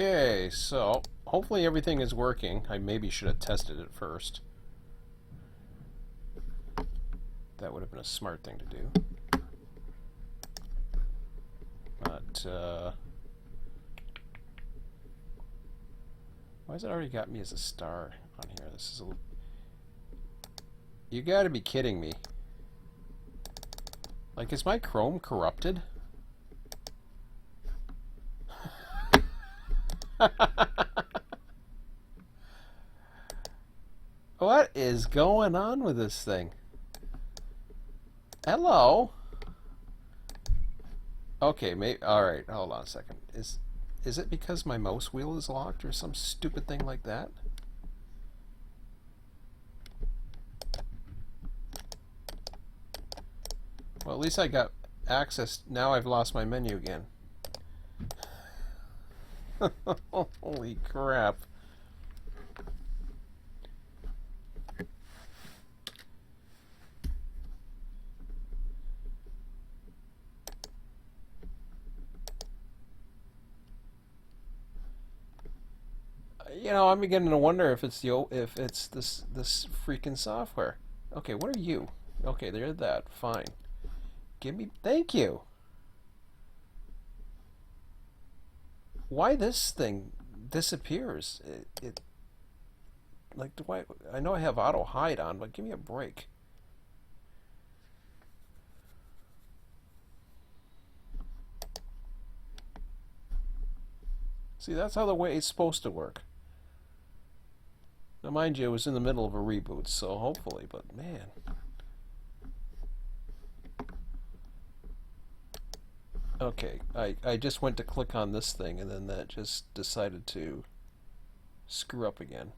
Okay, so hopefully everything is working. I maybe should have tested it first. That would have been a smart thing to do. But, why has it already got me as a star on here? This is a... You gotta be kidding me. Like, is my Chrome corrupted? What is going on with this thing? Hello? Okay, maybe... Alright, hold on a second. Is it because my mouse wheel is locked or some stupid thing like that? Well, at least I got access. Now I've lost my menu again. Holy crap. You know, I'm beginning to wonder if it's this freaking software. Okay, what are you? Okay, there's that. Fine. Give me. Thank you. Why this thing disappears? It like do I know I have auto hide on, but give me a break. See, that's how the way it's supposed to work. Now, mind you, it was in the middle of a reboot, so hopefully, but man. Okay, I just went to click on this thing and then that just decided to screw up again.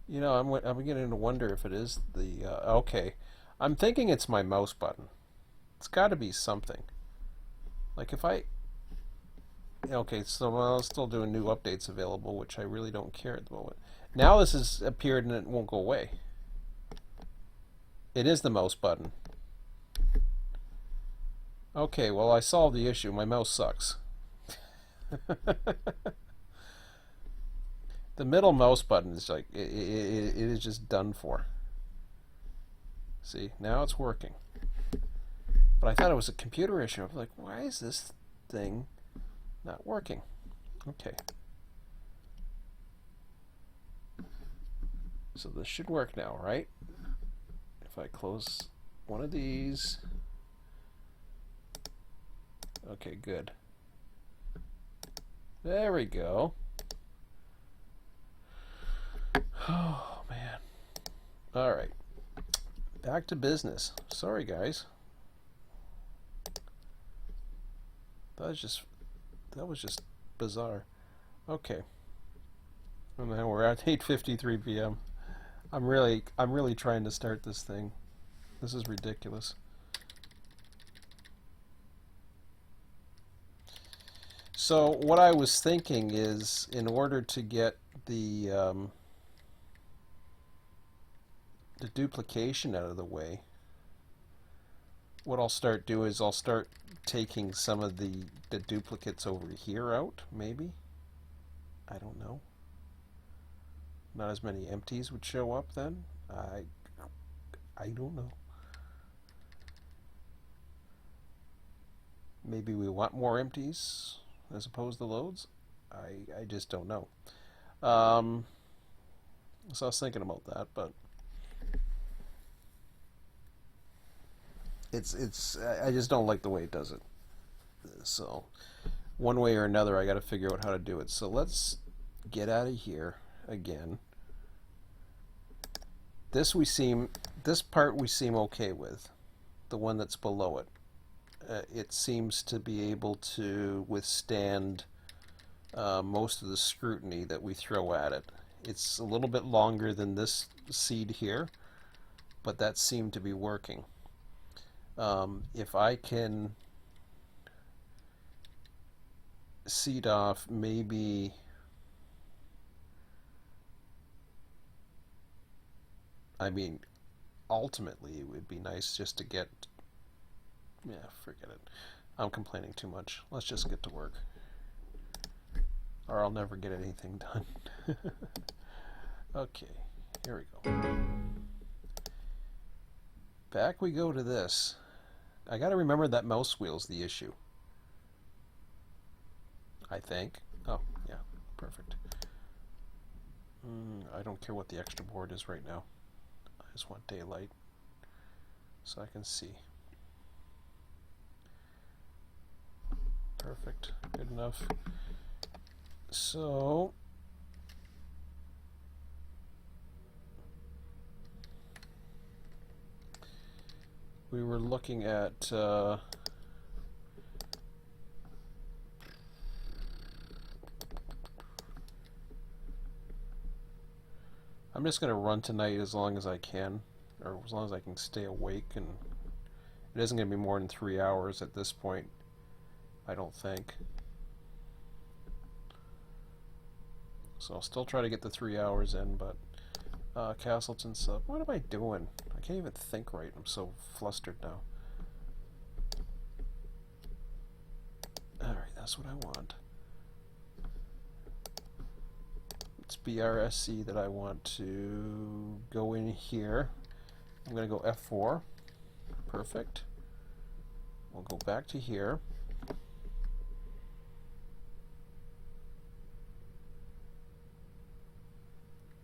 You know, I'm beginning to wonder if it is the okay. I'm thinking it's my mouse button. It's got to be something. Like if I okay, so I'll still doing new updates available, which I really don't care at the moment. Now this has appeared and it won't go away. It is the mouse button. Okay, well I solved the issue. My mouse sucks. The middle mouse button is like it is just done for. See, now it's working. But I thought it was a computer issue. I was like, why is this thing not working? Okay. So this should work now, right? If I close one of these. Okay, good. There we go. Oh, man. All right. Back to business. Sorry, guys. That was just bizarre. Okay. And now we're at 8:53 p.m. I'm really trying to start this thing. This is ridiculous. So what I was thinking is, in order to get the duplication out of the way, what I'll start doing is I'll start taking some of the duplicates over here out, maybe. I don't know. Not as many empties would show up then. I don't know. Maybe we want more empties as opposed to loads. I just don't know. So I was thinking about that, but I just don't like the way it does it. So one way or another, I got to figure out how to do it. So let's get out of here again. This part we seem okay with. The one that's below it. It seems to be able to withstand most of the scrutiny that we throw at it. It's a little bit longer than this seed here, but that seemed to be working. If I can seed off maybe I mean, ultimately, it would be nice just to get... Yeah, forget it. I'm complaining too much. Let's just get to work. Or I'll never get anything done. Okay, here we go. Back we go to this. I gotta remember that mouse wheel's the issue. I think. Oh, yeah, perfect. I don't care what the extra board is right now. I just want daylight so I can see. Perfect, good enough. So, we were looking at I'm just going to run tonight as long as I can, or as long as I can stay awake, and it isn't going to be more than 3 hours at this point, I don't think. So I'll still try to get the 3 hours in, but Castleton sub. What am I doing? I can't even think right. I'm so flustered now. Alright, that's what I want. It's BRSC that I want to go in here. I'm going to go F4. Perfect. We'll go back to here.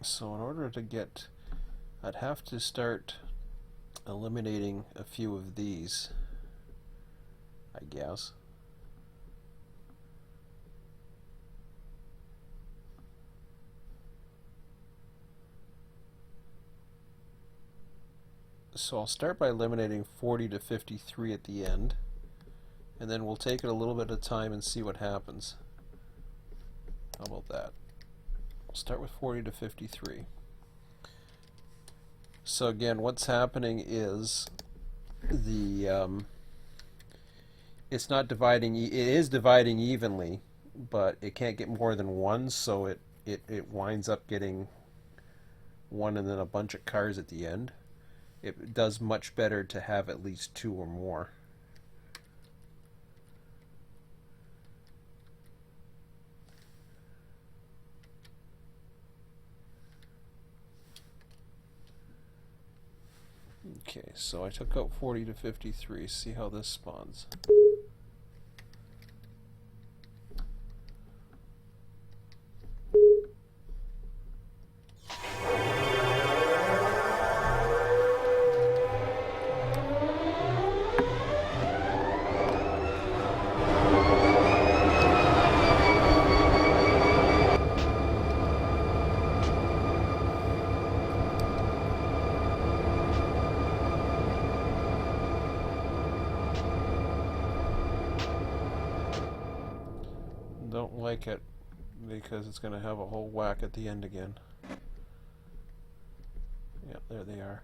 So in order to get, I'd have to start eliminating a few of these, I guess. So I'll start by eliminating 40 to 53 at the end, and then we'll take it a little bit of time and see what happens. How about that? We'll start with 40 to 53. So again, what's happening is the it's not dividing. It is dividing evenly, but it can't get more than one, so it winds up getting one and then a bunch of cars at the end. It does much better to have at least two or more. Okay, so I took out 40 to 53. See how this spawns. Don't like it because it's going to have a whole whack at the end again. Yep, there they are.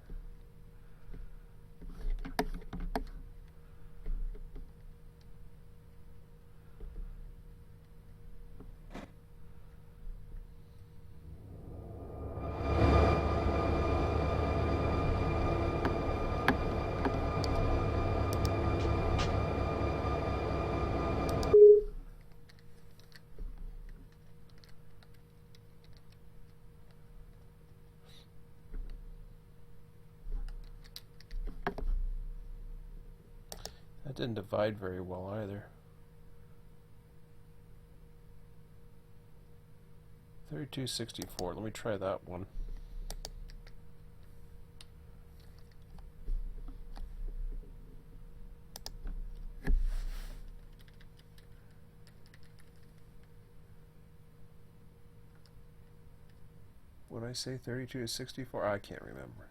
That didn't divide very well either. 3264. Let me try that one. What did I say? 32 to 64? I can't remember.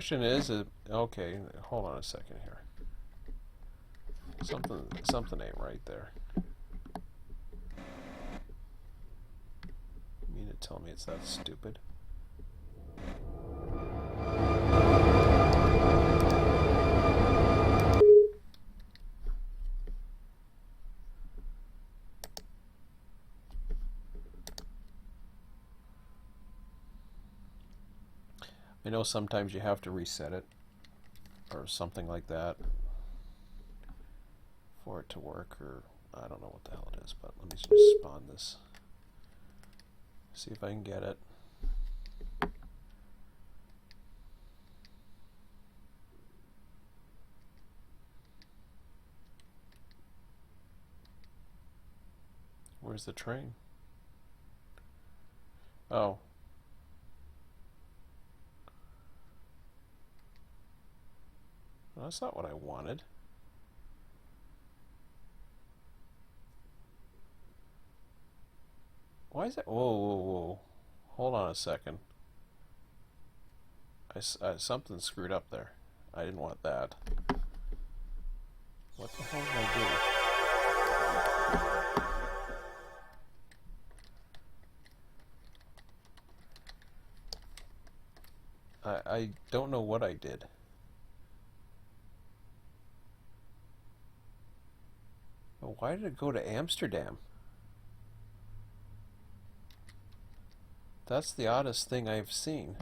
question is, okay, hold on a second here. Something ain't right there. You mean to tell me it's that stupid? I know sometimes you have to reset it or something like that for it to work, or I don't know what the hell it is, but let me just spawn this. See if I can get it. Where's the train? Oh. Well, that's not what I wanted. Why is it? Whoa, whoa, whoa. Hold on a second. Something screwed up there. I didn't want that. What the hell did I do? I don't know what I did. Why did it go to Amsterdam? That's the oddest thing I've seen.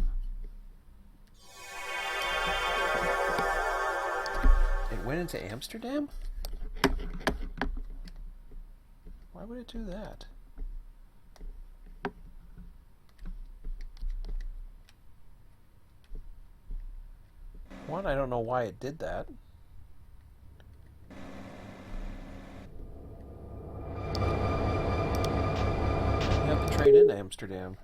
It went into Amsterdam? Why would it do that? One, I don't know why it did that. We have the train in Amsterdam.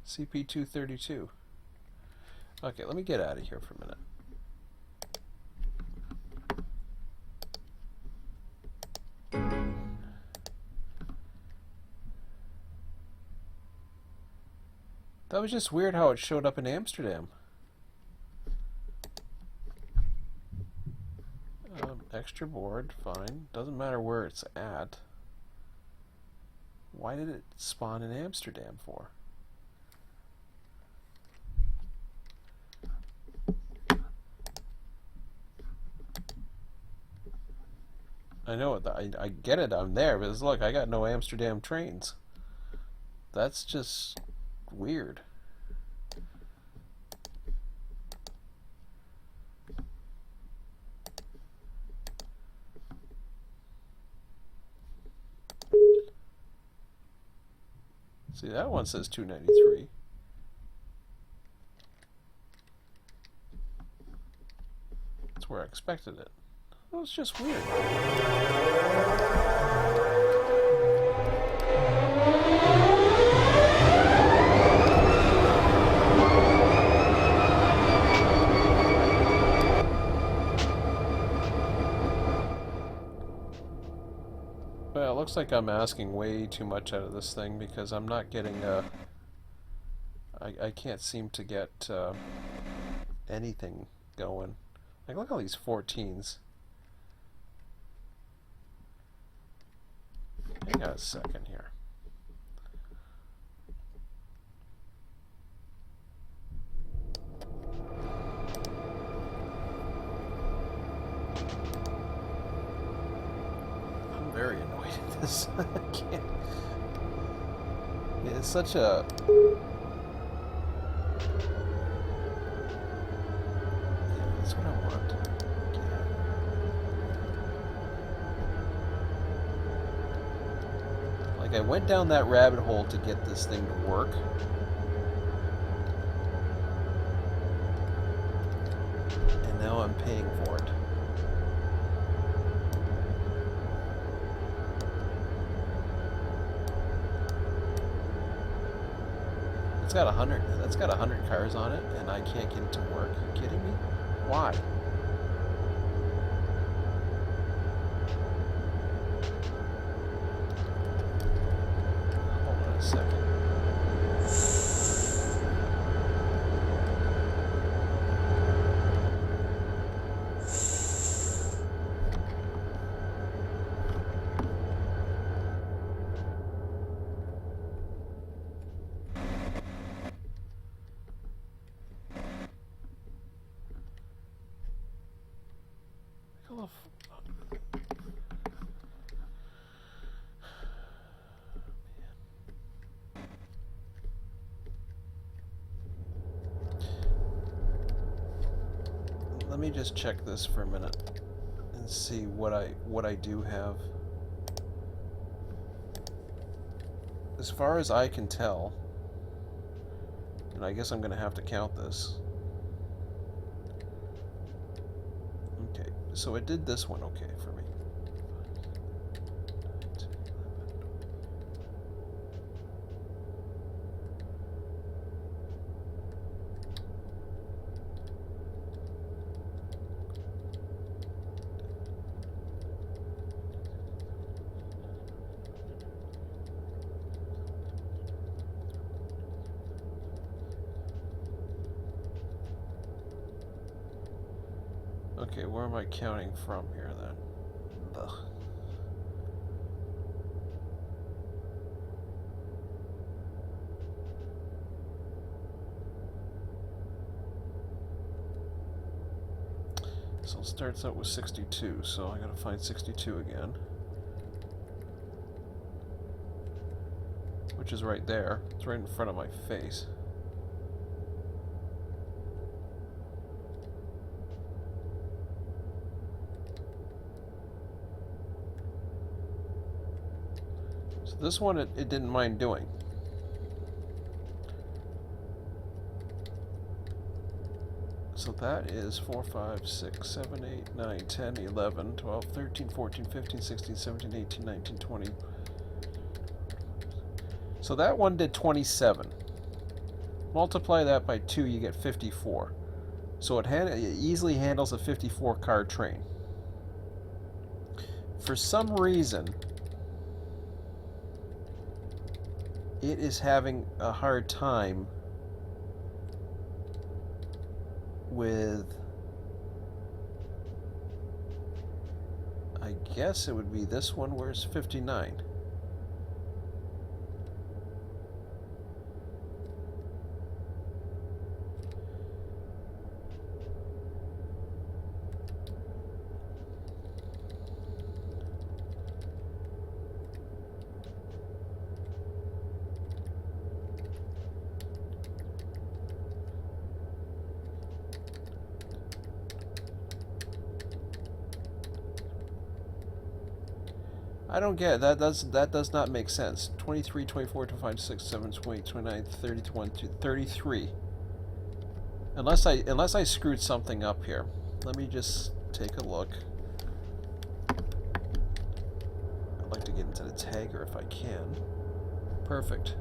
CP232. Okay, let me get out of here for a minute. That was just weird how it showed up in Amsterdam. Extra board, fine. Doesn't matter where it's at. Why did it spawn in Amsterdam for? I know it. I get it. I'm there, but look, I got no Amsterdam trains. That's just weird. See, that one says 293. That's where I expected it. Well, it's just weird. Well, it looks like I'm asking way too much out of this thing because I'm not getting I can't seem to get anything going. Like, look at all these 14s. Hang on a second here. I'm very annoyed at this. I can't. It's such a... Yeah, that's what I want. Like, I went down that rabbit hole to get this thing to work. And now I'm paying for it. It's got 100. That's got 100 cars on it, and I can't get it to work. Are you kidding me? Why? Hold on a second. Circle of... Let me just check this for a minute and see what I do have. As far as I can tell, and I guess I'm going to have to count this. Okay, so it did this one okay for me. Okay, where am I counting from here then? Ugh. So it starts out with 62, so I gotta find 62 again. Which is right there. It's right in front of my face. So this one it didn't mind doing. So that is 4, 5, 6, 7, 8, 9, 10, 11, 12, 13, 14, 15, 16, 17, 18, 19, 20. So that one did 27. Multiply that by 2, you get 54. So it easily handles a 54 car train. For some reason, it is having a hard time with, I guess it would be this one where it's 59. I don't get it. That does not make sense. 23, 24, 25, 26, 7, 28, 29, 30, 21, 33. Unless I screwed something up here. Let me just take a look. I'd like to get into the tagger if I can. Perfect.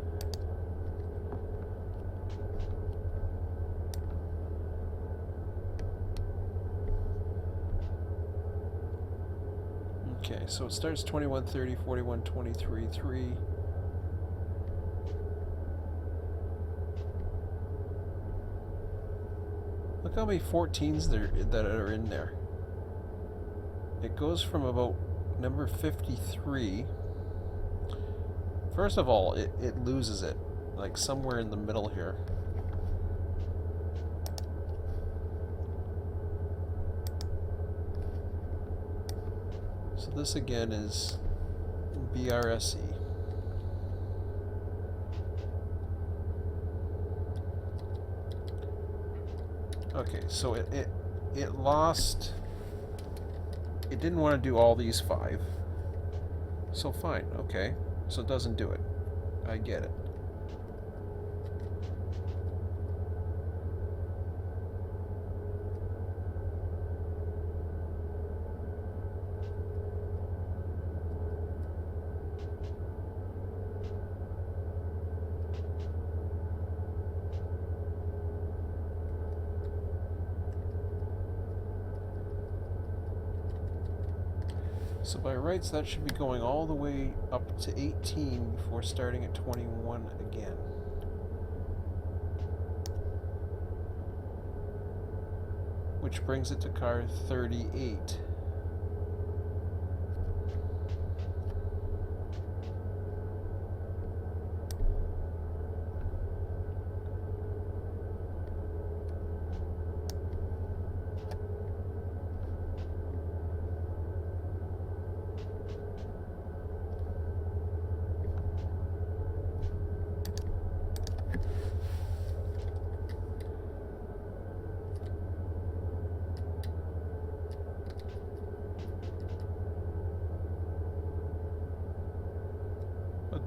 Okay, so it starts 21, 30, 41, 23, 3. Look how many 14s that are in there. It goes from about number 53. First of all, it loses it, like somewhere in the middle here. So this again is BRSE. Okay, so it lost. It didn't want to do all these 5. So fine, okay. So it doesn't do it. I get it. So by rights, that should be going all the way up to 18 before starting at 21 again. Which brings it to car 38.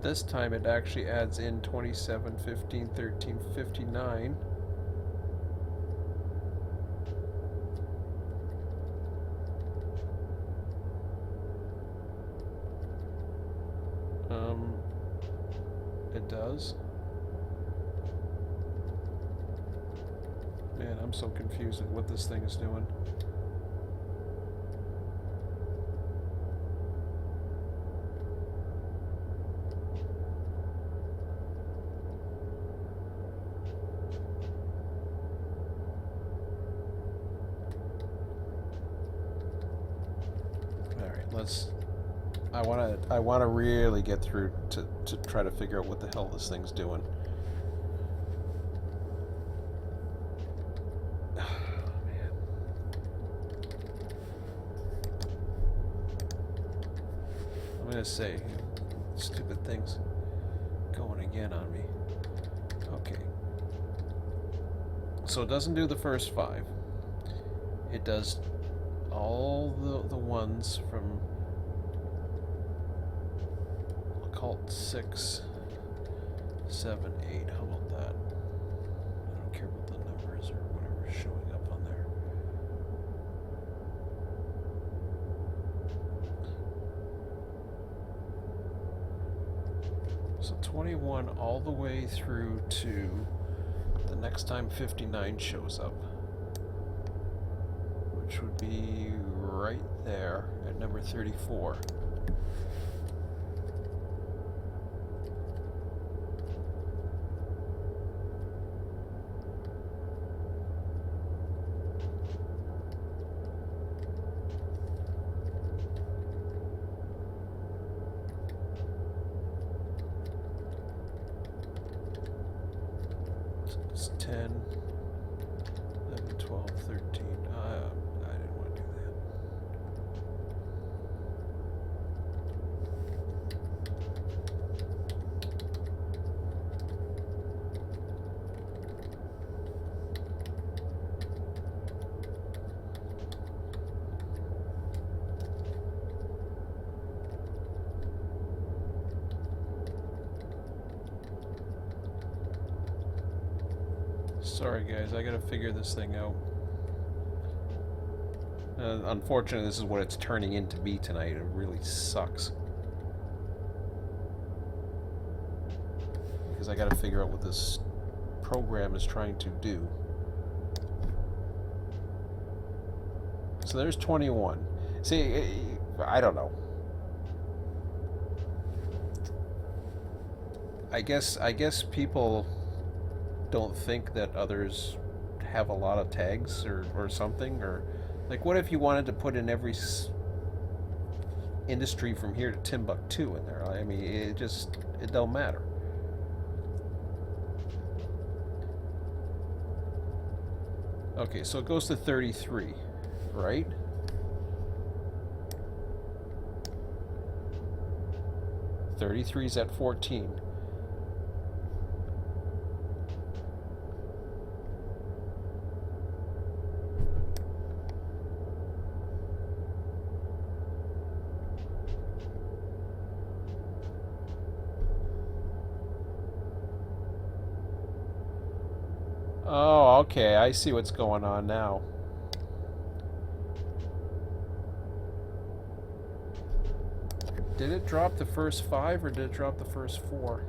This time it actually adds in 27, 15, 13, 59. It does. Man, I'm so confused at what this thing is doing. I wanna really get through to try to figure out what the hell this thing's doing. Man. I'm gonna say, stupid things going again on me. Okay. So it doesn't do the first 5. It does all the ones from Cult 6, 7, 8. How about that? I don't care about the numbers or whatever's showing up on there. So 21 all the way through to the next time 59 shows up, which would be right there at number 34. It's 10, 11, 12, 13. I didn't want to do that. Sorry guys, I gotta figure this thing out. Unfortunately, this is what it's turning into be tonight. It really sucks. Because I gotta figure out what this program is trying to do. So there's 21. See, I don't know. I guess people don't think that others have a lot of tags or something, or like, what if you wanted to put in every industry from here to Timbuktu in there? I mean, it don't matter. Okay, so it goes to 33, right? Thirty-three's at 14. Oh, okay, I see what's going on now. Did it drop the first 5 or did it drop the first 4?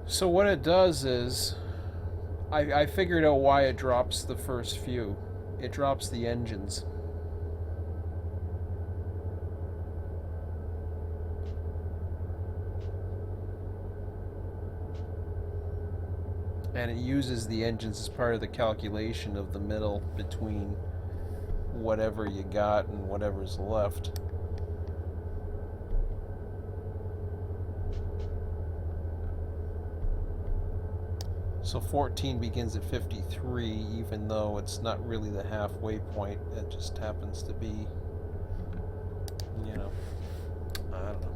So what it does is, I figured out why it drops the first few. It drops the engines. And it uses the engines as part of the calculation of the middle between whatever you got and whatever's left. So 14 begins at 53, even though it's not really the halfway point. It just happens to be, you know, I don't know.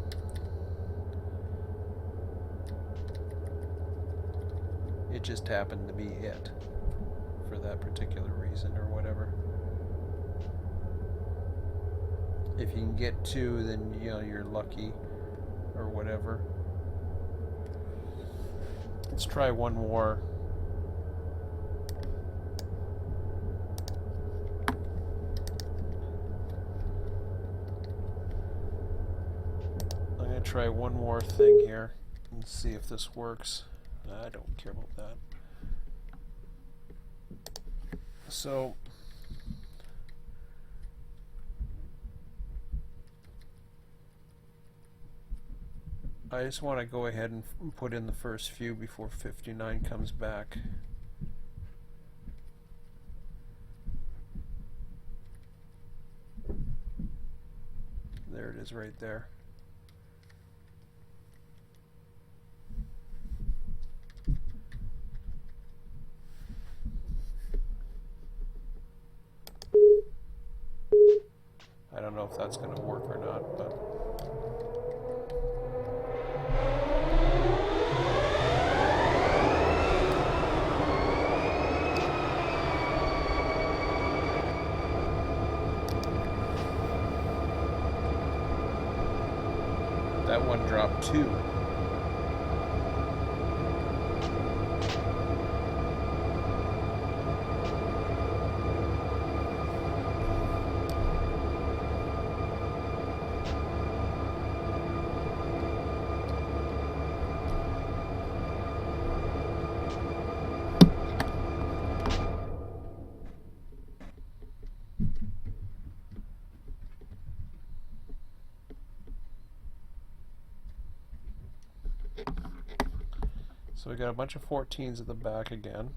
It just happened to be it. that particular reason or whatever. If you can get 2, then you know you're lucky or whatever. Let's try one more. I'm going to try one more thing here and see if this works. I don't care about that. So I just want to go ahead and put in the first few before 59 comes back. There it is right there. I don't know if that's going to work or not, but that one dropped 2. So we got a bunch of 14s at the back again.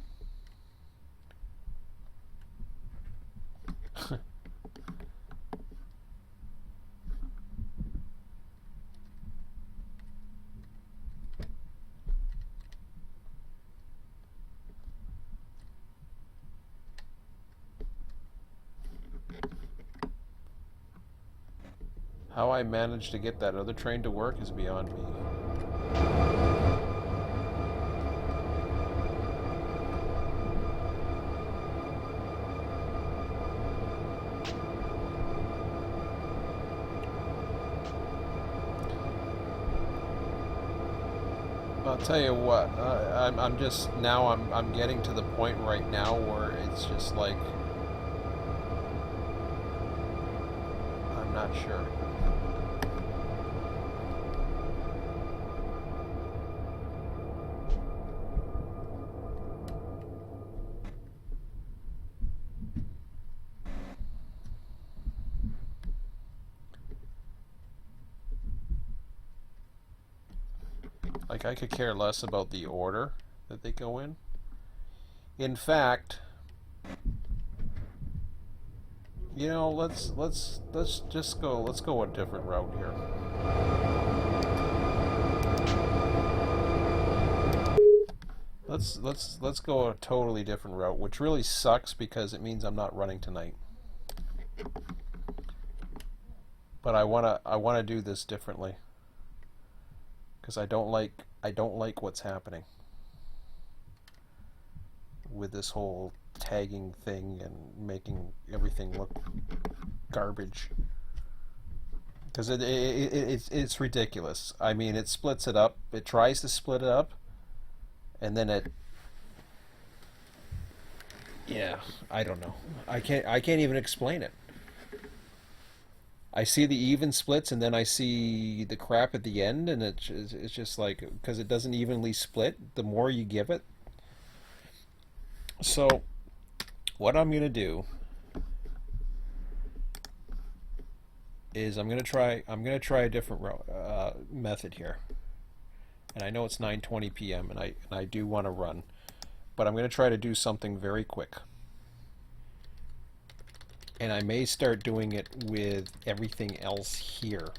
How I managed to get that other train to work is beyond me. I'll tell you what, I'm just now I'm getting to the point right now where it's just like I'm not sure. Like, I could care less about the order that they go in. In fact, you know, let's go a different route here. Let's go a totally different route, which really sucks because it means I'm not running tonight. But I wanna do this differently. Because I don't like what's happening with this whole tagging thing and making everything look garbage. Because it's ridiculous. I mean, it splits it up. It tries to split it up, and then yeah, I don't know. I can't even explain it. I see the even splits, and then I see the crap at the end, and it's just like, because it doesn't evenly split the more you give it. So what I'm gonna do is I'm gonna try a different method here. And I know it's 9:20 p.m. and I do want to run, but I'm gonna try to do something very quick. And I may start doing it with everything else here.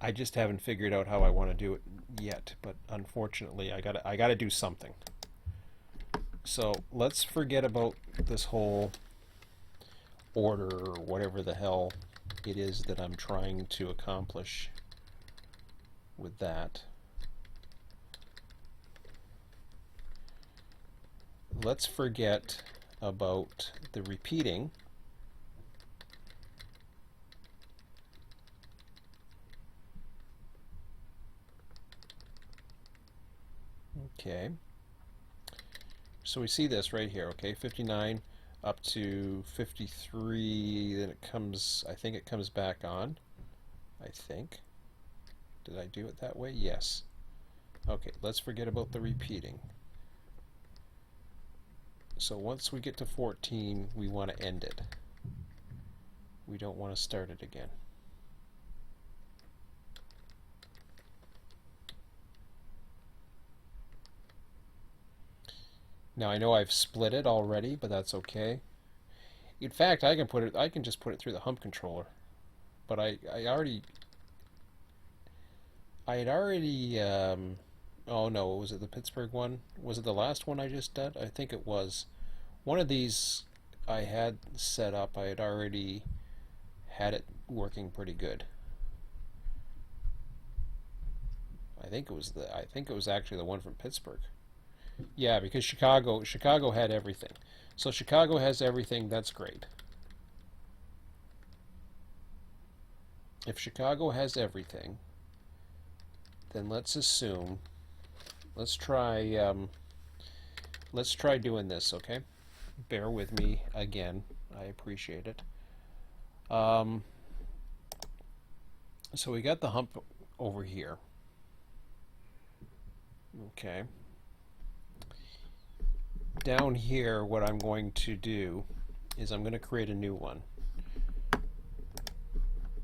I just haven't figured out how I want to do it yet, but unfortunately I gotta do something. So let's forget about this whole order or whatever the hell it is that I'm trying to accomplish with that. Let's forget about the repeating. Okay. So we see this right here, okay, 59 up to 53, then it comes, I think it comes back on. I think. Did I do it that way? Yes. Okay, let's forget about the repeating. So once we get to 14, we want to end it. We don't want to start it again. Now I know I've split it already, but that's okay. In fact, I can just put it through the hump controller. But I had already oh no, was it the Pittsburgh one? Was it the last one I just did? I think it was. One of these I had set up, I had already had it working pretty good. I think it was actually the one from Pittsburgh. Yeah, because Chicago had everything. So Chicago has everything, that's great. If Chicago has everything, then let's assume, let's try doing this, okay? Bear with me again. I appreciate it. So we got the hump over here. Okay. Down here, what I'm going to do is I'm going to create a new one.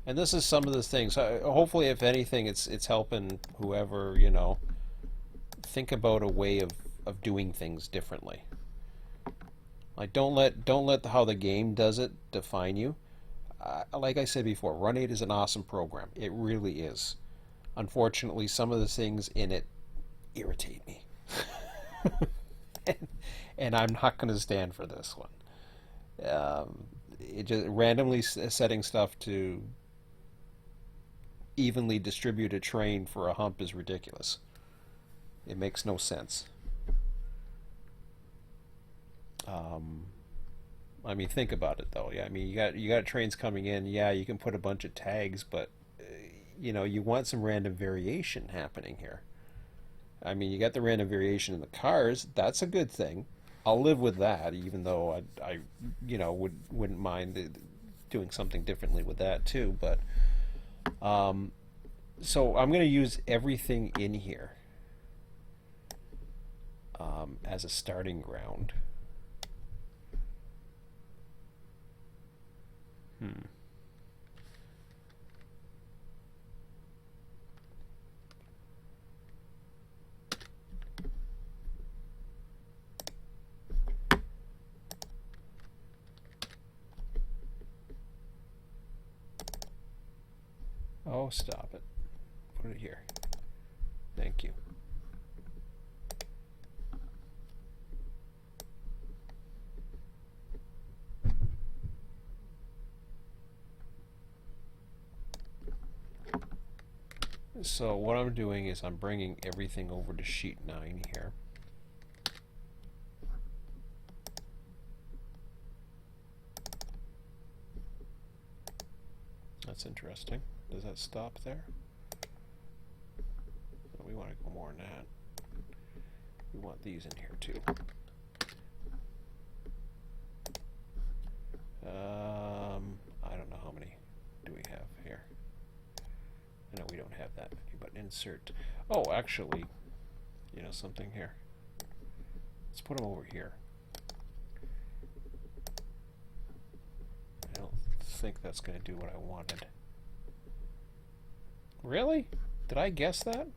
And this is some of the things. Hopefully, if anything, it's helping whoever, you know, think about a way of doing things differently. Like don't let how the game does it define you. Like I said before, Run8 is an awesome program. It really is. Unfortunately, some of the things in it irritate me. And I'm not going to stand for this one. It just randomly setting stuff to evenly distribute a train for a hump is ridiculous. It makes no sense. I mean, think about it though. Yeah, I mean, you got trains coming in. Yeah, you can put a bunch of tags, but you know, you want some random variation happening here. I mean, you got the random variation in the cars. That's a good thing. I'll live with that, even though I you know, wouldn't mind doing something differently with that too. But so I'm going to use everything in here as a starting ground. Oh, stop it. Put it here. Thank you. So what I'm doing is I'm bringing everything over to sheet 9 here. That's interesting. Does that stop there? We want to go more than that. We want these in here too. I don't know how many do we have here. No, we don't have that many, but insert. Oh, actually, you know something here. Let's put them over here. I don't think that's going to do what I wanted. Really? Did I guess that?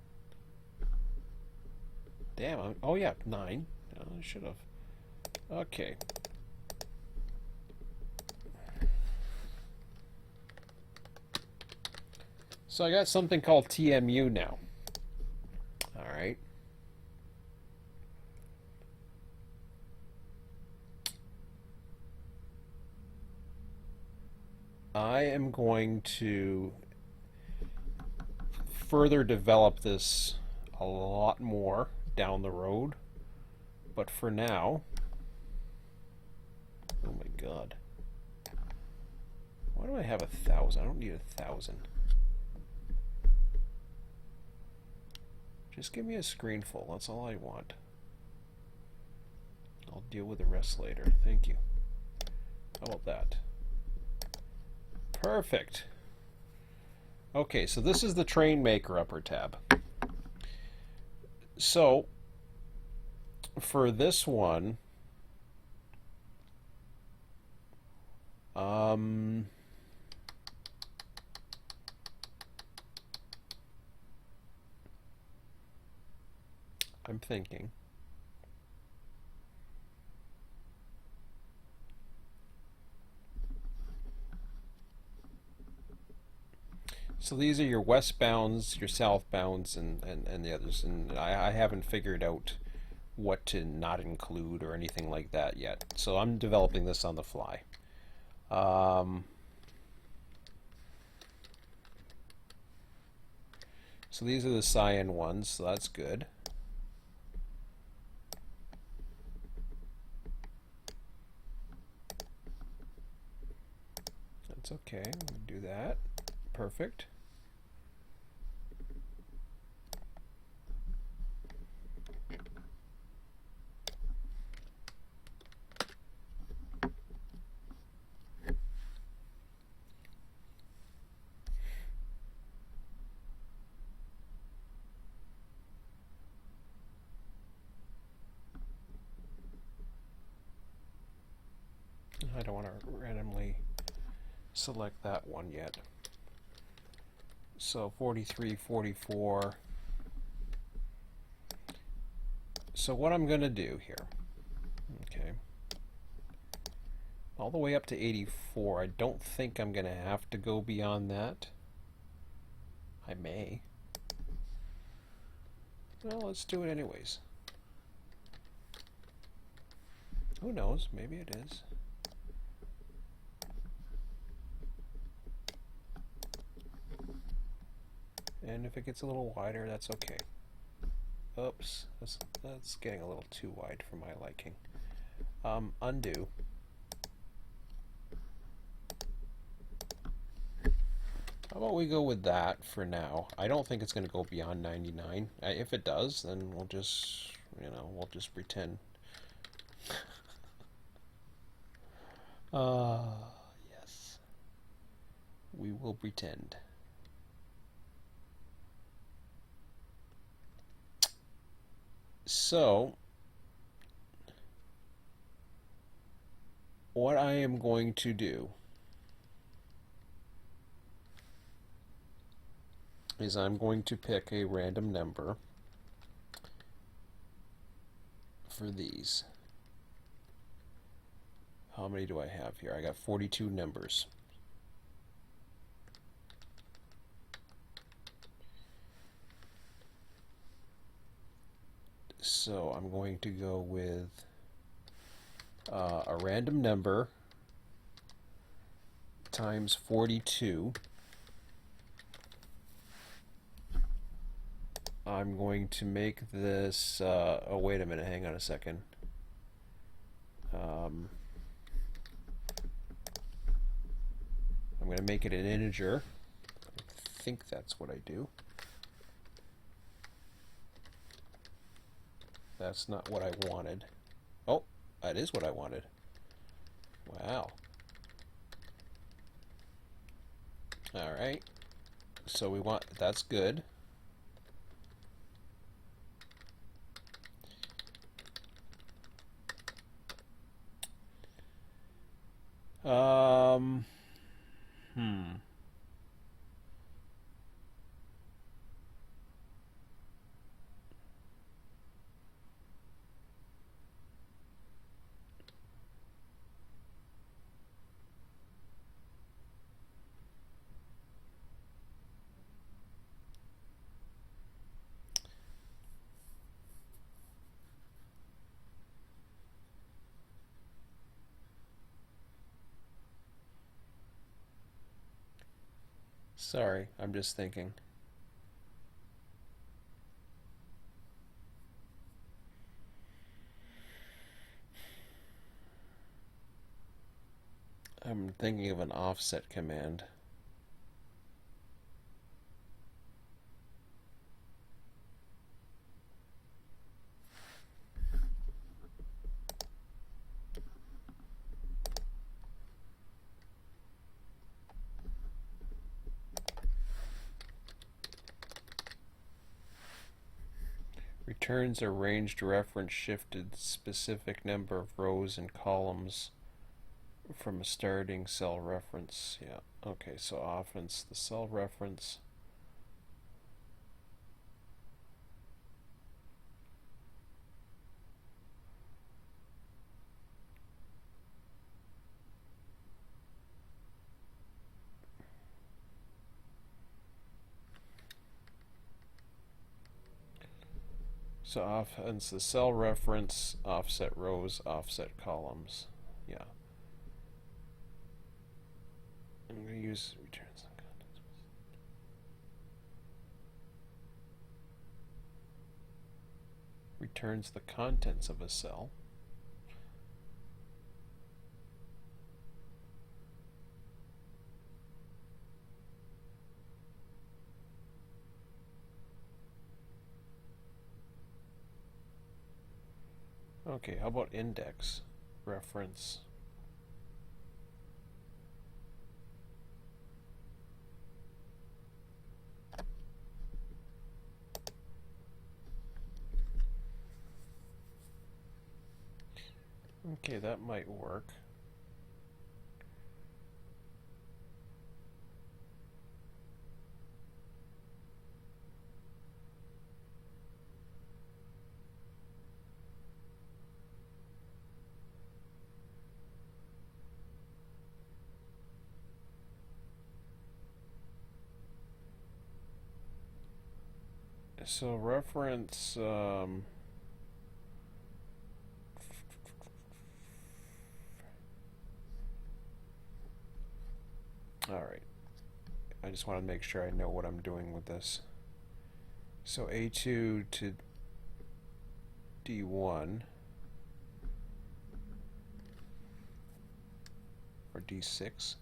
Damn, oh yeah, 9. Oh, I should have. Okay. So I got something called TMU now. All right. I am going to further develop this a lot more down the road, but for now, oh my god, why do I have 1,000? I don't need 1,000. Just give me a screen full, that's all I want. I'll deal with the rest later. Thank you. How about that? Perfect. Okay, so this is the train maker upper tab. So for this one, I'm thinking. So these are your westbounds, your southbounds, and the others. And I haven't figured out what to not include or anything like that yet. So I'm developing this on the fly. So these are the cyan ones, so that's good. That's okay, we'll do that. Perfect. I don't want to randomly select that one yet. So 43, 44. So what I'm going to do here, okay, all the way up to 84. I don't think I'm going to have to go beyond that. I may. Well, let's do it anyways. Who knows? Maybe it is. And if it gets a little wider, that's okay. Oops, that's getting a little too wide for my liking. Undo. How about we go with that for now? I don't think it's going to go beyond 99. If it does, then we'll just, we'll just pretend. Yes. We will pretend. So, what I am going to do is I'm going to pick a random number for these. How many do I have here? I got 42 numbers. So I'm going to go with a random number times 42. I'm going to make this, oh wait a minute, hang on a second. I'm going to make it an integer. I think that's what I do. That's not what I wanted. Oh, that is what I wanted. Wow. Alright. So we want, that's good. Hmm. Sorry, I'm just thinking. I'm thinking of an offset command. Returns a ranged reference shifted specific number of rows and columns from a starting cell reference. Yeah, okay, so offense, the cell reference. So offense, the cell reference, offset rows, offset columns. Yeah. I'm going to use returns on contents. Returns the contents of a cell. Okay, how about index reference? Okay, that might work. So reference alright. I just want to make sure I know what I'm doing with this. So A2 to D1 or D6.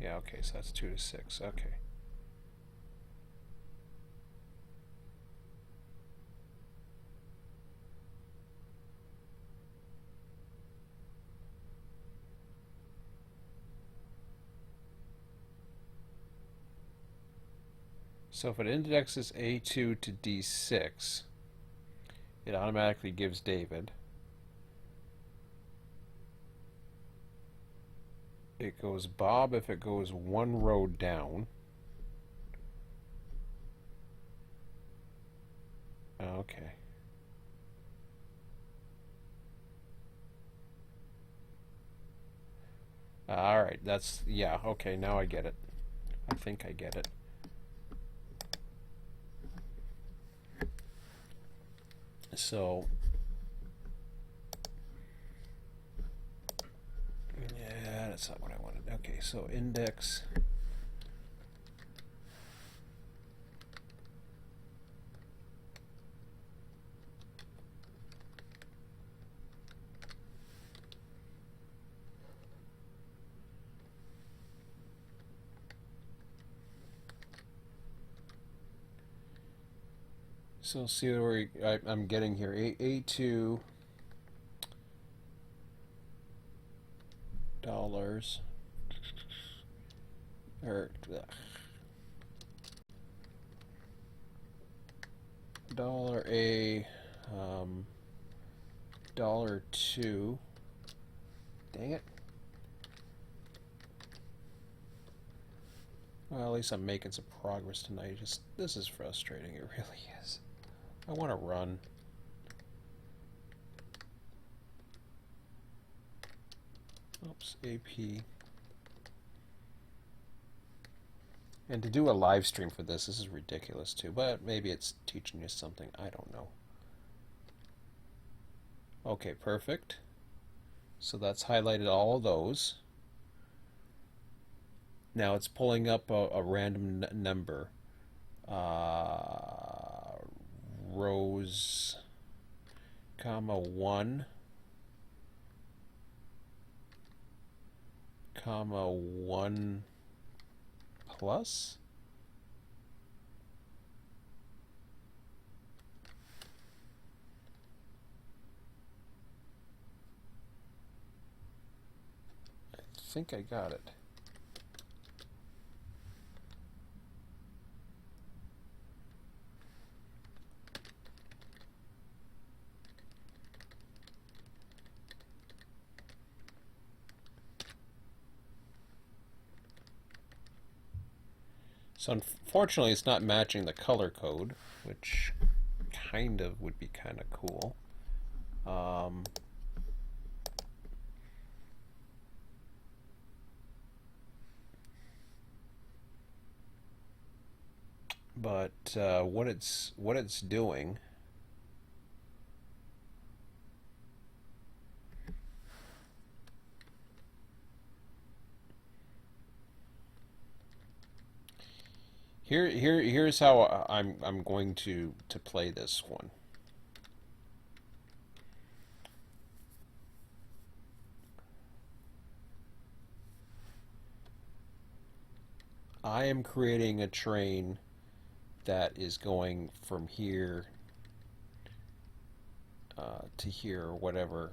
Yeah, okay, so that's 2 to 6. Okay. So if it indexes A2 to D6, it automatically gives David. It goes Bob if it goes one row down. Okay. Alright, that's, yeah, okay, now I get it. I think I get it. So, yeah, that's not what I wanted. Okay, so index. So see where I'm getting here. A2 dollars or dollar A $2. Dang it. Well, at least I'm making some progress tonight. Just this is frustrating. It really is. I want to run. Oops, AP. And to do a live stream for this is ridiculous too. But maybe it's teaching you something. I don't know. Okay, perfect. So that's highlighted all of those. Now it's pulling up a random number. Rows, comma 1, comma 1 plus. I think I got it. So unfortunately it's not matching the color code, which kind of would be kind of cool. But what it's doing, here's how I'm going to play this one. I am creating a train that is going from here to here or whatever.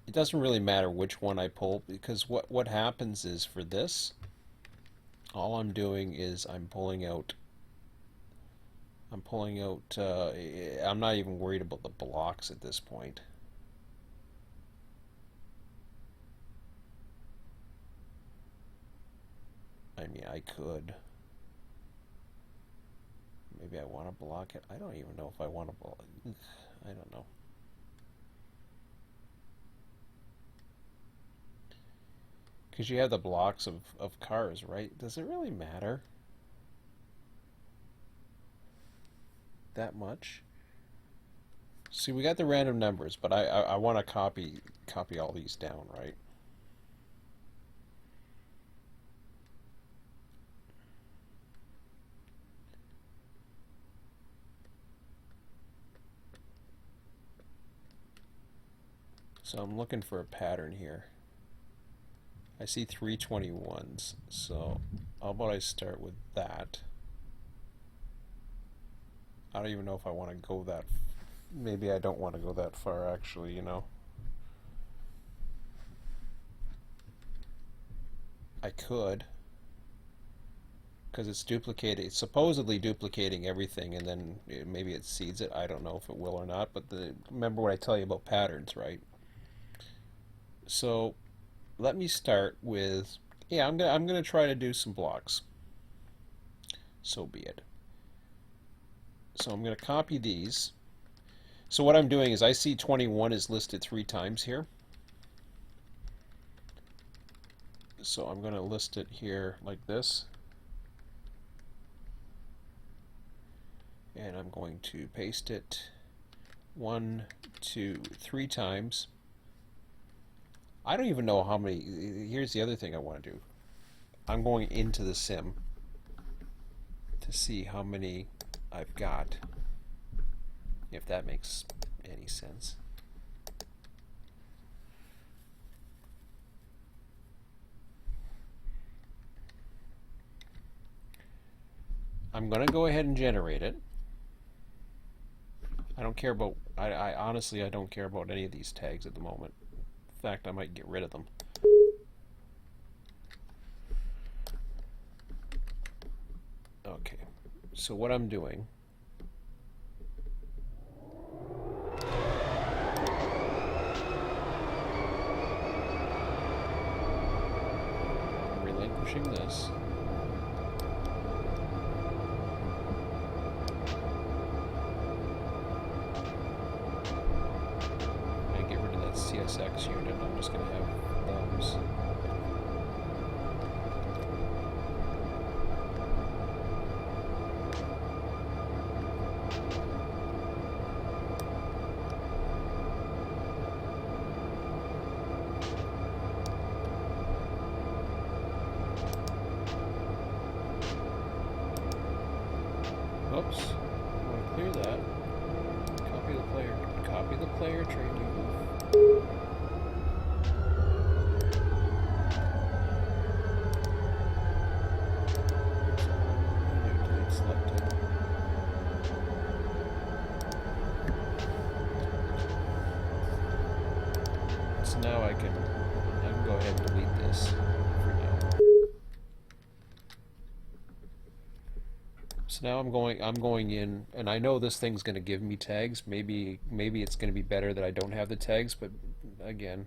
It doesn't really matter which one I pull, because what happens is, for this, all I'm doing is I'm pulling out I'm not even worried about the blocks at this point. I mean, I could. Maybe I want to block it. I don't even know if I want to block it. I don't know. Because you have the blocks of cars, right? Does it really matter that much? See, we got the random numbers, but I want to copy all these down, right? So I'm looking for a pattern here. I see 321s, so how about I start with that? I don't even know if I want to go that. Maybe I don't want to go that far, actually, you know. I could, because it's duplicating. It's supposedly duplicating everything, and then maybe it seeds it. I don't know if it will or not. But remember what I tell you about patterns, right? So let me start with, yeah, I'm gonna try to do some blocks. So be it. So I'm gonna copy these. So what I'm doing is, I see 21 is listed 3 times here. So I'm gonna list it here like this. And I'm going to paste it 1, 2, 3 times. I don't even know how many. Here's the other thing I want to do. I'm going into the sim to see how many I've got, if that makes any sense. I'm going to go ahead and generate it. I don't care about, I honestly, I don't care about any of these tags at the moment. In fact, I might get rid of them. Okay, so what I'm doing, I'm relinquishing this. I get rid of that CSX unit. I'm just going to have those. Delete selected. So now I can go ahead and delete this for now. So now I'm going in, and I know this thing's going to give me tags. Maybe it's going to be better that I don't have the tags, but again,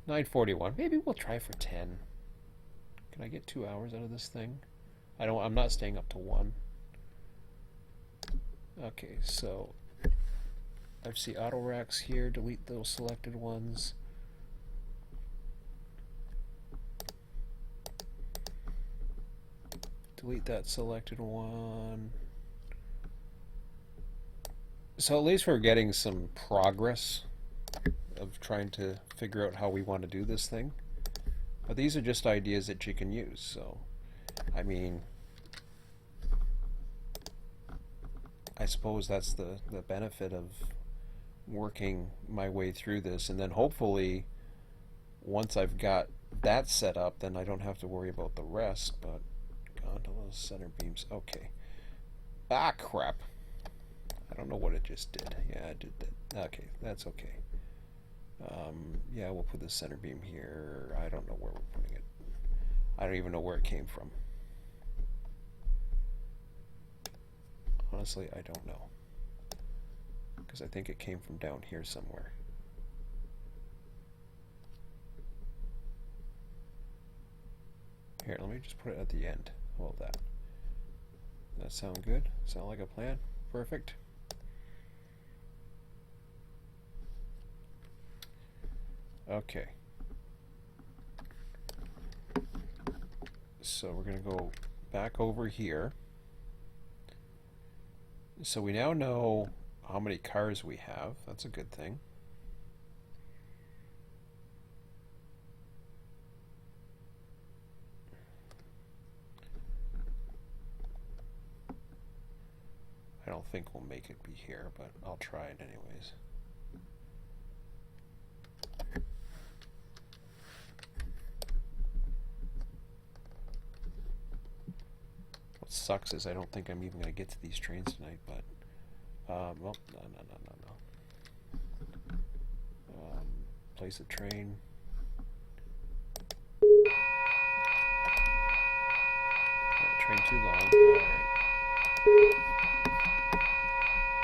9:41. Maybe we'll try for 10. Can I get 2 hours out of this thing? I'm not staying up to 1. Okay, so I see auto racks here. Delete those selected ones. Delete that selected one. So at least we're getting some progress of trying to figure out how we want to do this thing. But these are just ideas that you can use. So, I mean, I suppose that's the benefit of working my way through this. And then hopefully, once I've got that set up, then I don't have to worry about the rest. But gondolas, center beams, okay. Ah, crap. I don't know what it just did. Yeah, it did that. Okay, that's okay. Yeah, we'll put the center beam here. I don't know where we're putting it. I don't even know where it came from. Honestly, I don't know. Because I think it came from down here somewhere. Here, let me just put it at the end. How about that? That sound good? Sound like a plan? Perfect. Okay. So we're going to go back over here. So we now know how many cars we have. That's a good thing. I don't think we'll make it be here, but I'll try it anyways. What sucks is I don't think I'm even going to get to these trains tonight, but well, no. Place a train. Train too long. All right.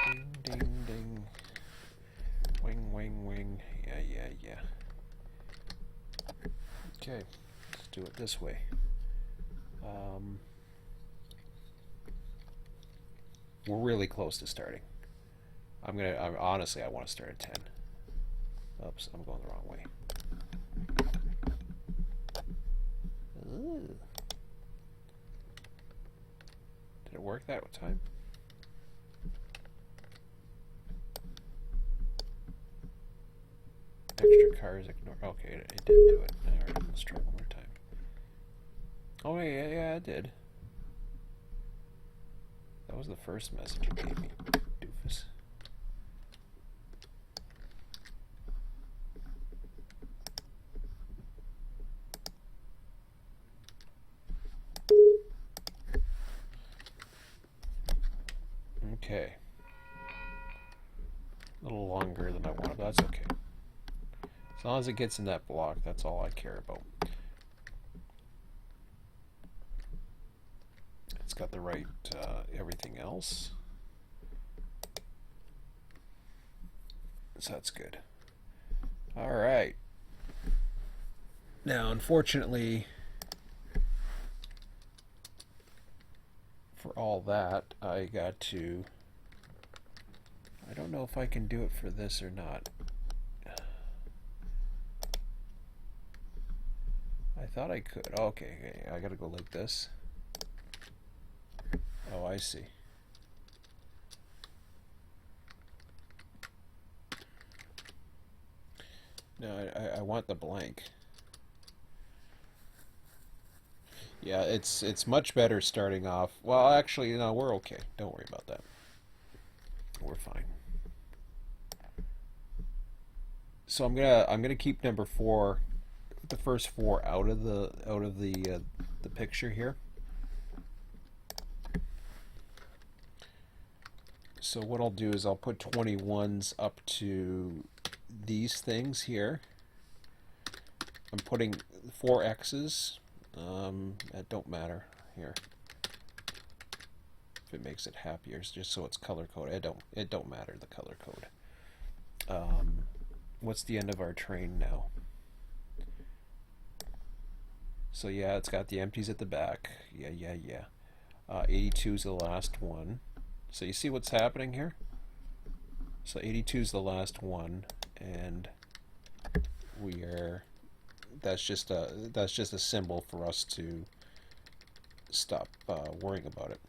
Ding, ding, ding. Wing, wing, wing. Yeah. Okay, let's do it this way. We're really close to starting. Honestly, I want to start at 10. Oops, I'm going the wrong way. Ooh. Did it work that time? Extra cars ignore. Okay, it did do it. Alright, let's try one more time. Oh, yeah, it did. That was the first message it gave me, doofus. Okay. A little longer than I wanted, but that's okay. As long as it gets in that block, that's all I care about. It's got the right everything else. So that's good. All right. Now, unfortunately, for all that, I don't know if I can do it for this or not. I thought I could. Okay, I gotta go like this. Oh, I see. No, I want the blank. Yeah, it's much better starting off. Well, actually, no, we're okay. Don't worry about that. We're fine. So I'm gonna keep number 4, the first 4 out of the picture here. So what I'll do is I'll put 21s up to these things here. I'm putting 4 X's. That don't matter here. If it makes it happier, it's just so it's color coded. It don't matter the color code. What's the end of our train now? So yeah, it's got the empties at the back. Yeah. 82 is the last one. So you see what's happening here? So 82 is the last one, and we are. That's just a symbol for us to stop worrying about it.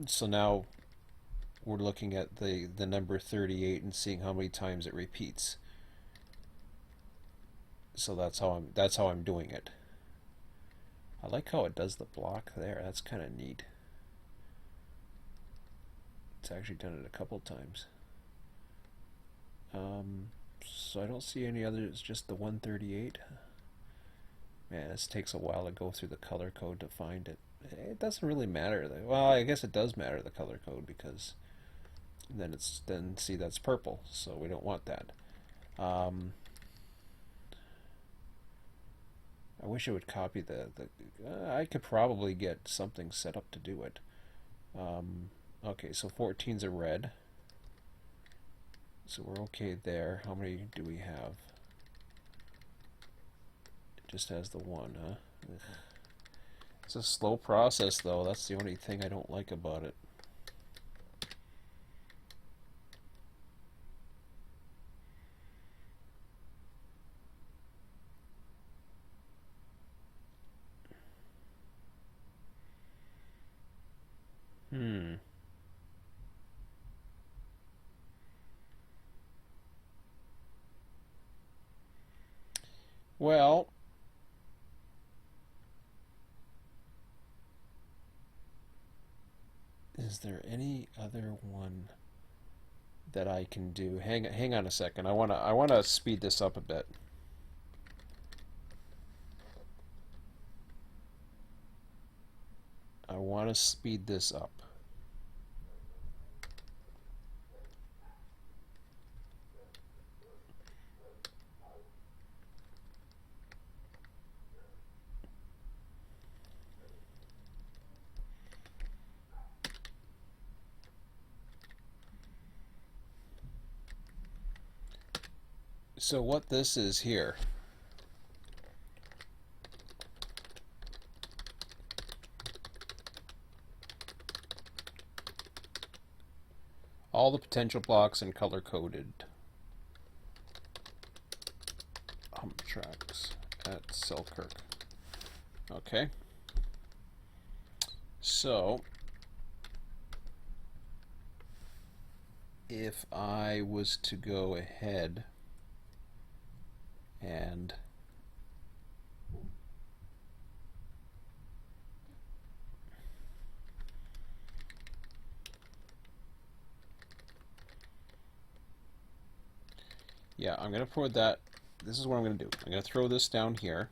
So now we're looking at the number 38 and seeing how many times it repeats. So that's how I'm doing it. I like how it does the block there. That's kind of neat. It's actually done it a couple times. So I don't see any others, just the 138. Man, this takes a while to go through the color code to find it. It doesn't really matter. Well, I guess it does matter, the color code, because then see, that's purple, so we don't want that. I wish it would copy the I could probably get something set up to do it. Okay, so 14's a red. So we're okay there. How many do we have? It just has the 1, huh? Ugh. It's a slow process, though. That's the only thing I don't like about it. Well, is there any other one that I can do? Hang on a second. I wanna speed this up a bit. I want to speed this up. So what this is here, all the potential blocks and color coded hump tracks at Selkirk. Okay. So if I was to go ahead and yeah, I'm going to put that, this is what I'm going to do. I'm going to throw this down here.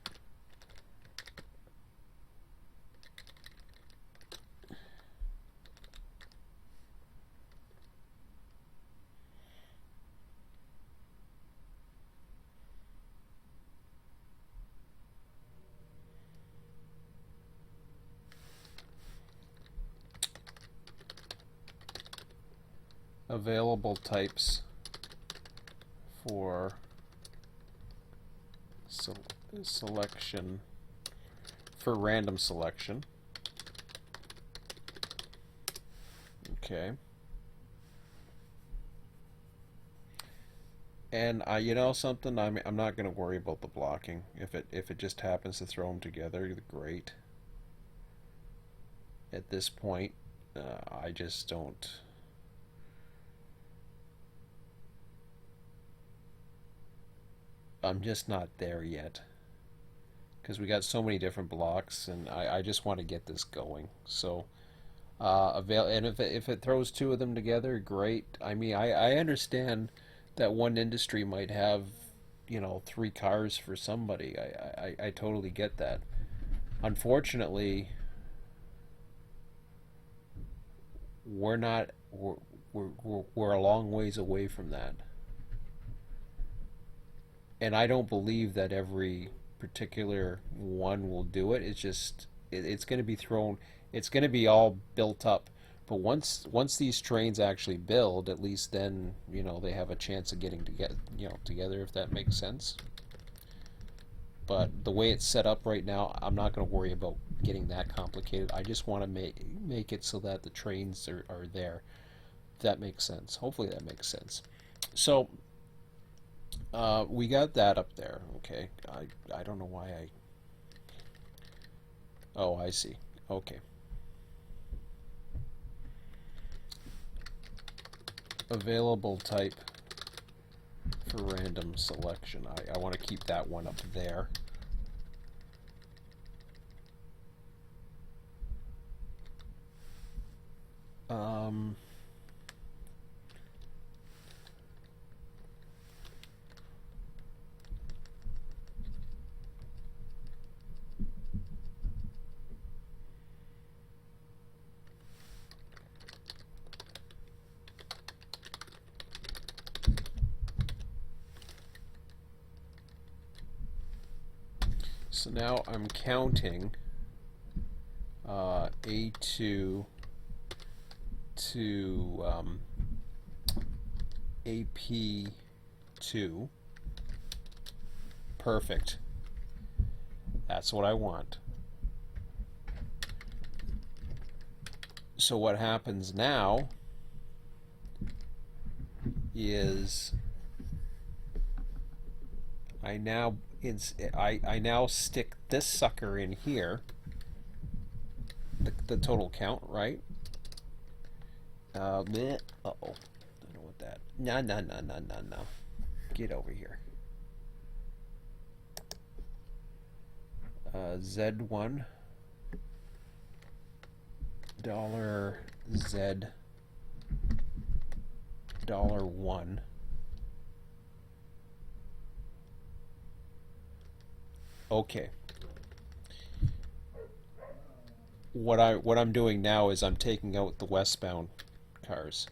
Available types for selection, for random selection. Okay. And you know something, I'm not going to worry about the blocking. If it just happens to throw them together, great. At this point, I just don't. I'm just not there yet, because we got so many different blocks, and I just want to get this going. So and if it throws 2 of them together, great. I mean, I understand that one industry might have, you know, 3 cars for somebody. I totally get that. Unfortunately, we're not we're a long ways away from that. And I don't believe that every particular one will do it. It's just it's going to be thrown. It's going to be all built up. But once these trains actually build, at least then you know they have a chance of getting to get together, if that makes sense. But the way it's set up right now, I'm not going to worry about getting that complicated. I just want to make it so that the trains are there. If that makes sense. Hopefully that makes sense. So we got that up there. Okay. I don't know why I. Oh, I see. Okay. Available type for random selection. I want to keep that one up there. Um, so now I'm counting A2 to AP2. Perfect. That's what I want. So what happens now is I now stick this sucker in here, the total count, right? Uh-oh. Don't know what that. No. Get over here. Z1 $Z $1. Okay. What I'm doing now is I'm taking out the westbound cars.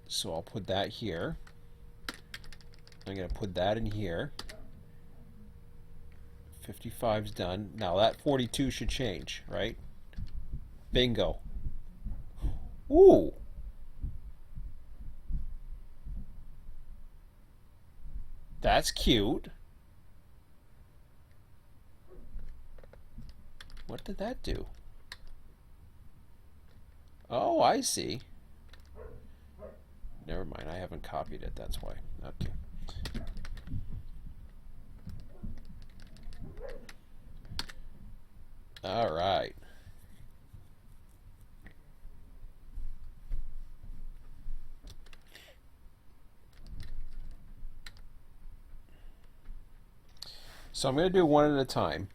So I'll put that here. I'm going to put that in here. 55's done. Now that 42 should change, right? Bingo. Ooh. That's cute. What did that do? Oh, I see. Never mind, I haven't copied it, that's why. Okay. All right. So I'm going to do one at a time.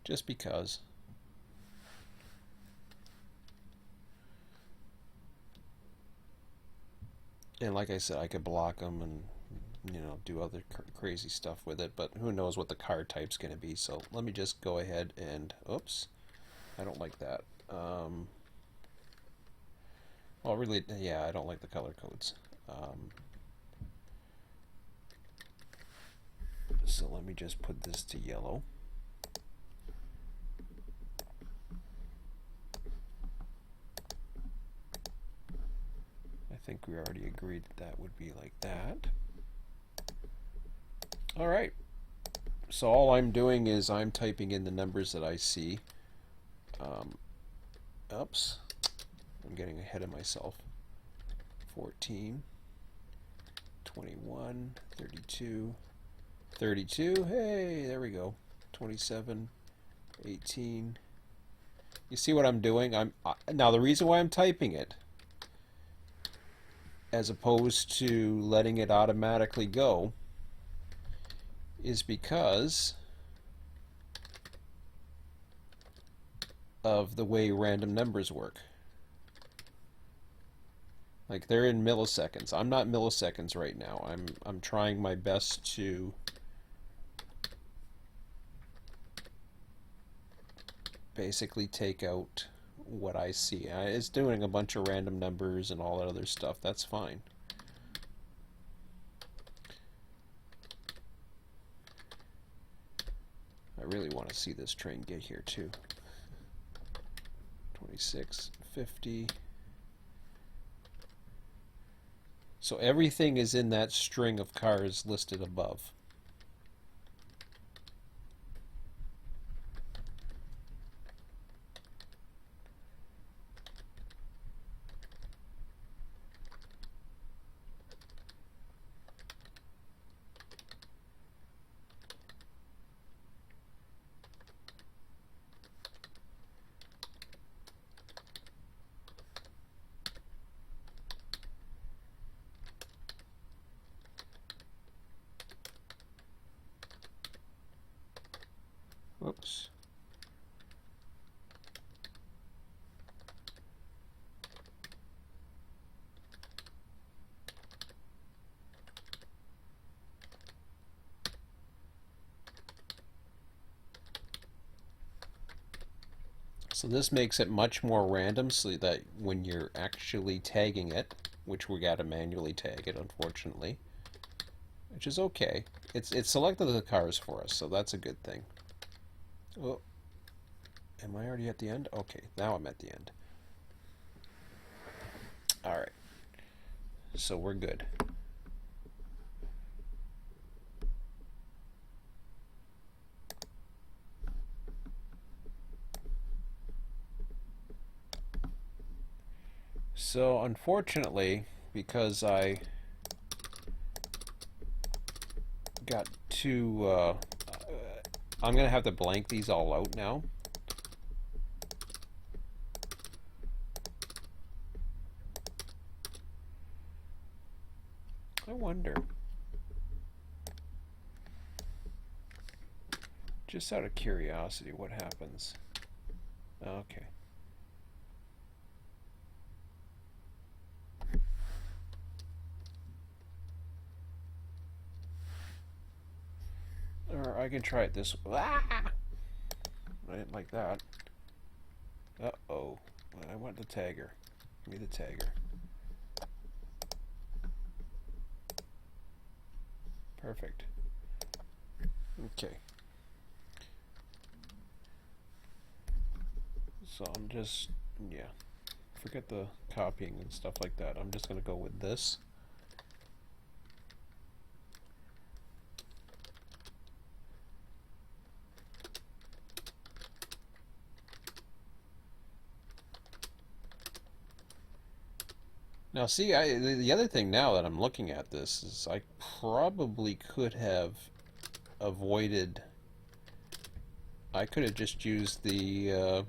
Just because. And like I said, I could block them and do other crazy stuff with it, but who knows what the card type's going to be. So let me just go ahead and oops, I don't like that. Well, really, yeah, I don't like the color codes. So let me just put this to yellow. I think we already agreed that would be like that. All right. So all I'm doing is I'm typing in the numbers that I see. Oops. I'm getting ahead of myself. 14, 21, 32, 32. Hey, there we go. 27, 18. You see what I'm doing? Now the reason why I'm typing it, as opposed to letting it automatically go, is because of the way random numbers work. Like, they're in milliseconds. I'm not milliseconds right now. I'm trying my best to basically take out what I see. It's doing a bunch of random numbers and all that other stuff. That's fine. I really want to see this train get here too. 26, 50. So everything is in that string of cars listed above. Whoops. So this makes it much more random so that when you're actually tagging it, which we got to manually tag it, unfortunately, which is okay. It's selected the cars for us, so that's a good thing. Oh, am I already at the end? Okay, now I'm at the end. All right, so we're good. So unfortunately, because I got too, I'm gonna have to blank these all out now. I wonder, just out of curiosity, what happens? Okay. Or I can try it this way. Ah! I didn't like that. Uh-oh. I want the tagger. Give me the tagger. Perfect. Okay. So I'm just, yeah. Forget the copying and stuff like that. I'm just going to go with this. Now, see, the other thing now that I'm looking at this is I probably could have avoided. I could have just used the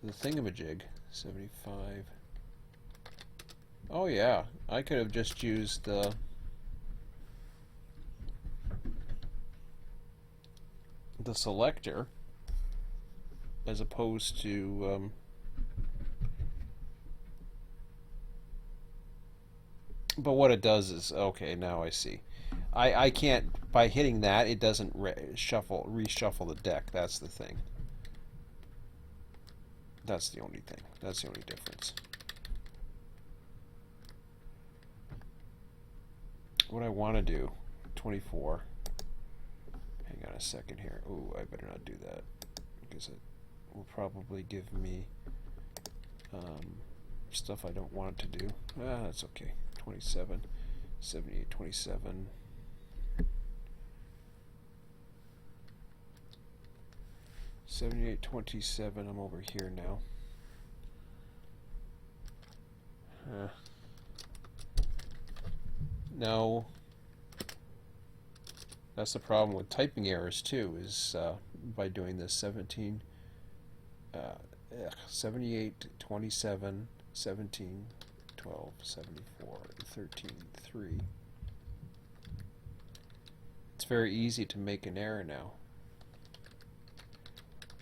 thingamajig. 75. Oh yeah, I could have just used the selector as opposed to but what it does is, okay, now I see. I can't, by hitting that, it doesn't reshuffle the deck. That's the thing. That's the only thing. That's the only difference. What I want to do, 24. Hang on a second here. Oh, I better not do that because it will probably give me stuff I don't want it to do. Ah, that's okay. 27, 78, 27. $78, $27. I'm over here now. No. That's the problem with typing errors too, is by doing this 78, 27, 17, 12, 74, 13, 3. It's very easy to make an error now.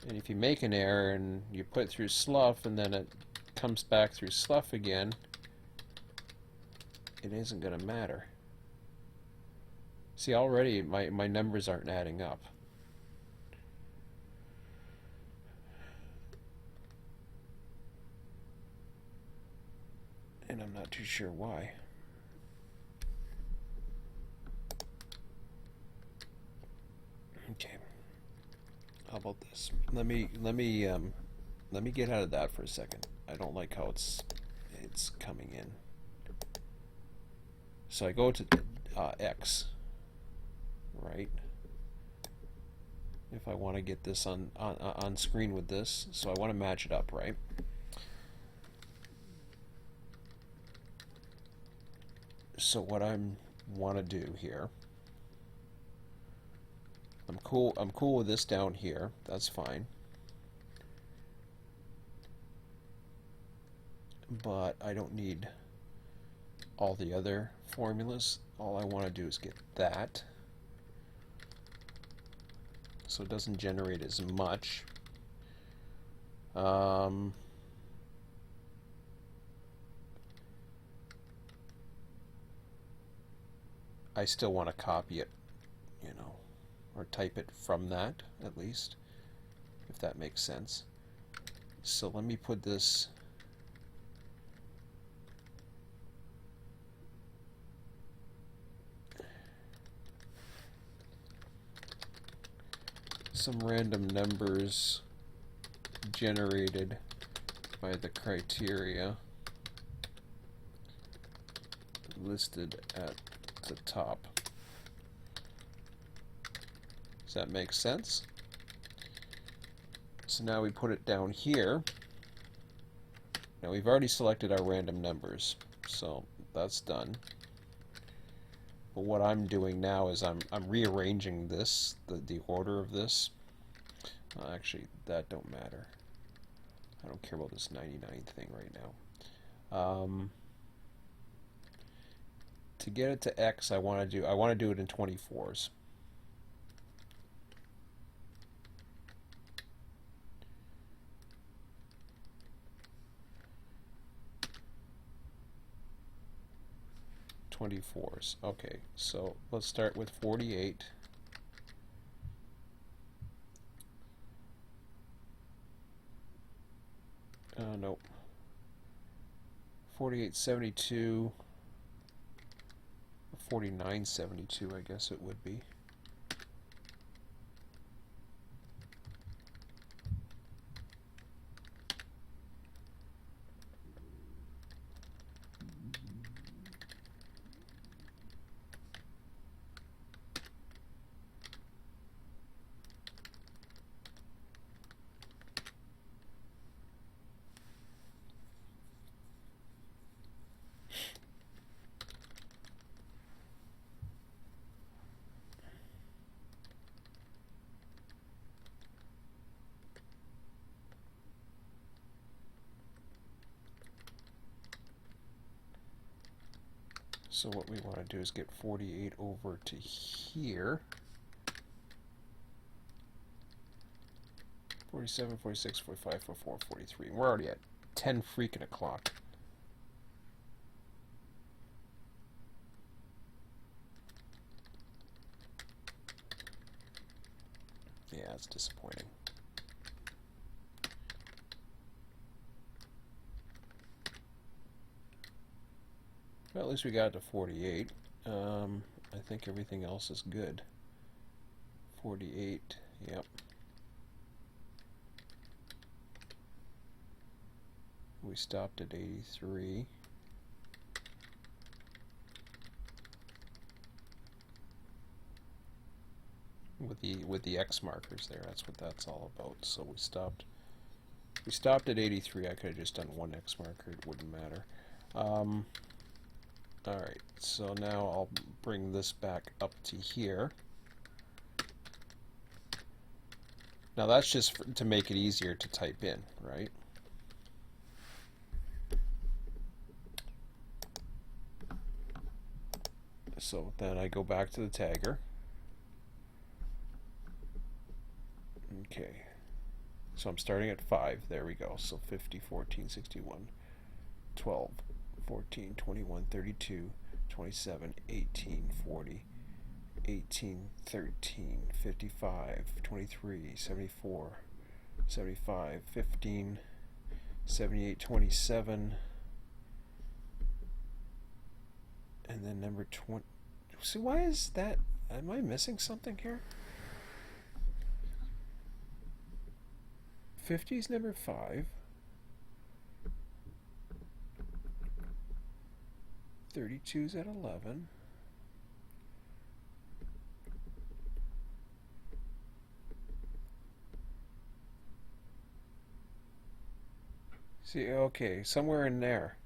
And if you make an error and you put it through slough and then it comes back through slough again, it isn't going to matter. See, already my numbers aren't adding up. And I'm not too sure why. Okay. How about this? Let me get out of that for a second. I don't like how it's coming in. So I go to X, right? If I want to get this on screen with this, so I want to match it up, right? So what I want to do here, I'm cool with this down here. That's fine. But I don't need all the other formulas. All I want to do is get that, so it doesn't generate as much. I still want to copy it, you know, or type it from that at least, if that makes sense. So let me put this some random numbers generated by the criteria listed at the top. Does that make sense? So now we put it down here. Now we've already selected our random numbers, so that's done. But what I'm doing now is I'm rearranging this, the order of this. Actually, that don't matter. I don't care about this 99 thing right now. To get it to X, I want to do it in 24s. Okay, so let's start with 48. Nope. 4872. 4972, I guess it would be. So what we want to do is get 48 over to here. 47, 46, 45, 44, 43. We're already at 10 freaking o'clock. Yeah, it's disappointing. Well, at least we got to 48. I think everything else is good. 48, yep. We stopped at 83. With the X markers there, that's what that's all about. So we stopped at 83. I could have just done one X marker, it wouldn't matter. Alright, so now I'll bring this back up to here. Now that's just to make it easier to type in, right? So then I go back to the tagger. Okay. So I'm starting at 5. There we go. So 50, 14, 61, 12, 14, 21, 32, 27, 18, 40, 18, 13, 55, 23, 74, 75, 15, 78, 27, and then number 20. See, why is that? Am I missing something here? 50 is number 5. 32 is at 11. See, okay, somewhere in there.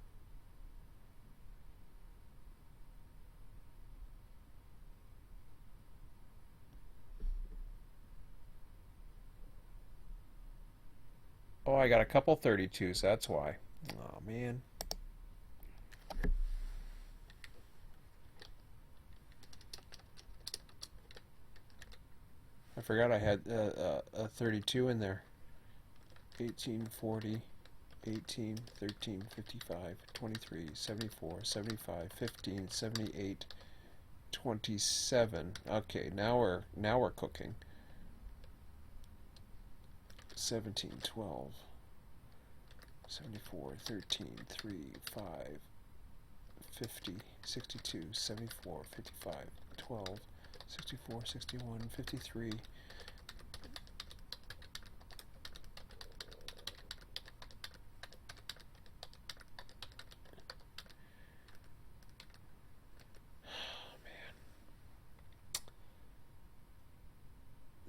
Oh, I got a couple 32s, that's why. Oh, man. I forgot I had a 32 in there. 18, 40, 18, 13, 55, 23, 74, 75, 15, 78, 27. Okay, now we're cooking. 17, 12, 74, 13, 3, 5, 50, 62, 74, 55, 12, 64, 61, 53.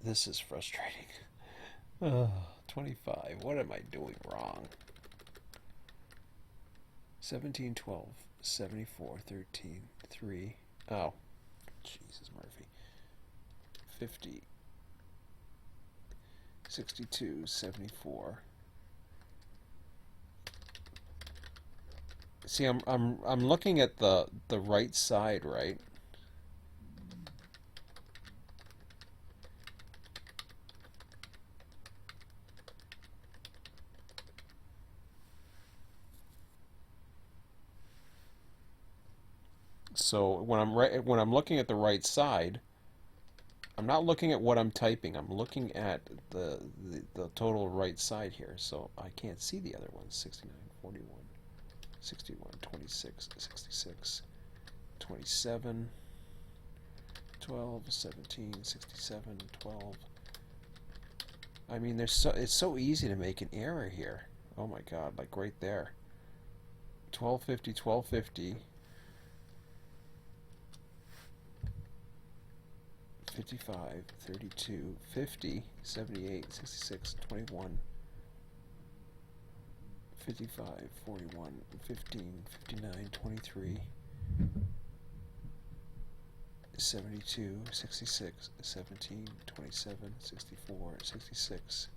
This is frustrating. 25. What am I doing wrong? 17, 12, 74, 13, 3. Oh, Jesus, Murphy. 50, 62, 74. See, I'm looking at the right side, right? So when I'm looking at the right side, I'm not looking at what I'm typing. I'm looking at the total right side here. So I can't see the other ones. 69, 41, 61, 26, 66, 27, 12, 17, 67, 12. I mean, it's so easy to make an error here. Oh my God, like right there. 1250, 1250. 55, 32, 50, 78, 66, 21, 55, 41, 15, 59, 23, 72, 66, 17, 27, 64, 66,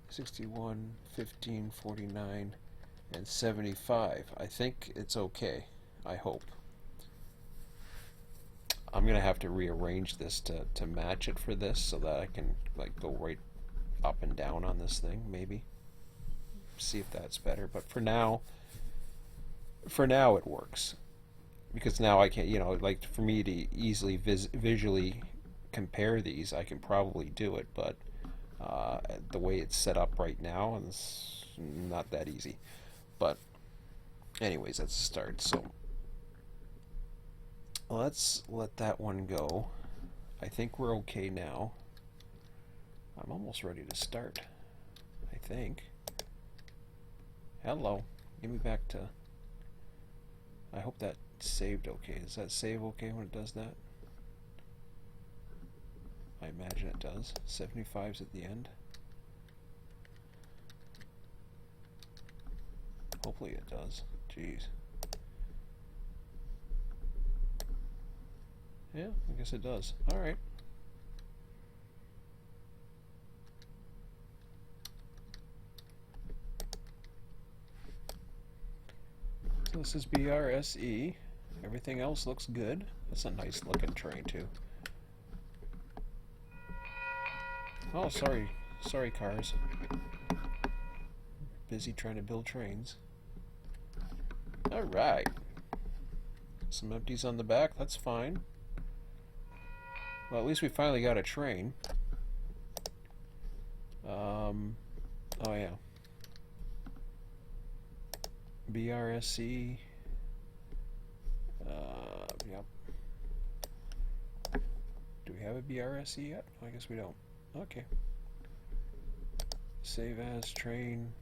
61, 15, 49, and 75. I think it's okay. I hope. I'm gonna have to rearrange this to match it for this so that I can like go right up and down on this thing, maybe. See if that's better. But for now it works. Because now I can, like for me to easily visually compare these, I can probably do it, but the way it's set up right now, it's not that easy. But anyways, that's a start. So let's let that one go. I think we're okay now. I'm almost ready to start, I think. Hello. Give me back to... I hope that saved okay. Does that save okay when it does that? I imagine it does. 75's at the end. Hopefully it does. Jeez. Yeah, I guess it does. Alright. So this is BRSE. Everything else looks good. That's a nice looking train too. Oh, sorry Sorry, cars. Busy trying to build trains. Alright. Some empties on the back, that's fine. Well, at least we finally got a train. Oh yeah. BRSC. Yep. Do we have a BRSC yet? I guess we don't. Okay. Save as train.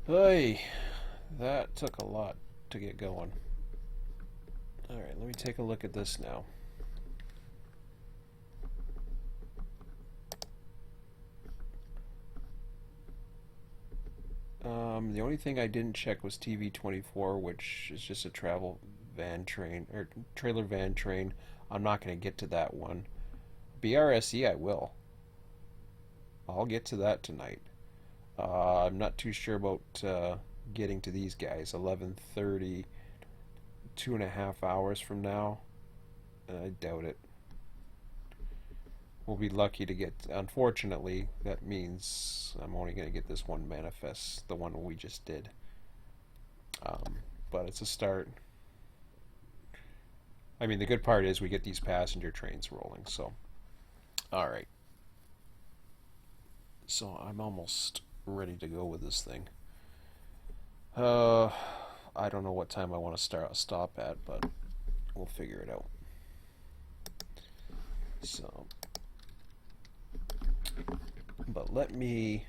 Hey, that took a lot to get going. Alright, let me take a look at this now. The only thing I didn't check was TV24, which is just a travel van train, or trailer van train. I'm not going to get to that one. BRSE I will. I'll get to that tonight. I'm not too sure about getting to these guys. 11:30, 2.5 hours from now. I doubt it. We'll be lucky to get. Unfortunately, that means I'm only going to get this one manifest, the one we just did. But it's a start. I mean, the good part is we get these passenger trains rolling. So, all right. So I'm almost ready to go with this thing. I don't know what time I want to stop at, but we'll figure it out. So, but let me.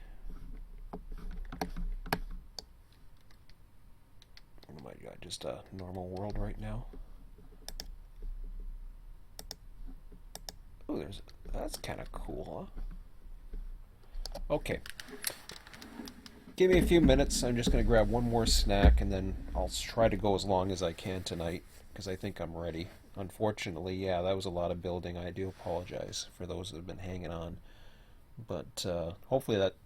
Oh my God, just a normal world right now. Oh, that's kind of cool, huh? Okay. Give me a few minutes. I'm just going to grab one more snack and then I'll try to go as long as I can tonight because I think I'm ready. Unfortunately, yeah, that was a lot of building. I do apologize for those that have been hanging on. But hopefully that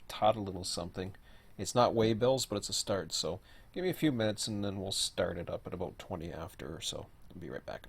taught a little something. It's not way bills, but it's a start. So give me a few minutes and then we'll start it up at about 20 after or so. I'll be right back.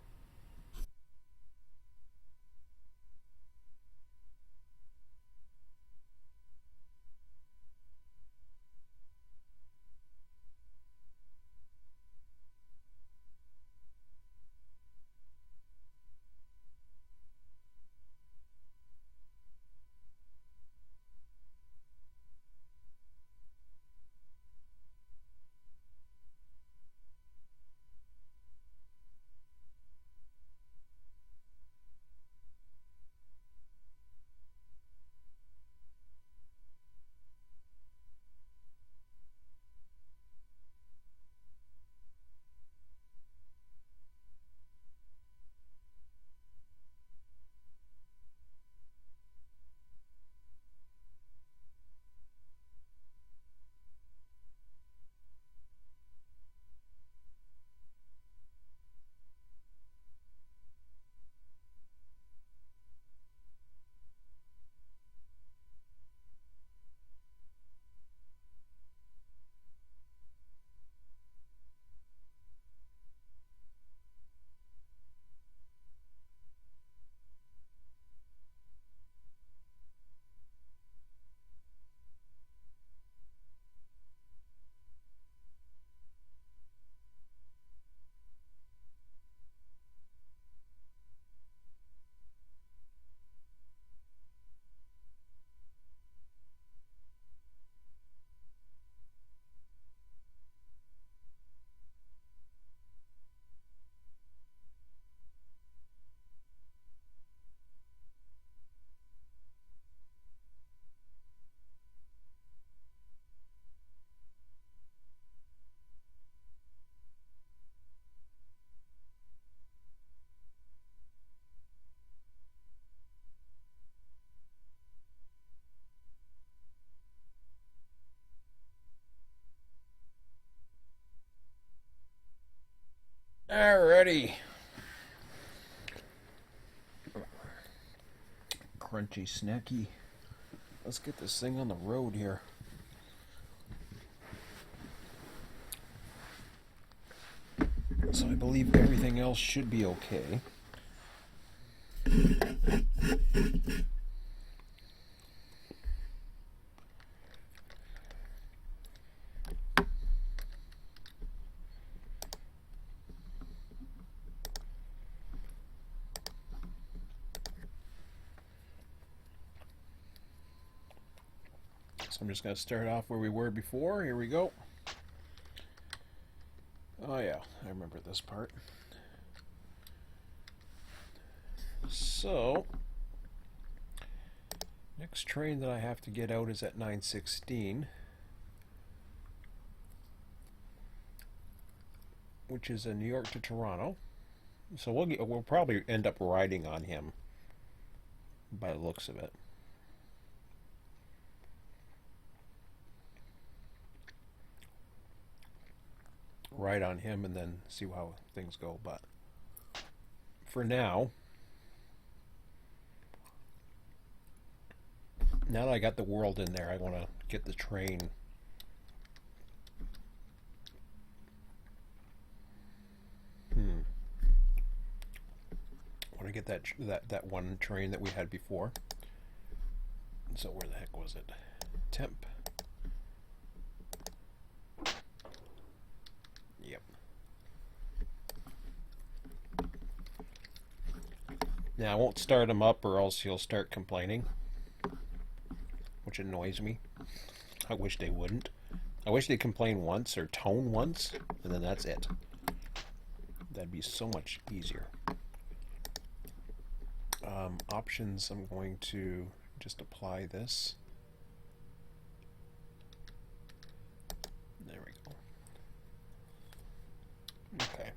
Alrighty. crunchy snacky. Let's get this thing on the road here. So I believe everything else should be okay. So I'm just going to start off where we were before. Here we go. Oh yeah, I remember this part. So, next train that I have to get out is at 9:16, which is a New York to Toronto. So we'll probably end up riding on him by the looks of it. Ride on him and then see how things go. But for now, now that I got the world in there, I want to get the train. I want to get that one train that we had before. So where the heck was it? Temp. Yep. Now I won't start him up or else he'll start complaining, which annoys me. I wish they wouldn't. I wish they'd complain once or tone once, and then that's it. That'd be so much easier. Options, I'm going to just apply this. There we go. Okay.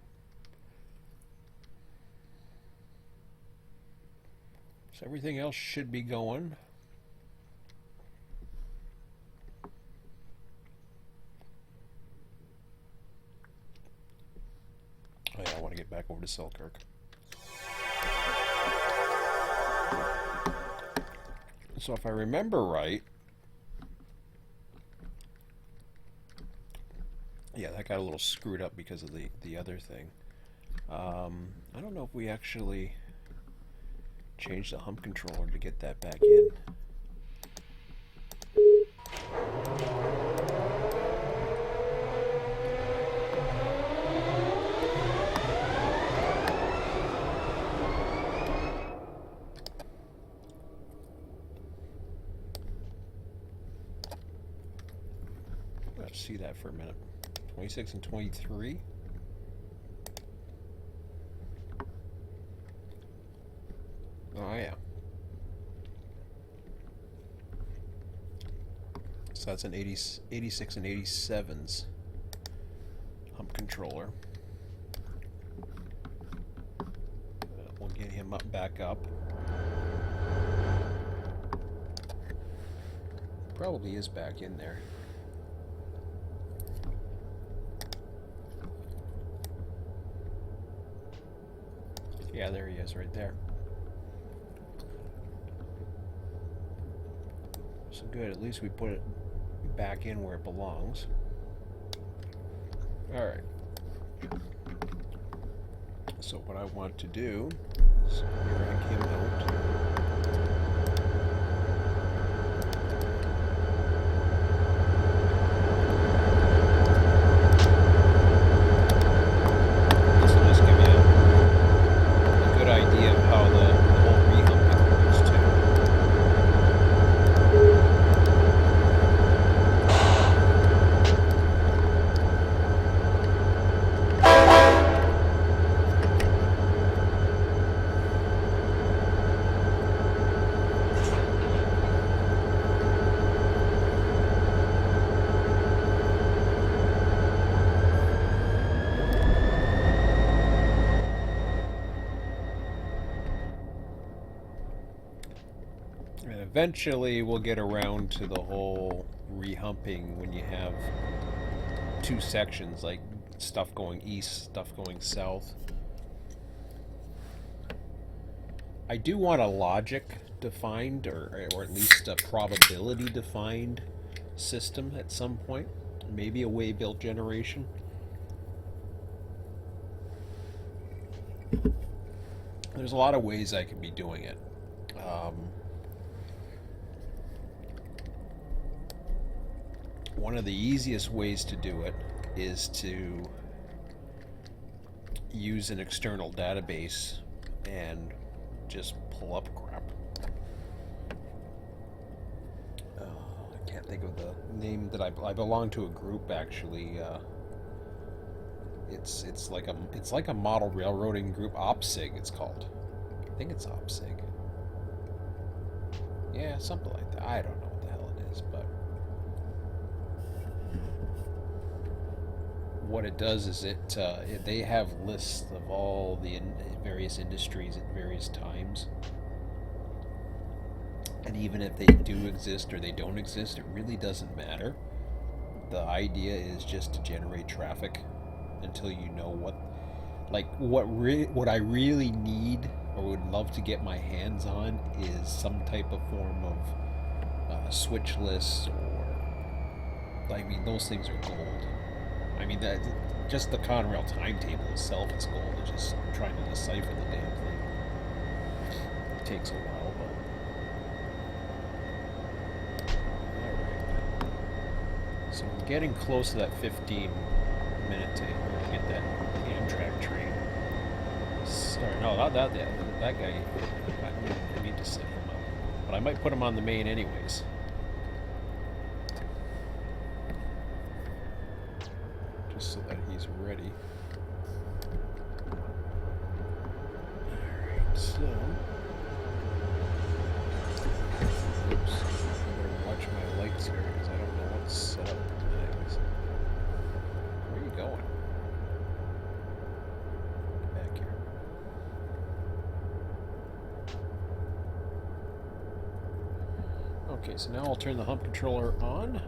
So everything else should be going. Oh yeah, I want to get back over to Selkirk. So if I remember right, yeah, that got a little screwed up because of the other thing. I don't know if we actually changed the hump controller to get that back in. Let's see that for a minute. 26 and 23. Oh yeah. So that's an 86 and 87s hump controller. We'll get him back up. Probably is back in there. Yeah, there he is right there. So good, at least we put it back in where it belongs. Alright. So what I want to do is drag him out. Eventually we'll get around to the whole rehumping when you have two sections, like stuff going east, stuff going south. I do want a logic defined, or at least a probability defined system at some point. Maybe a way-built generation. There's a lot of ways I could be doing it. One of the easiest ways to do it is to use an external database and just pull up crap. I can't think of the name that I belong to a group actually. It's like a model railroading group. OPSIG it's called. I think it's OPSIG. Yeah, something like that. I don't know what the hell it is, but what it does is they have lists of all the various industries at various times, and even if they do exist or they don't exist, it really doesn't matter. The idea is just to generate traffic until you know what I really need or would love to get my hands on is some type of form of switch lists, or I mean those things are gold. I mean that just the Conrail timetable itself is gold. It's just trying to decipher the damn thing. It takes a while, but alright. So we're getting close to that 15-minute take. We're gonna get that Amtrak train. Sorry, no, not that guy. I need to set him up. But I might put him on the main anyways. Just so that he's ready. Alright, so... Oops. I better watch my lights here because I don't know what's set up. Anyways. Where are you going? Get back here. Okay, so now I'll turn the hump controller on.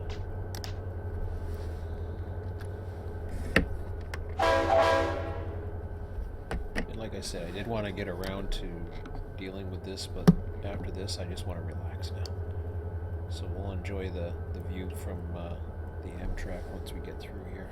And like I said, I did want to get around to dealing with this, but after this I just want to relax now. So we'll enjoy the view from the Amtrak once we get through here.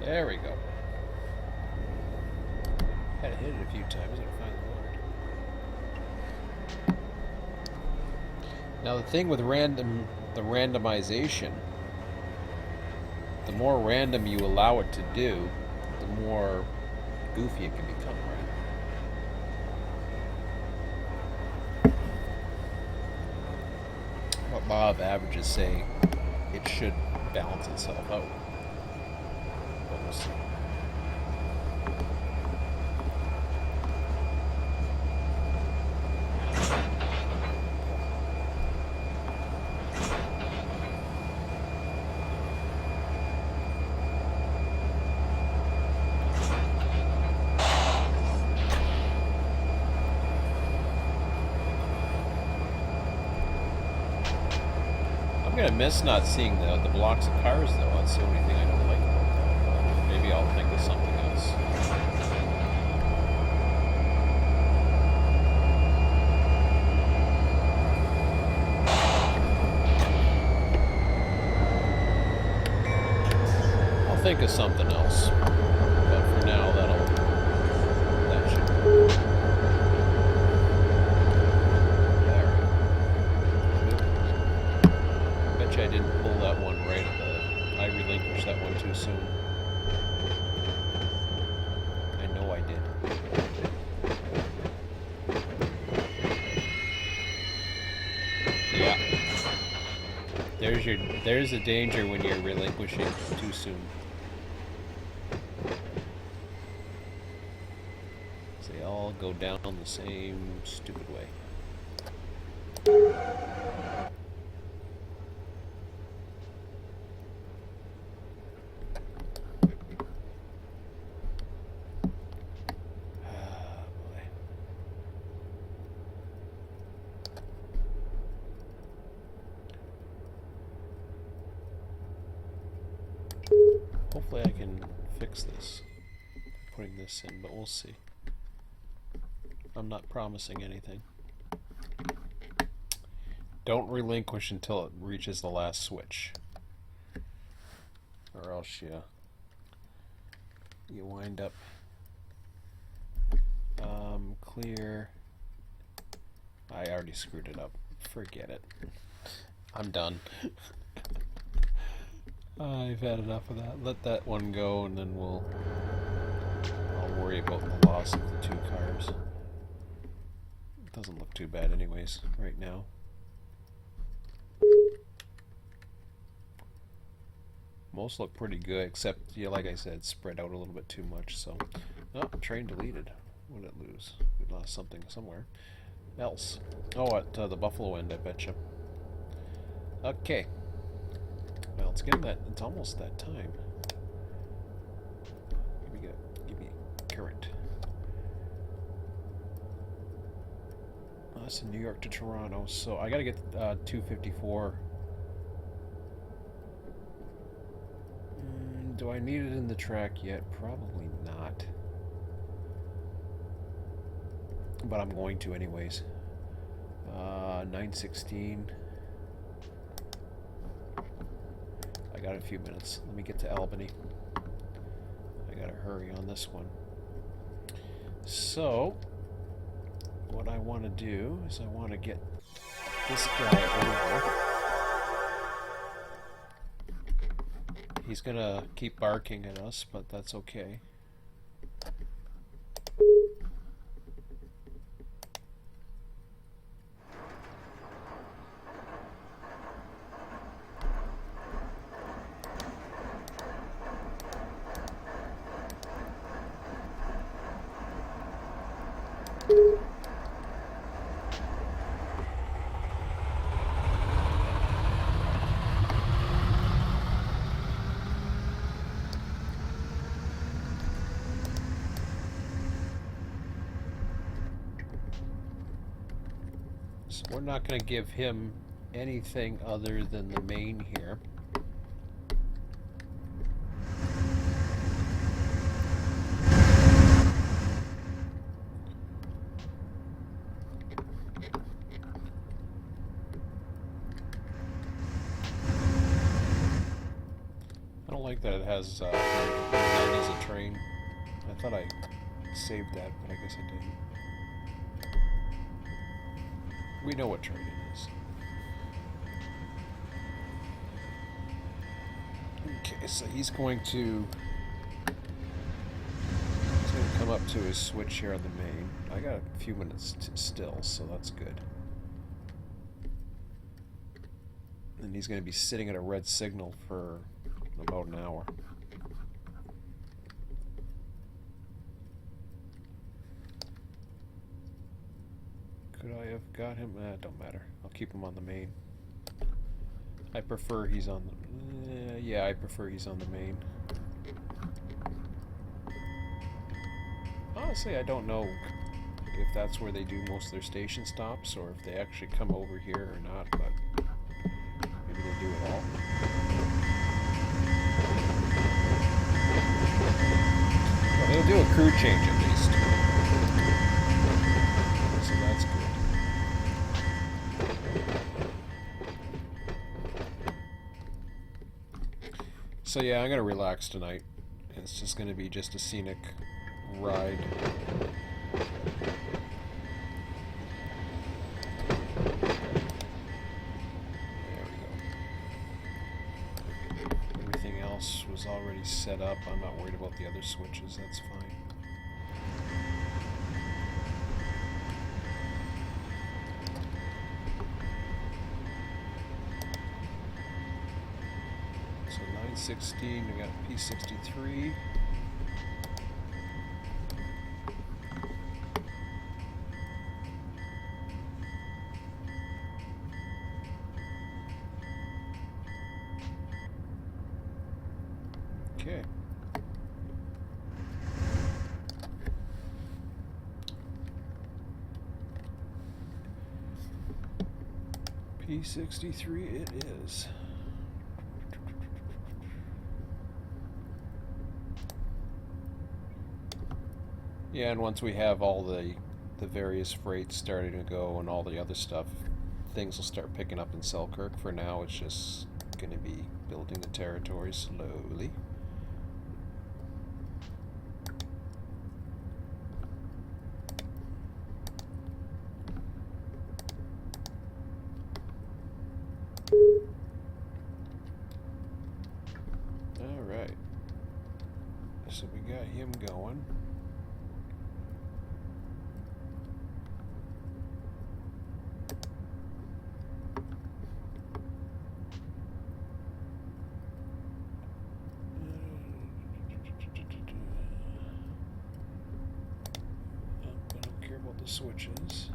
There we go. Had to hit it a few times and find the word. Now the thing with the randomization, the more random you allow it to do, the more goofy it can become, right? What law of averages say it should balance itself out. But we'll see. I'm gonna miss not seeing the blocks of cars though. That's the only thing I don't like about that. Maybe I'll think of something else. I'll think of something else. But for now, that should work. I didn't pull that one right at the... I relinquished that one too soon. I know I did. Yeah. There's the danger when you're relinquishing too soon. See, all all go down the same stupid way. Hopefully I can fix this, putting this in, but we'll see. I'm not promising anything. Don't relinquish until it reaches the last switch, or else you wind up clear. I already screwed it up. Forget it. I'm done. I've had enough of that. Let that one go, and then I'll worry about the loss of the 2 cars. It doesn't look too bad anyways right now. Most look pretty good, except, yeah, like I said, spread out a little bit too much. So, oh, train deleted. What did it lose? We lost something somewhere else. Oh, at the Buffalo end, I betcha. Okay. Well, it's getting that. It's almost that time. Give me current. Oh, that's in New York to Toronto, so I gotta get 254. Do I need it in the track yet? Probably not. But I'm going to anyways. 916. I got a few minutes. Let me get to Albany. I gotta hurry on this one. So, what I want to do is I want to get this guy over. He's gonna keep barking at us, but that's okay. So we're not going to give him anything other than the main here. I don't like that it has that as a train. I thought I saved that, but I guess I didn't. We know what train it is. Okay, so he's going to come up to his switch here on the main. I got a few minutes still, so that's good. And he's going to be sitting at a red signal for about an hour. Could I have got him? Don't matter. I'll keep him on the main. I prefer he's on the... yeah, I prefer he's on the main. Honestly, I don't know if that's where they do most of their station stops, or if they actually come over here or not, but maybe they do it all. Well, they'll do a crew change at least. So that's good. So yeah, I'm going to relax tonight. It's just going to be just a scenic ride. There we go. Everything else was already set up. I'm not worried about the other switches. That's fine. So 916, we got P63. Okay. P63 it is. Yeah, and once we have all the various freights starting to go and all the other stuff, things will start picking up in Selkirk. For now, it's just going to be building the territory slowly. All right. So we got him going. I don't care about the switches.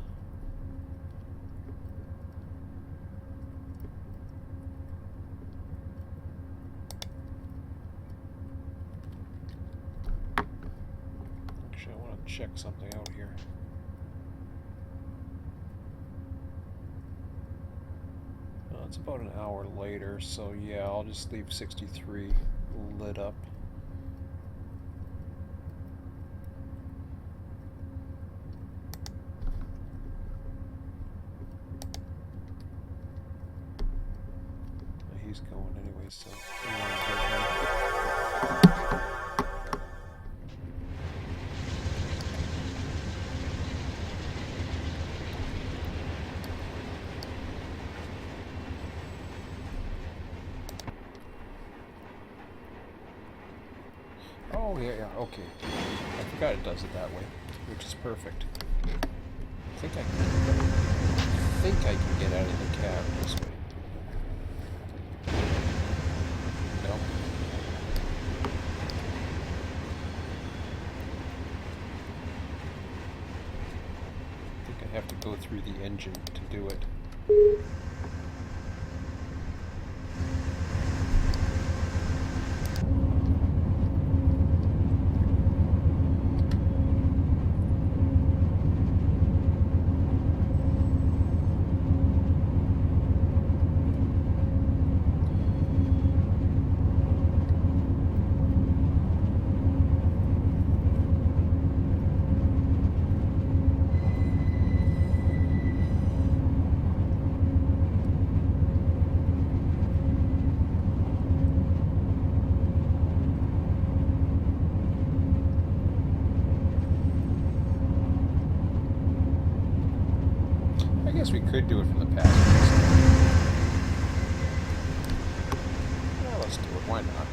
Actually, I want to check something out here. It's about an hour later, so yeah, I'll just leave 63 lit up. He's going anyway, so oh yeah, okay. I forgot it does it that way, which is perfect. I think I can get out of the cab this way. No. I think I have to go through the engine to do it. I guess we could do it from the passenger side. Yeah, let's do it. Why not?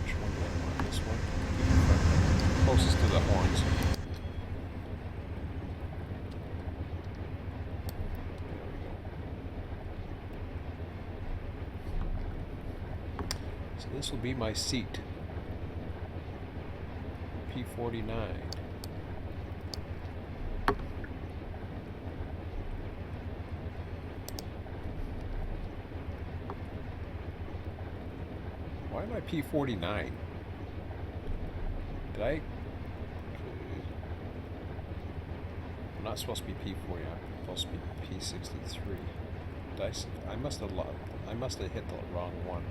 Which one do I want? This one? Closest to the horns. So this will be my seat. P49. Why am I P49? Did I? I'm not supposed to be P40. I'm supposed to be P63. Did I must have hit the wrong one.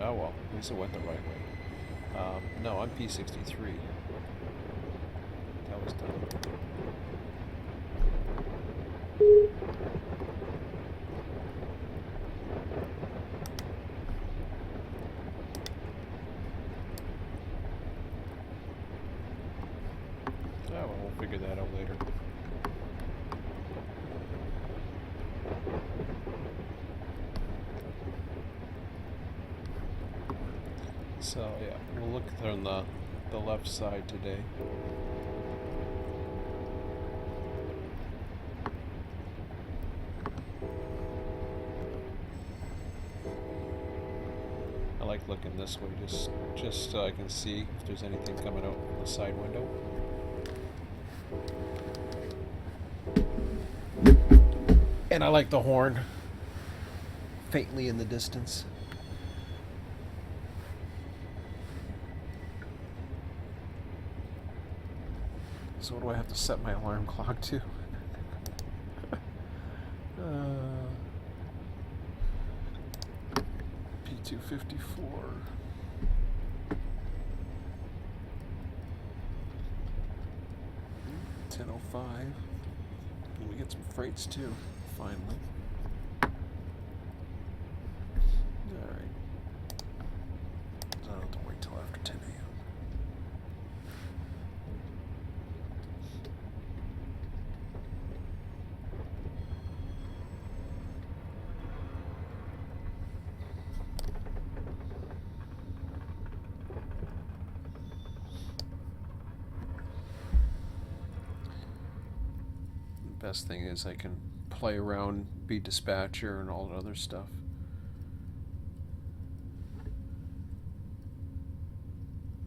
Oh well, at least it went the right way. No, I'm P63. That was done. Oh, well, we'll figure that out later. So yeah, we'll look on the left side today. I like looking this way, just so I can see if there's anything coming out from the side window. And I like the horn. faintly in the distance. So what do I have to set my alarm clock to? P254. 10:05. And we get some freights too, finally. Alright. I don't have to wait till after 10 a.m. Best thing is I can play around, be dispatcher, and all that other stuff.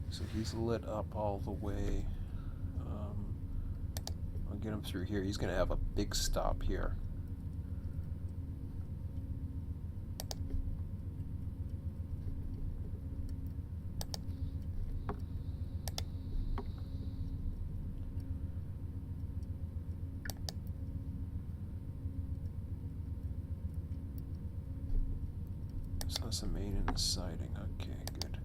So he's lit up all the way. I'll get him through here. He's going to have a big stop here. So that's the main and the siding. Okay, good.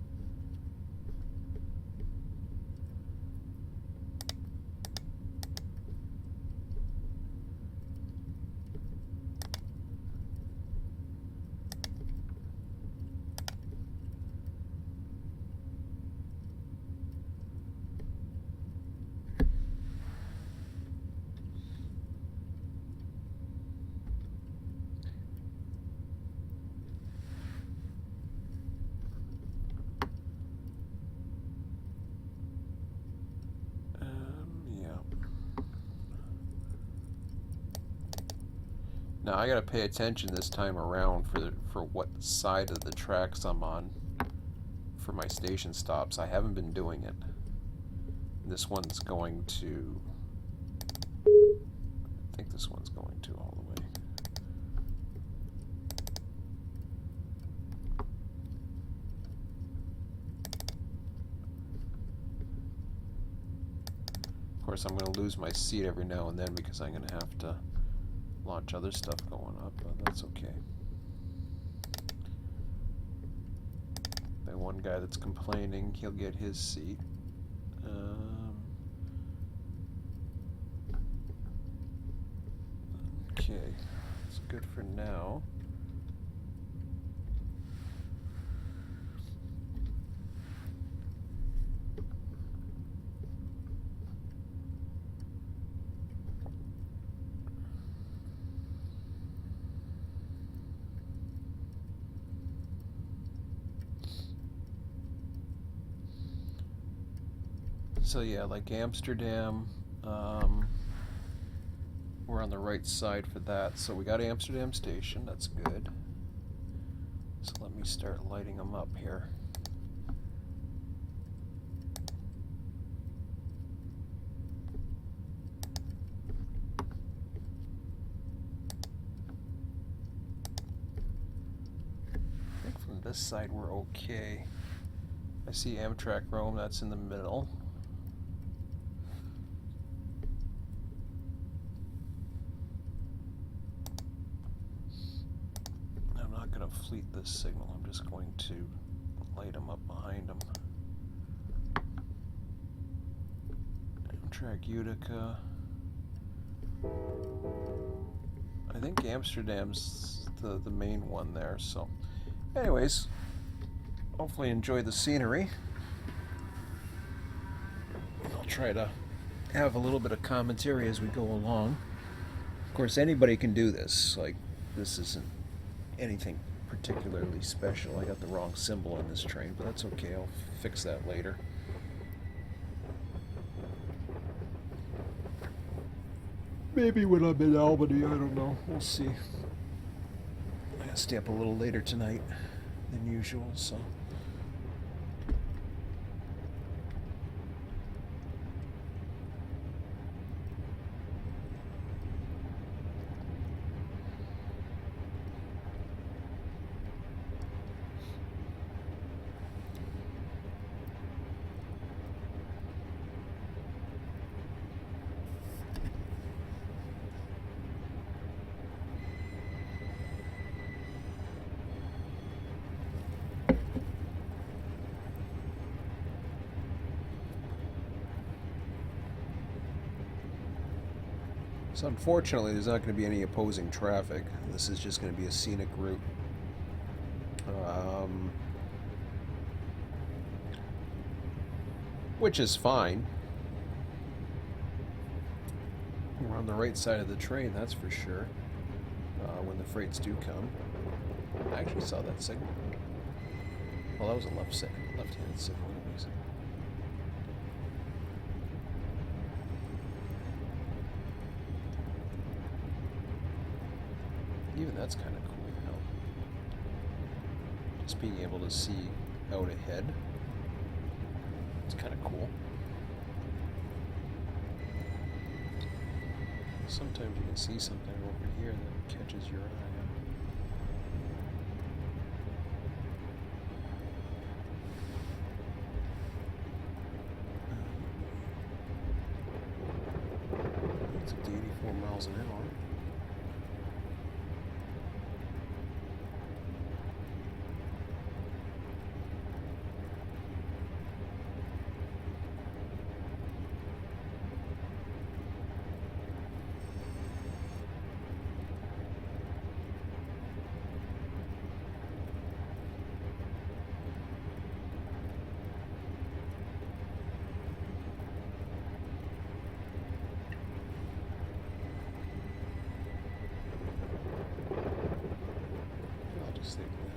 Now I gotta pay attention this time around for what side of the tracks I'm on for my station stops. I haven't been doing it. This one's going to... I think this one's going to all the way. Of course, I'm going to lose my seat every now and then because I'm going to have to launch other stuff going up, but that's okay. That one guy that's complaining, he'll get his seat. Okay, that's good for now. So yeah, like Amsterdam, we're on the right side for that. So we got Amsterdam Station, that's good. So let me start lighting them up here. I think from this side we're okay. I see Amtrak Rome, that's in the middle. Fleet this signal. I'm just going to light them up behind them. Amtrak Utica. I think Amsterdam's the main one there. So, anyways, hopefully enjoy the scenery. I'll try to have a little bit of commentary as we go along. Of course, anybody can do this. Like, this isn't anything particularly special. I got the wrong symbol on this train, but that's okay. I'll fix that later. Maybe when I'm in Albany, I don't know. We'll see. I gotta stay up a little later tonight than usual, so. So unfortunately, there's not going to be any opposing traffic. This is just going to be a scenic route. Which is fine. We're on the right side of the train, that's for sure, when the freights do come. I actually saw that signal. Well, that was a left-handed signal anyways. Even that's kind of cool, you know. Just being able to see out ahead. It's kind of cool. Sometimes you can see something over here that catches your eye. It's up to 84 miles an hour. I'll just leave it there.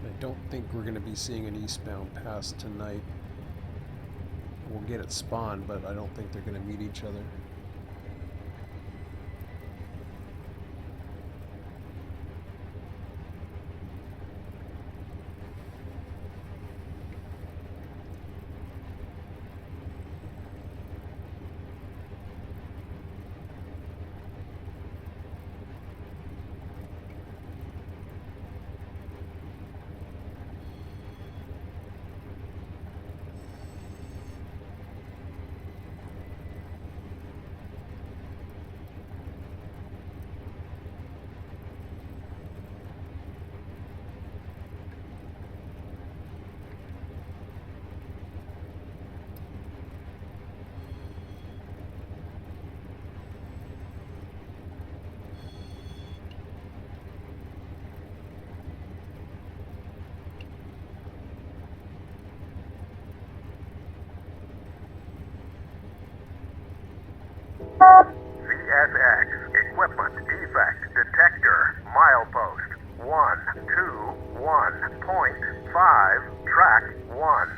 I don't think we're going to be seeing an eastbound pass tonight. We'll get it spawned, but I don't think they're going to meet each other. CSX, equipment defect detector, milepost 121.5, track 1.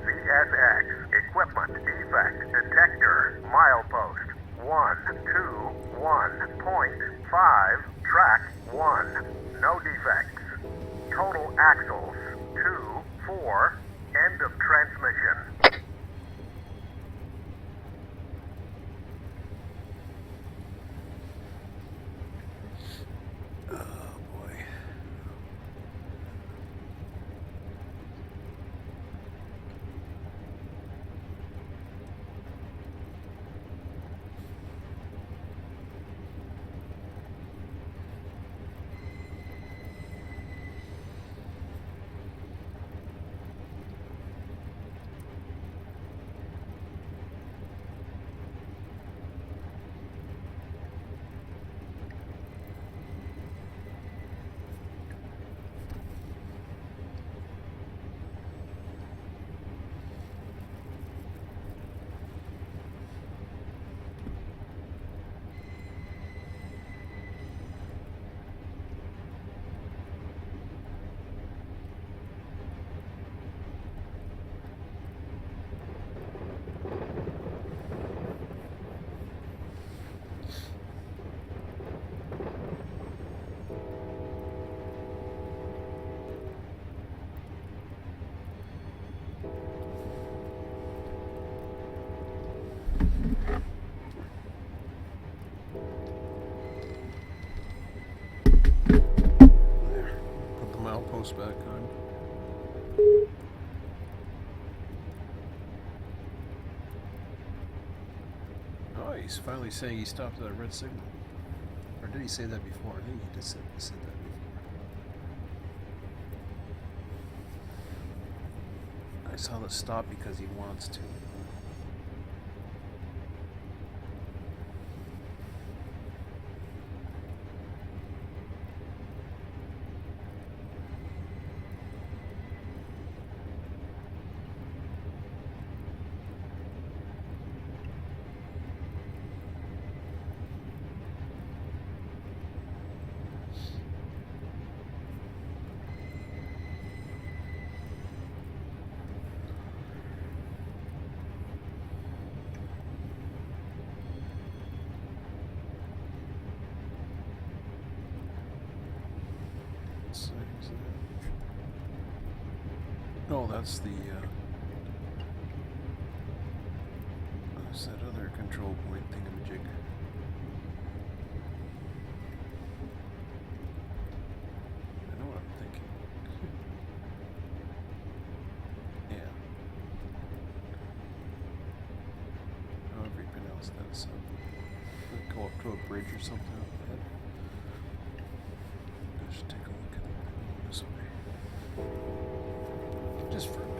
CSX, equipment defect detector, milepost 121.5, track 1. No defects. Total axles 2, 4, end of transmission. Oh boy. Put the milepost back on. Oh, he's finally saying he stopped at a red signal. Or did he say that before? I think he said that before. I saw the stop because he wants to. Oh, that's the that's that other control point thingamajig. I know what I'm thinking. Yeah. However you pronounce that, so go up to a bridge or something up ahead. Let's take a look at it this way. Just for a minute.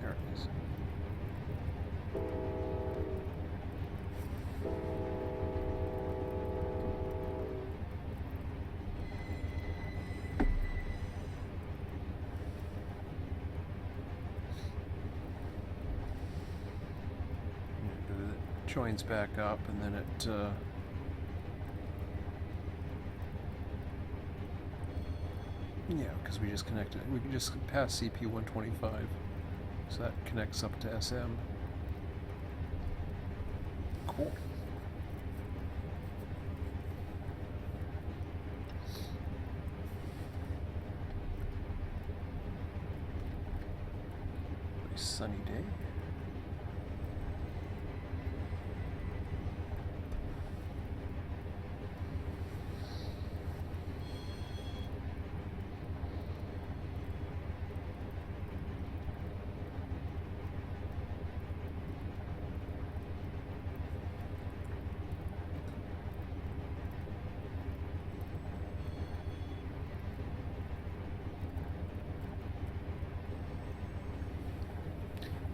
There it is. It joins back up and then it yeah, because we just connected. We can just pass CP125, so that connects up to SM. Cool. Nice sunny day.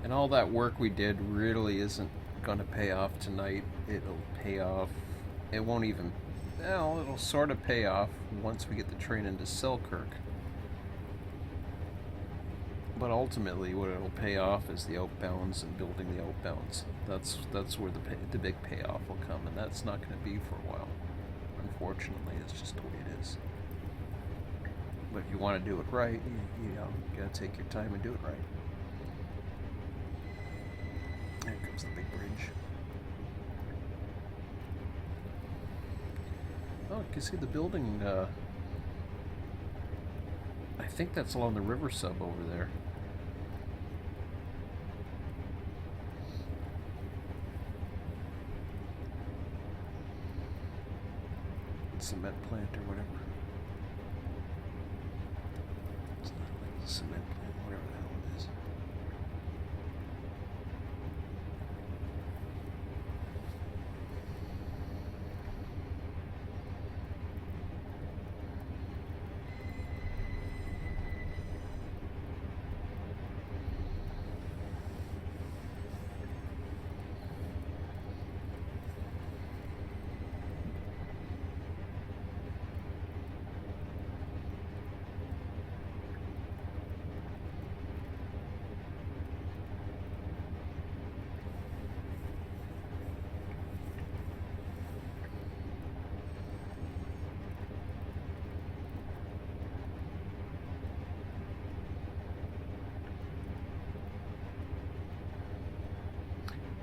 And all that work we did really isn't going to pay off tonight. It'll pay off. It won't even Well, it'll sort of pay off once we get the train into Selkirk. But ultimately, what it'll pay off is the outbounds and building the outbounds. That's where the big payoff will come, and that's not going to be for a while. Unfortunately, it's just the way it is. But if you want to do it right, you got to take your time and do it right. There comes the big bridge. Oh, you can see the building. I think that's along the river sub over there. Cement plant or whatever. It's not like the cement plant, whatever the hell it is.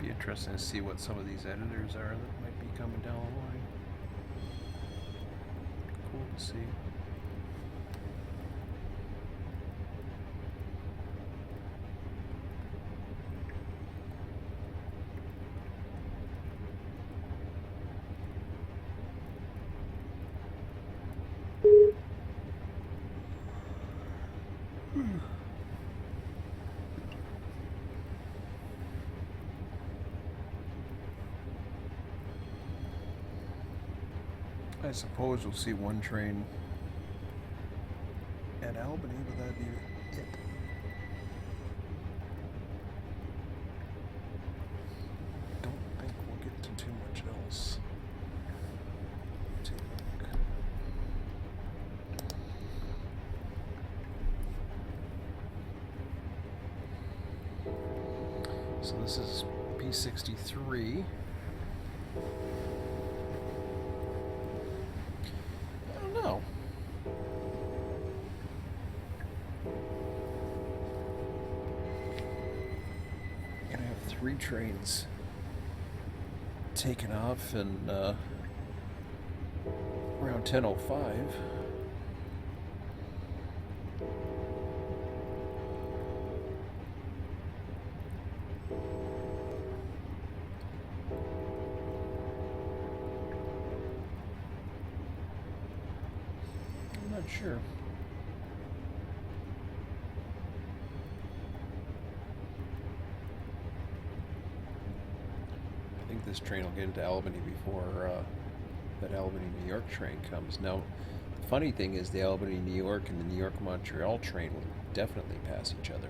Be interesting to see what some of these editors are that might be coming down the line. Cool to see. I suppose we'll see one train at Albany, but that'd be it. Don't think we'll get to too much else. Take a look. So this is P63. No. Gonna have 3 trains taken off and around 10:05. Not sure. I think this train will get into Albany before that Albany, New York train comes. Now, the funny thing is the Albany, New York and the New York, Montreal train will definitely pass each other.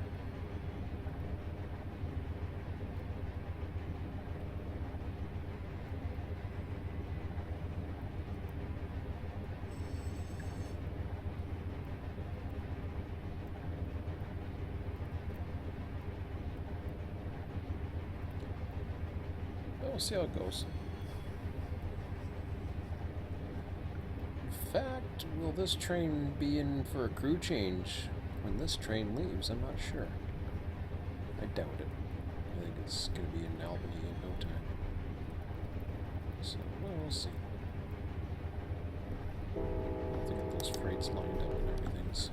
We'll see how it goes. In fact, will this train be in for a crew change when this train leaves? I'm not sure. I doubt it. I think it's going to be in Albany in no time. So, well, we'll see. I have to get those freights lined up and everything, so.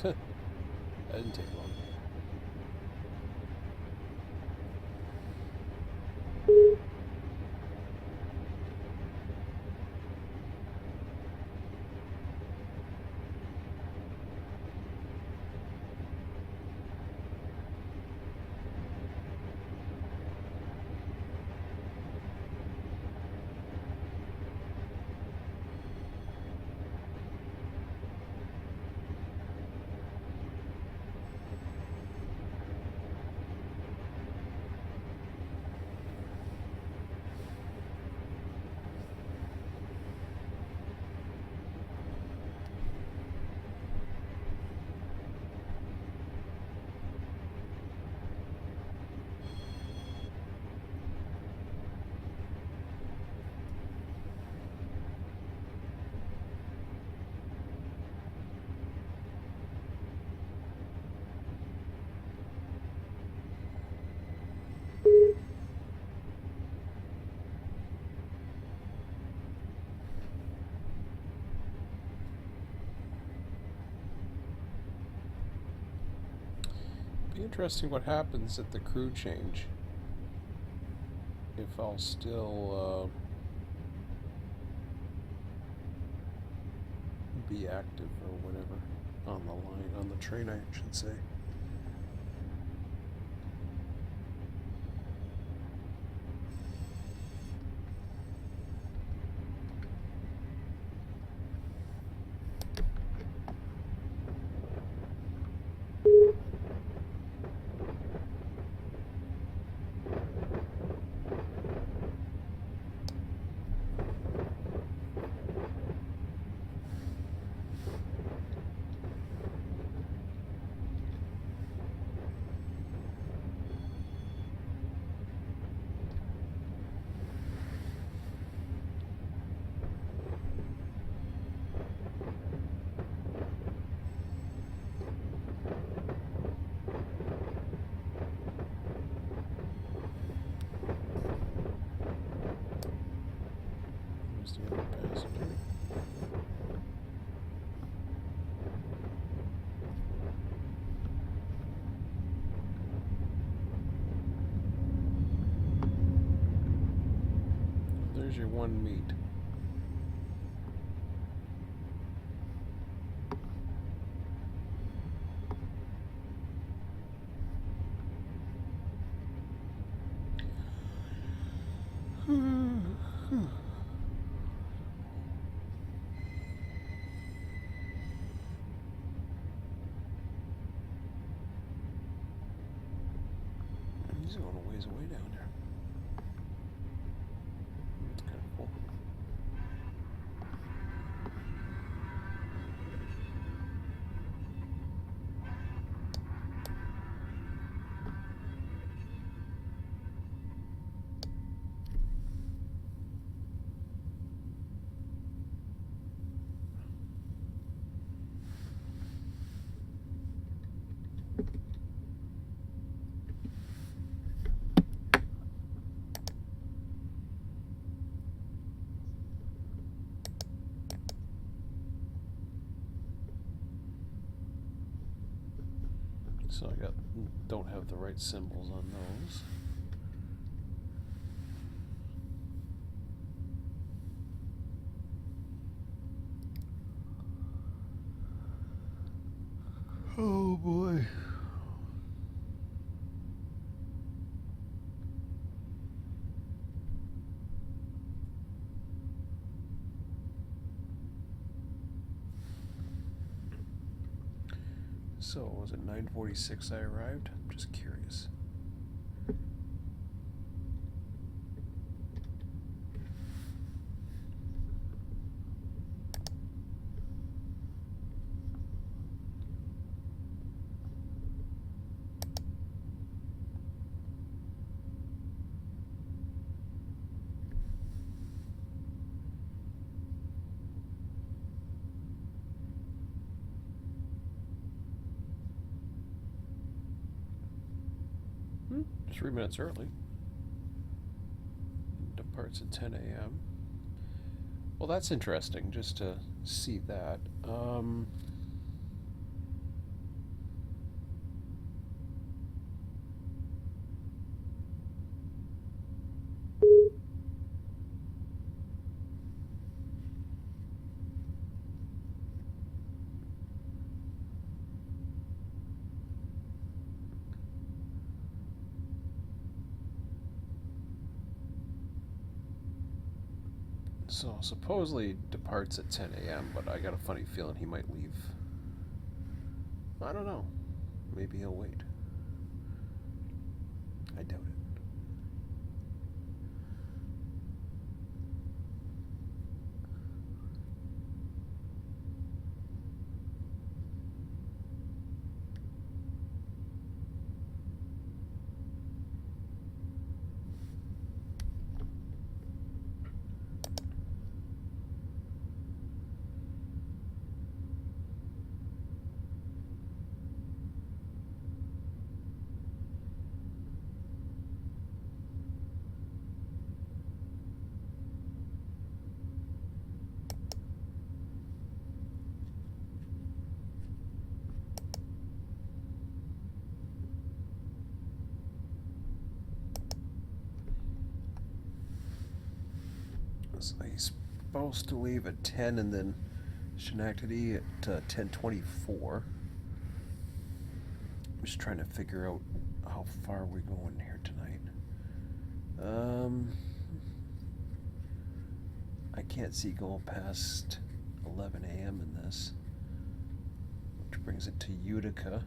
That didn't take long. Be interesting what happens at the crew change. If I'll still be active or whatever on the line, on the train, I should say. There's the other passenger. There's your one meet. He's going a ways away down there. That's kind of cool. So I don't have the right symbols on those. Oh boy. So was it 9:46 I arrived? I'm just curious. Hmm, 3 minutes early. Departs at 10 a.m. Well, that's interesting, just to see that. So supposedly departs at 10 a.m., but I got a funny feeling he might leave. I don't know. Maybe he'll wait. I doubt it. So he's supposed to leave at 10 and then Schenectady at 10:24. I'm just trying to figure out how far we're going here tonight. I can't see going past 11 a.m. in this, which brings it to Utica,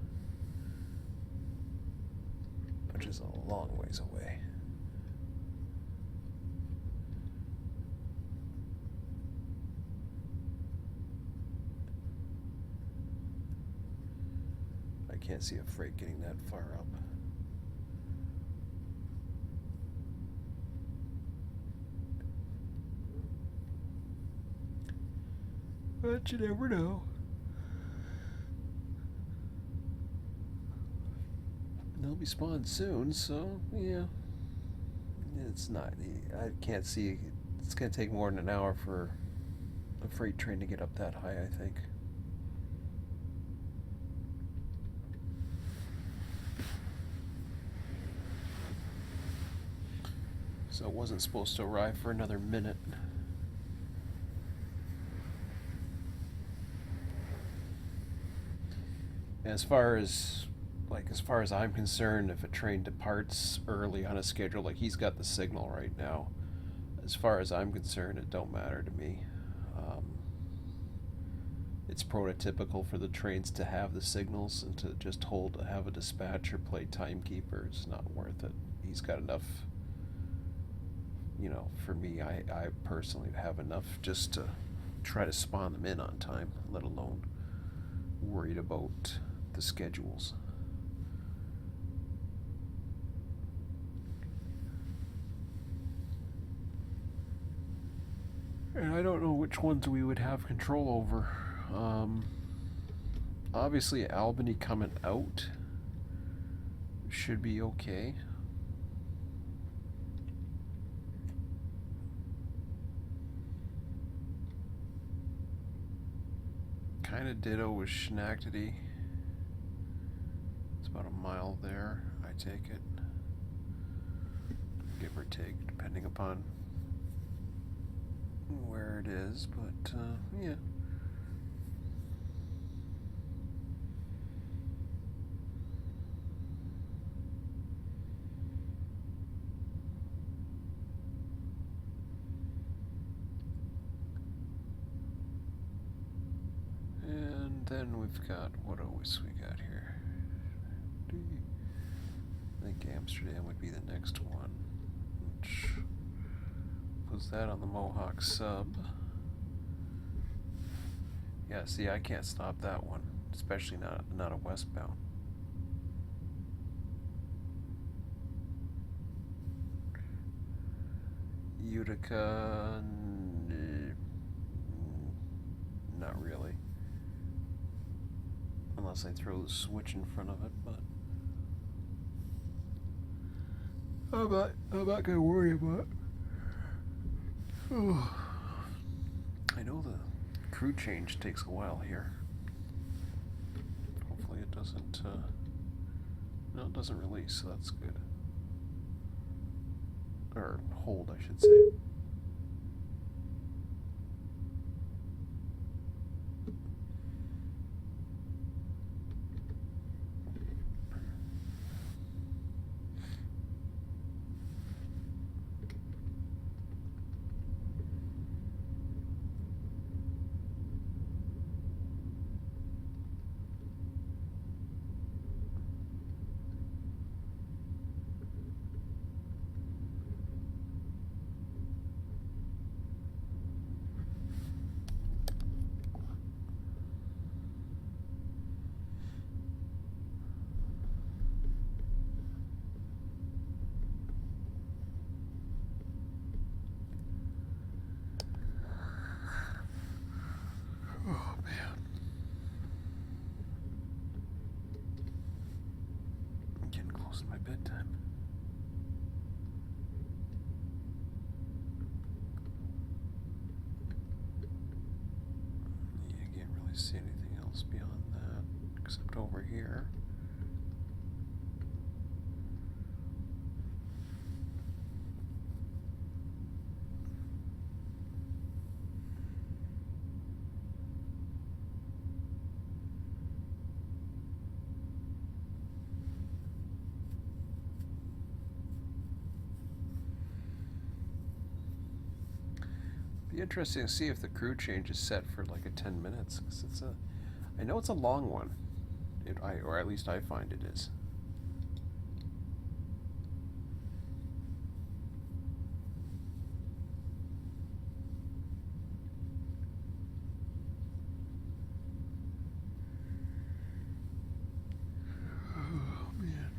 which is a long ways away. I can't see a freight getting that far up. But you never know. They'll be spawned soon, so yeah. It's not. I can't see. It's going to take more than an hour for a freight train to get up that high, I think. So it wasn't supposed to arrive for another minute. As far as I'm concerned, if a train departs early on a schedule, like he's got the signal right now, as far as I'm concerned, it don't matter to me. It's prototypical for the trains to have the signals, and to just have a dispatcher play timekeeper is not worth it. He's got enough. For me, I personally have enough just to try to spawn them in on time, let alone worried about the schedules. And I don't know which ones we would have control over. Obviously, Albany coming out should be okay. Kind of ditto with Schenectady. It's about a mile there, I take it. Give or take, depending upon where it is, but yeah. And then we've got, what else we got here? I think Amsterdam would be the next one, which puts that on the Mohawk sub. Yeah, see, I can't stop that one, especially not a westbound. Utica, not really. Unless I throw the switch in front of it, but I'm not gonna worry about it. I know the crew change takes a while here. Hopefully it doesn't, no, it doesn't release, so that's good. Or hold, I should say. really see anything else beyond that, except over here. Be interesting to see if the crew change is set for like a 10 minutes, 'cause I know it's a long one. Or at least I find it is. Oh man.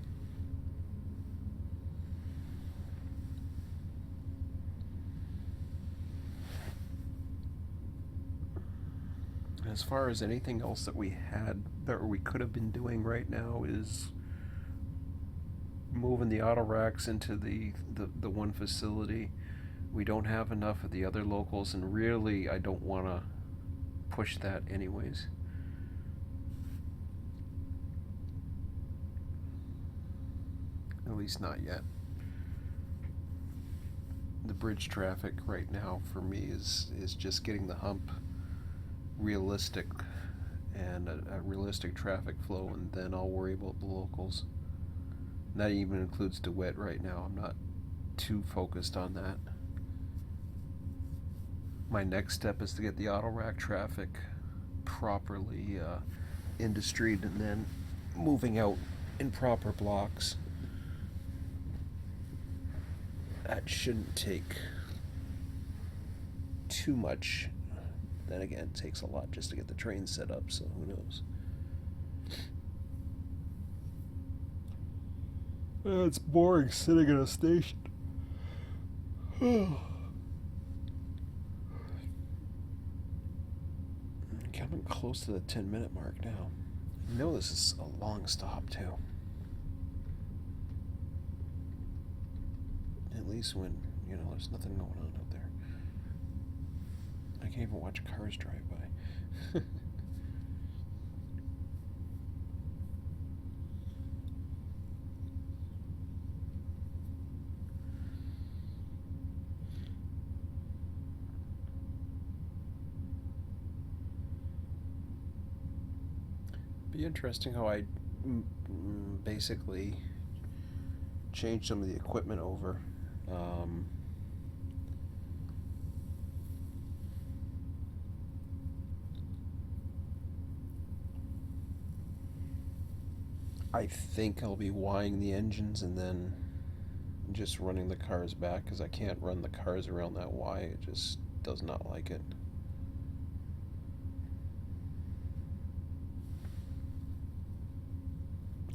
As far as anything else that we could have been doing right now is moving the auto racks into the one facility. We don't have enough of the other locals, and really I don't want to push that anyways. At least not yet. The bridge traffic right now for me is just getting the hump realistic and a realistic traffic flow, and then I'll worry about the locals. And that even includes DeWitt right now. I'm not too focused on that. My next step is to get the auto rack traffic properly industried, and then moving out in proper blocks. That shouldn't take too much. Then again, it takes a lot just to get the train set up, so who knows. It's boring sitting at a station. Coming close to the 10-minute mark now. I know this is a long stop too. At least when, there's nothing going on out there. I can't even watch cars drive by. Be interesting how I basically changed some of the equipment over. I think I'll be Ying the engines and then just running the cars back, because I can't run the cars around that Y. It just does not like it.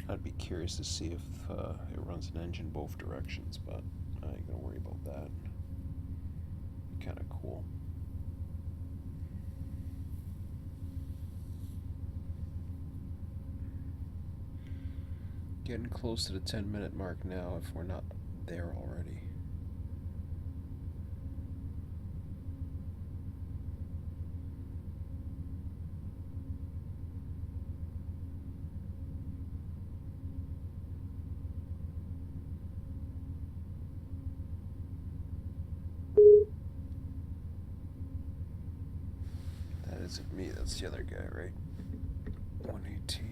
I'd be curious to see if it runs an engine both directions, but I ain't gonna worry about that. Kind of cool. Getting close to the 10-minute mark now, if we're not there already. That isn't me, that's the other guy, right? 118.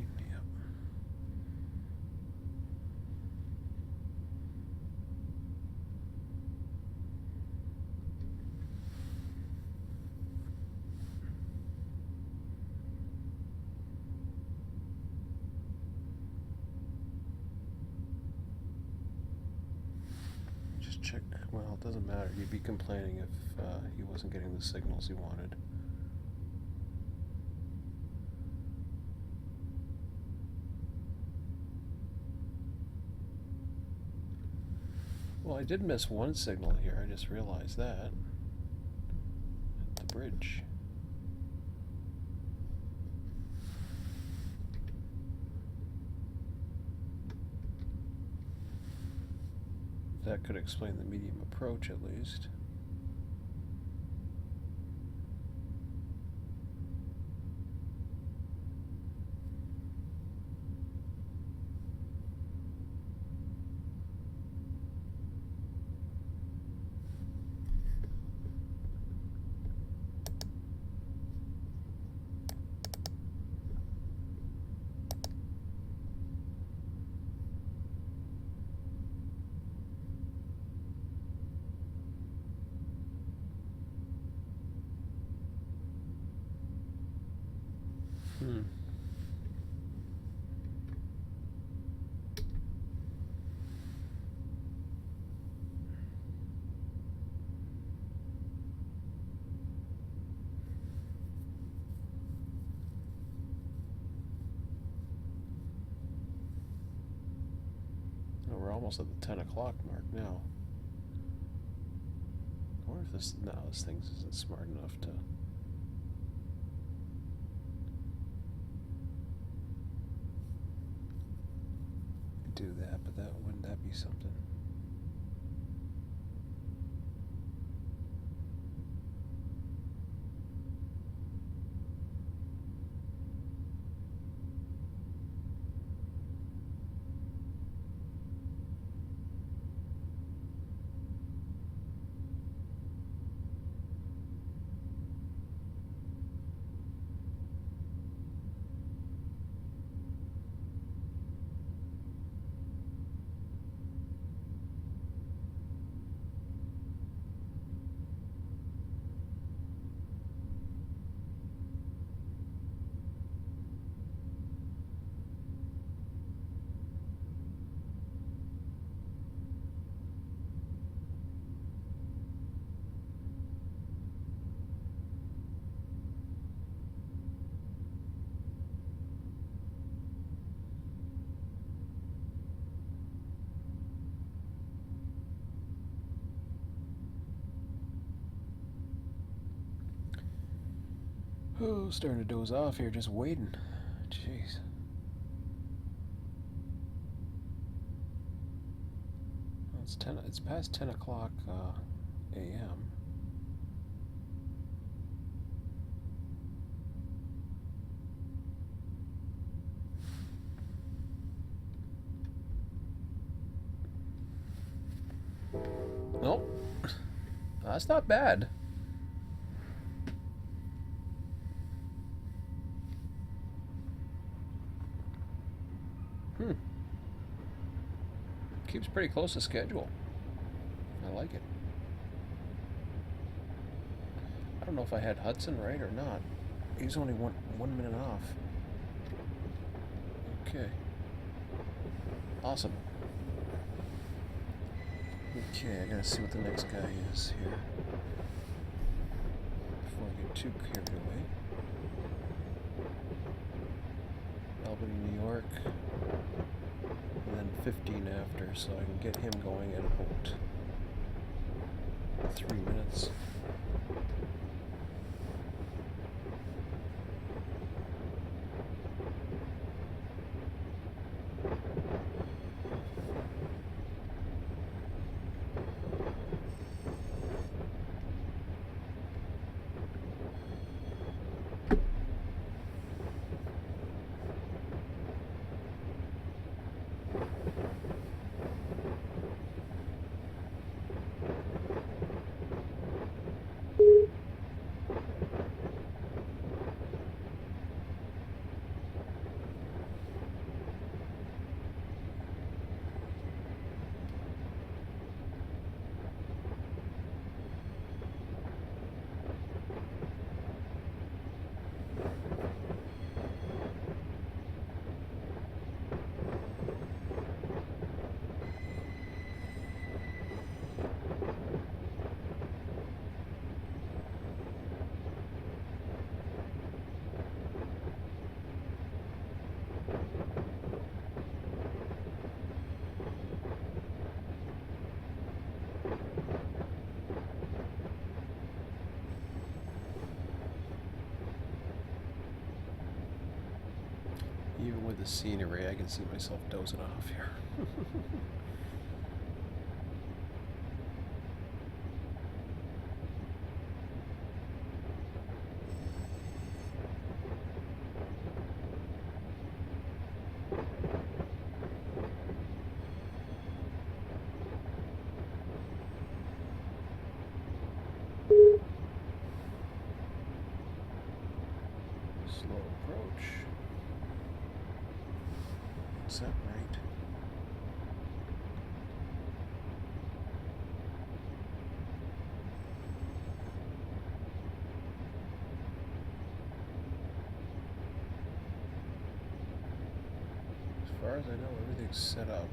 Check. Well, it doesn't matter. He'd be complaining if he wasn't getting the signals he wanted. Well, I did miss one signal here. I just realized that. At the bridge. That could explain the medium approach, at least. – almost at the 10 o'clock mark now. I wonder if this thing isn't smart enough to. Do that, but wouldn't that be something? Oh, starting to doze off here, just waiting. Jeez. It's 10. It's past 10 o'clock a.m. Nope. That's not bad. Keeps pretty close to schedule. I like it. I don't know if I had Hudson right or not. He's only one minute off. Okay. Awesome. Okay, I gotta see what the next guy is here before I get too carried away. Albany, New York. And then 15 after, so I can get him going in about 3 minutes. Even with the scenery, I can see myself dozing off here. Slow approach. Is that right? As far as I know, everything's set up.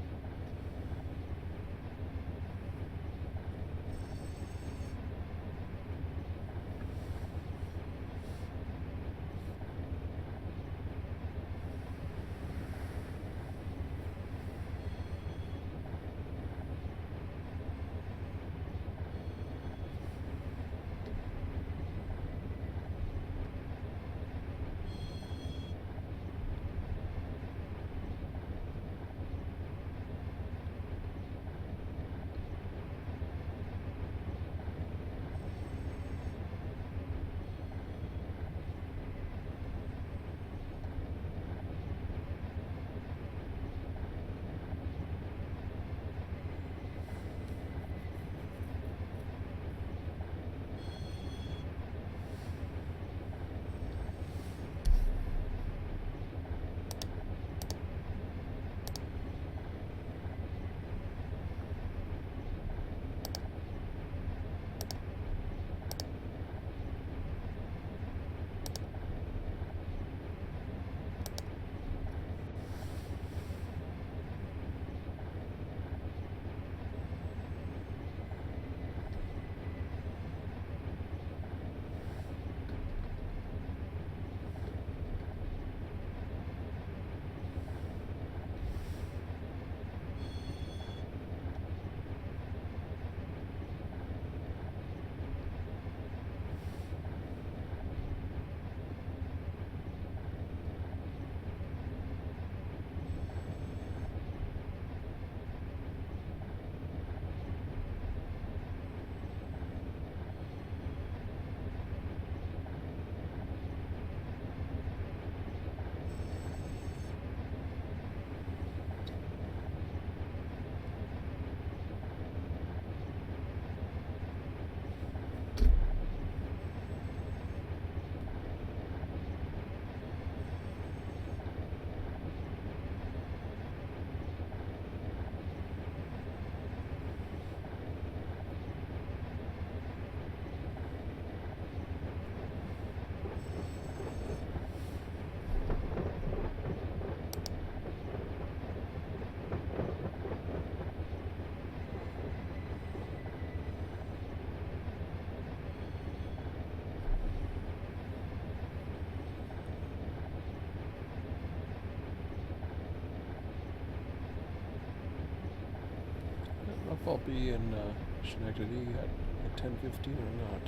if I'll be in Schenectady at 10:15 or not.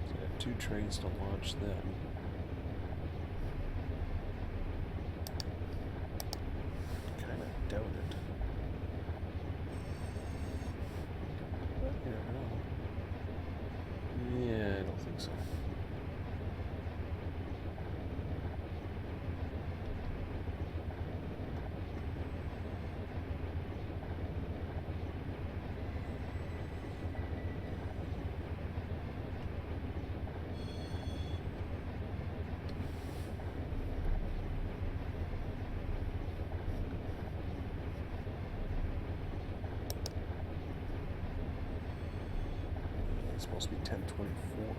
So I have 2 trains to launch then. Kind of doubt it. But you never know. Yeah, I don't think so. It's supposed to be 10:24.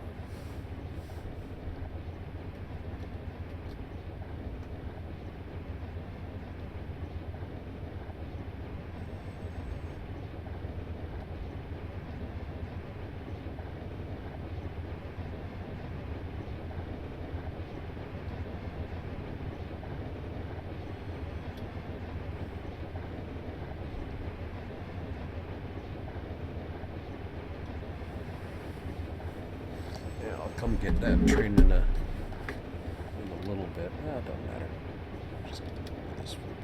Yeah, I'll come get that train in a little bit. Ah, it doesn't matter. I'm just gonna deal with this for a bit.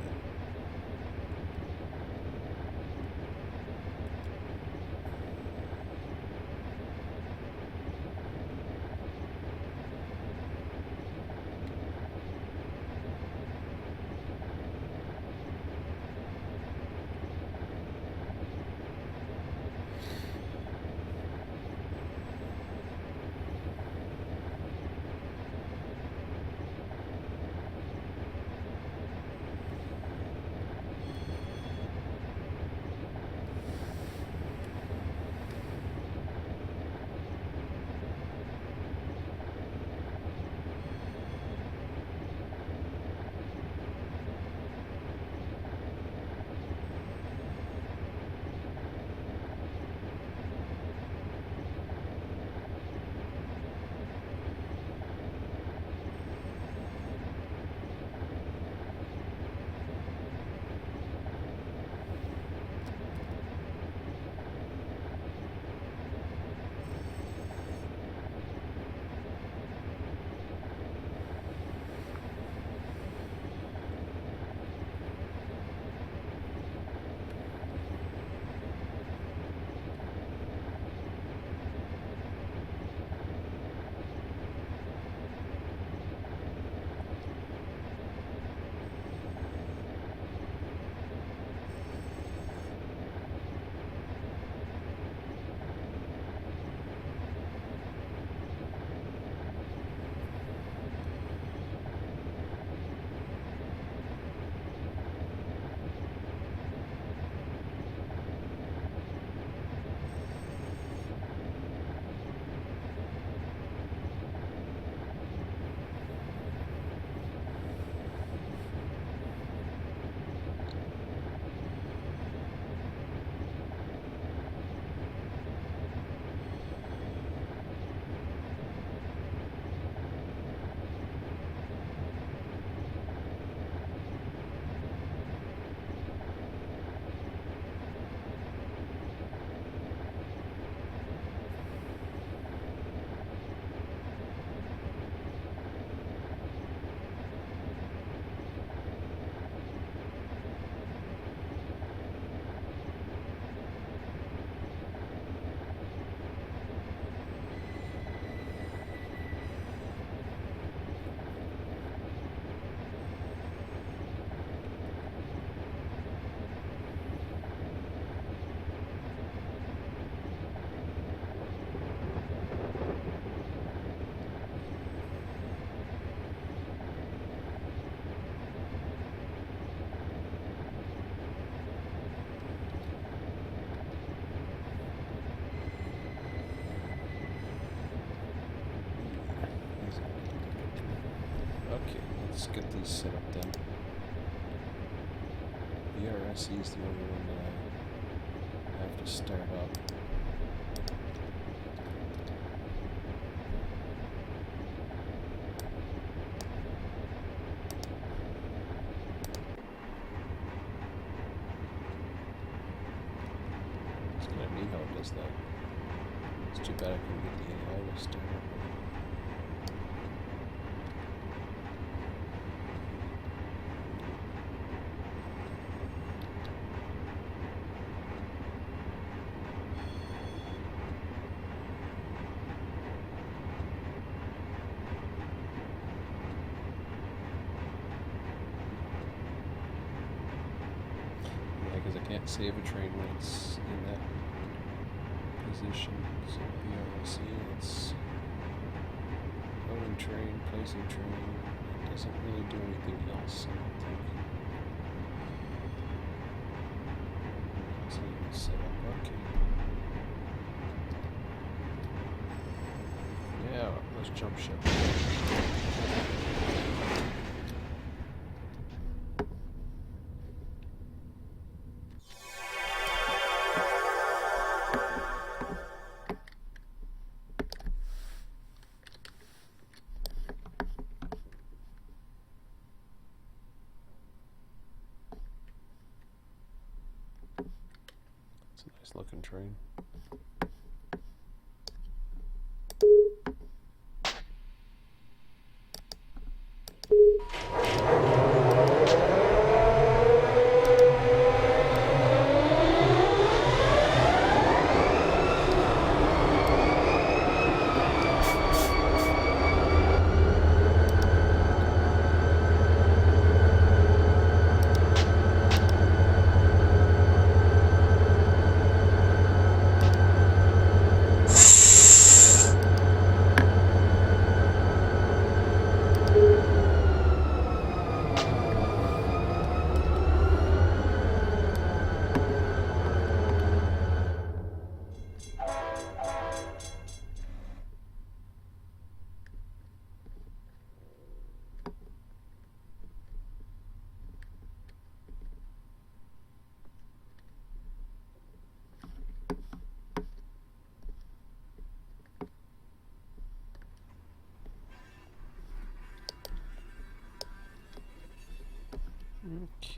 Let's get these set up then. The RSE is the only one that I have to start up. neat how it does that. It's too bad I couldn't get the AI to start up. Because I can't save a train when it's in that position. So BRC, it's loading train, placing train. It doesn't really do anything else, I don't think. So set up, okay. Yeah, let's jump ship. It's a nice looking train.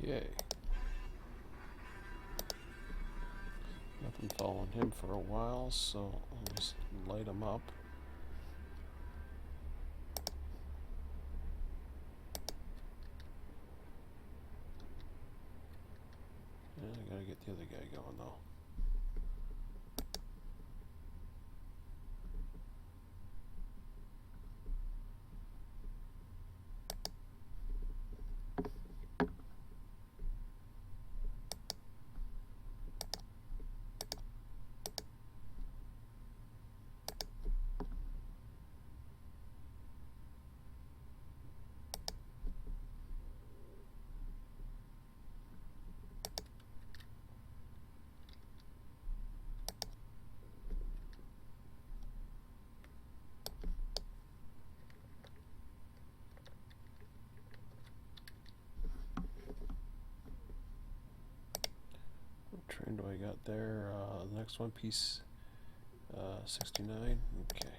Okay. Nothing following him for a while, so I'll just light him up. And I gotta get the other guy going though. What train do I got there? The next one, piece 69. Okay.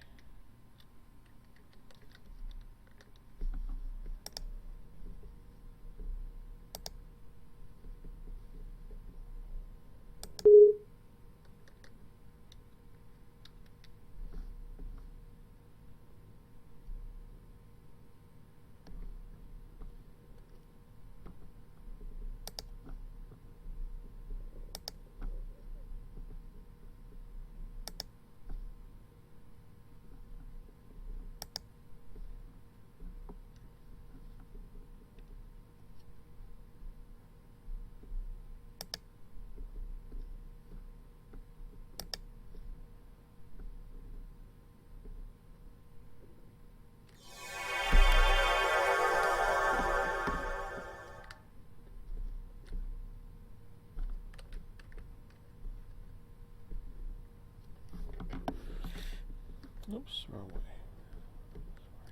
Oops, wrong way.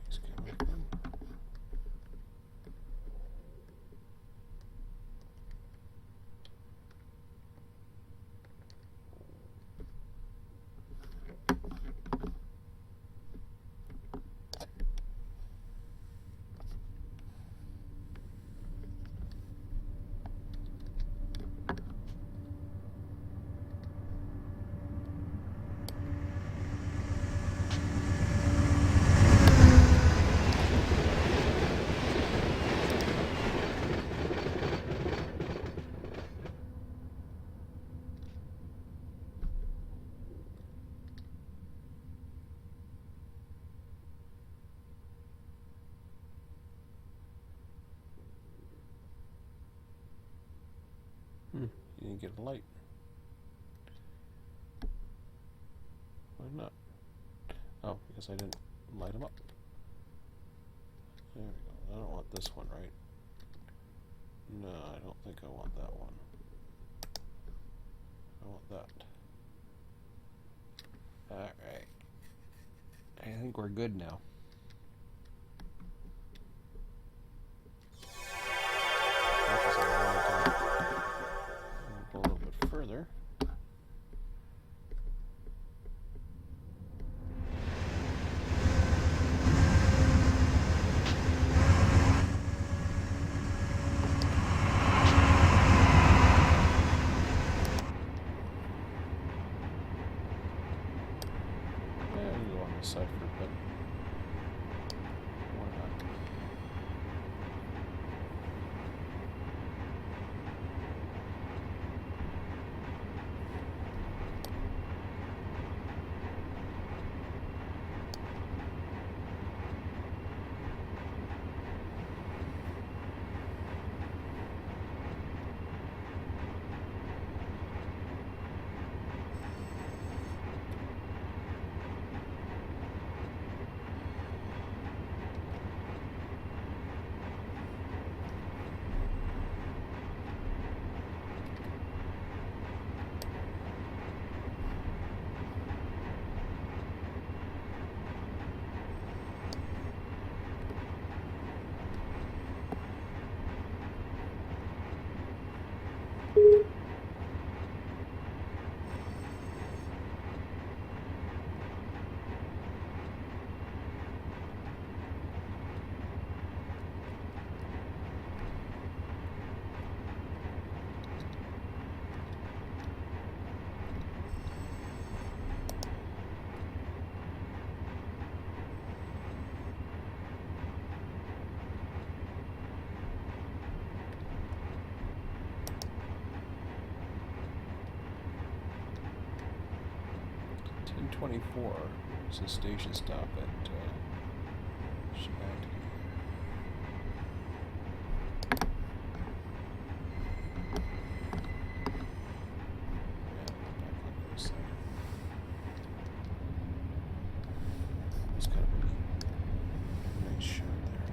That's where he's coming from. You didn't get a light. Why not? Oh, because I didn't light them up. There we go. I don't want this one, right? No, I don't think I want that one. I want that. Alright. I think we're good now. Go a little bit further. Side for a bit. Why not? .24 is a station stop at Shad. It's kind of a nice shot there.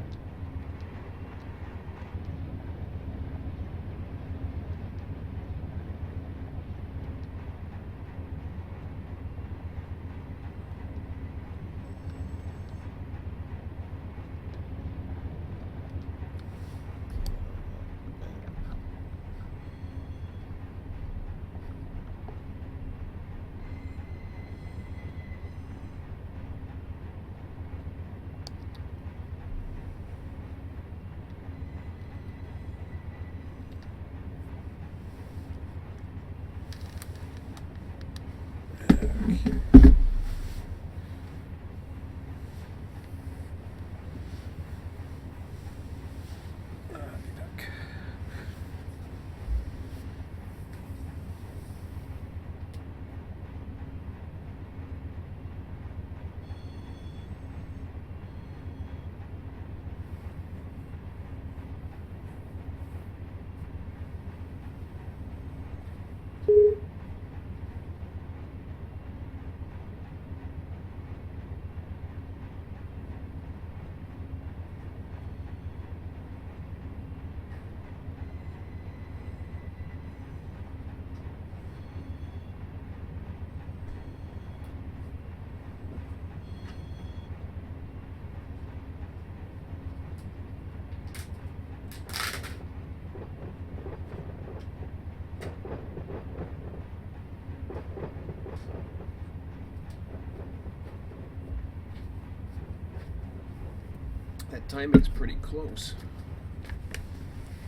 That timing's pretty close.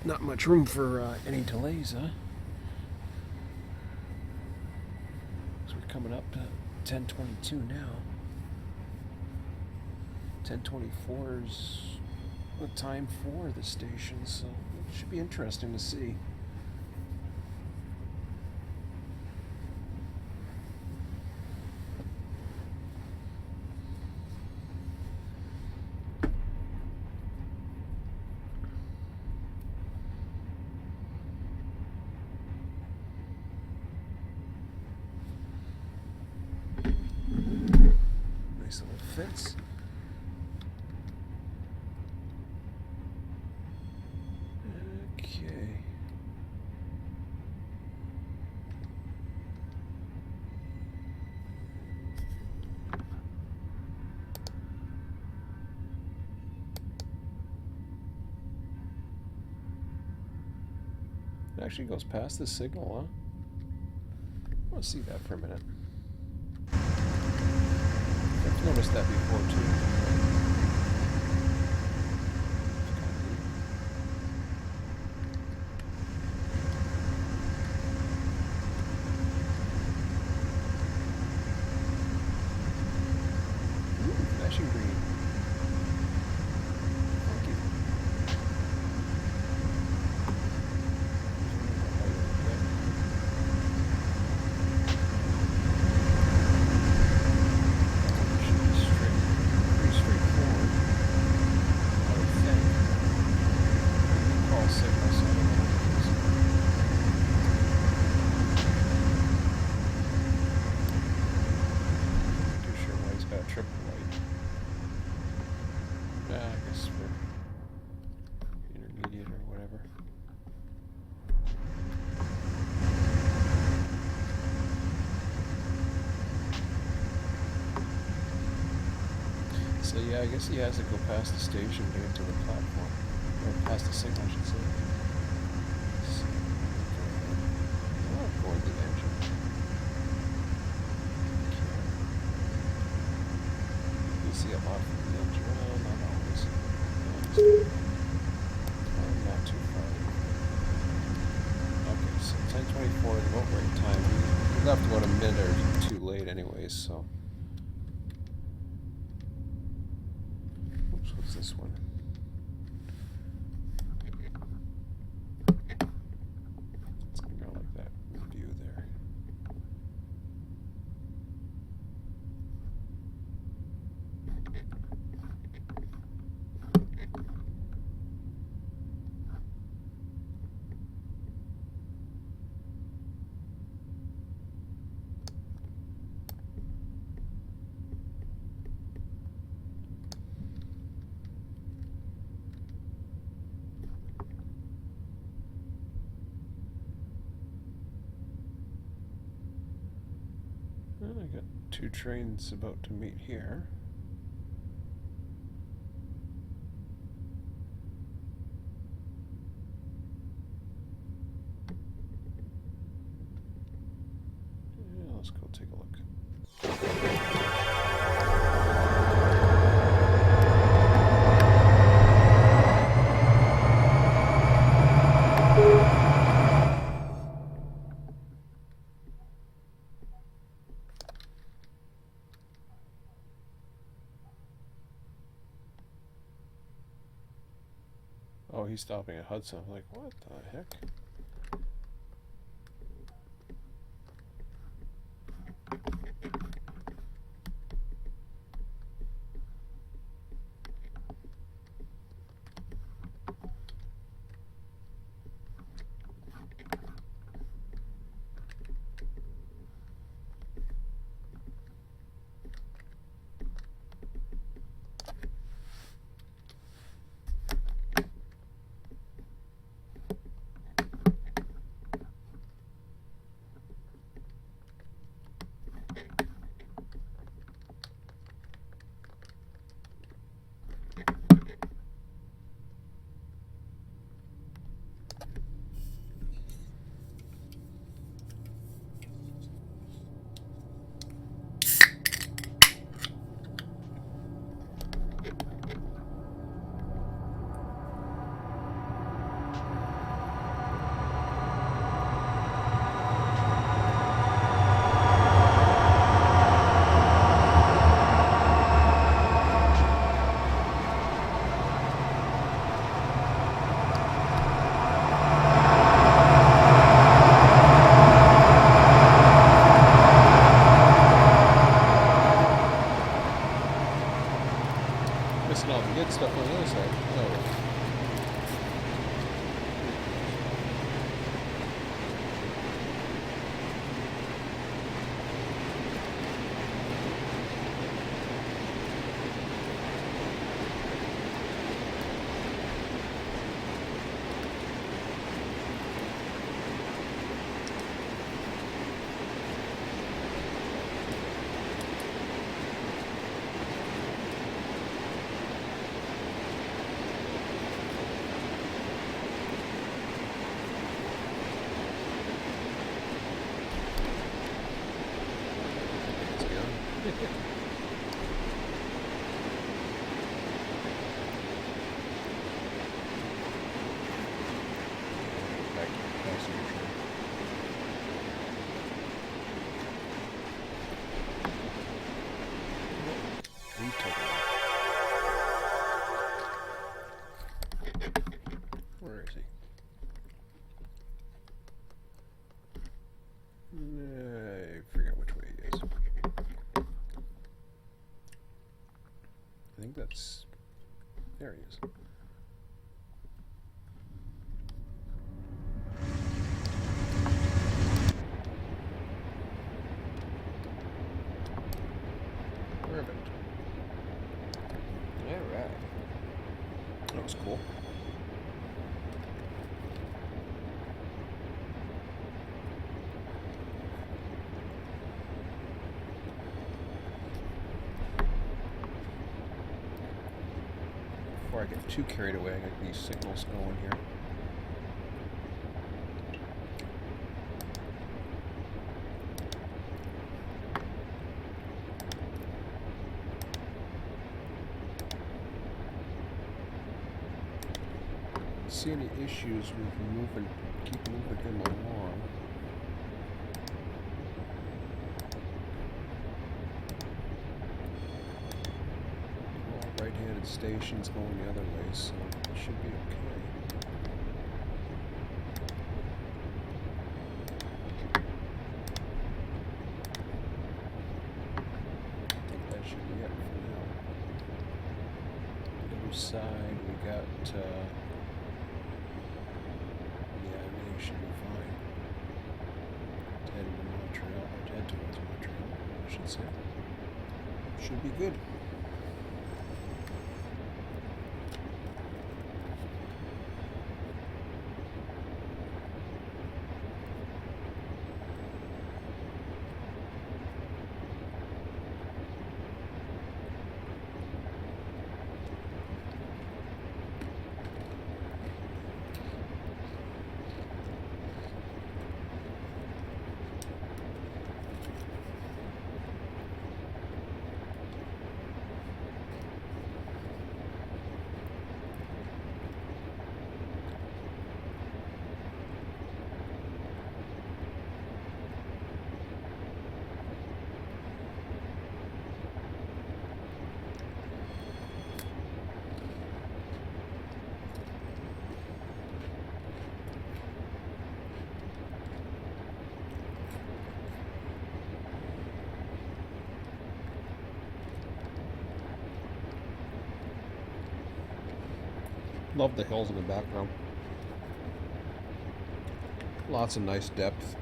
Not much room for any delays, huh? So we're coming up to 10:22 now. 10:24 is the time for the station, so it should be interesting to see. fits. Okay. It actually goes past the signal, huh? I want to see that for a minute. I've noticed that before too. Ooh, flashing green. Thank you. Should be straight, pretty straightforward, I would think. Call signal, so I don't know what it is. Not too sure why he's got a triple light. I guess for intermediate or whatever. So yeah, I guess he has to go past the station to get to the platform. Or past the signal, I should say. So, I'll go with the engine. You see a lot from the engine. Well, not always. Not too far. Okay, so 10:24 is about right time. We left about a minute or two late anyways, so. Oops, what's this one? It's kind of like that view there. Well, I got two trains about to meet here. Yeah, let's go take a look. Oh, he's stopping at Hudson. I'm like, what the heck? Back to the passenger train. We took it. Where is he? I forget which way he is. I think that's... There he is. Perfect. Alright. That was cool. Before I get too carried away, I got these signals going here. See any issues with keep moving him along. All right-handed stations going the other way, so it should be okay. I think that should be it for now. The other side, we got, yeah, everything should be fine. Head to Montreal, or head towards Montreal, I should say. Should be good. Love the hills in the background. Lots of nice depth.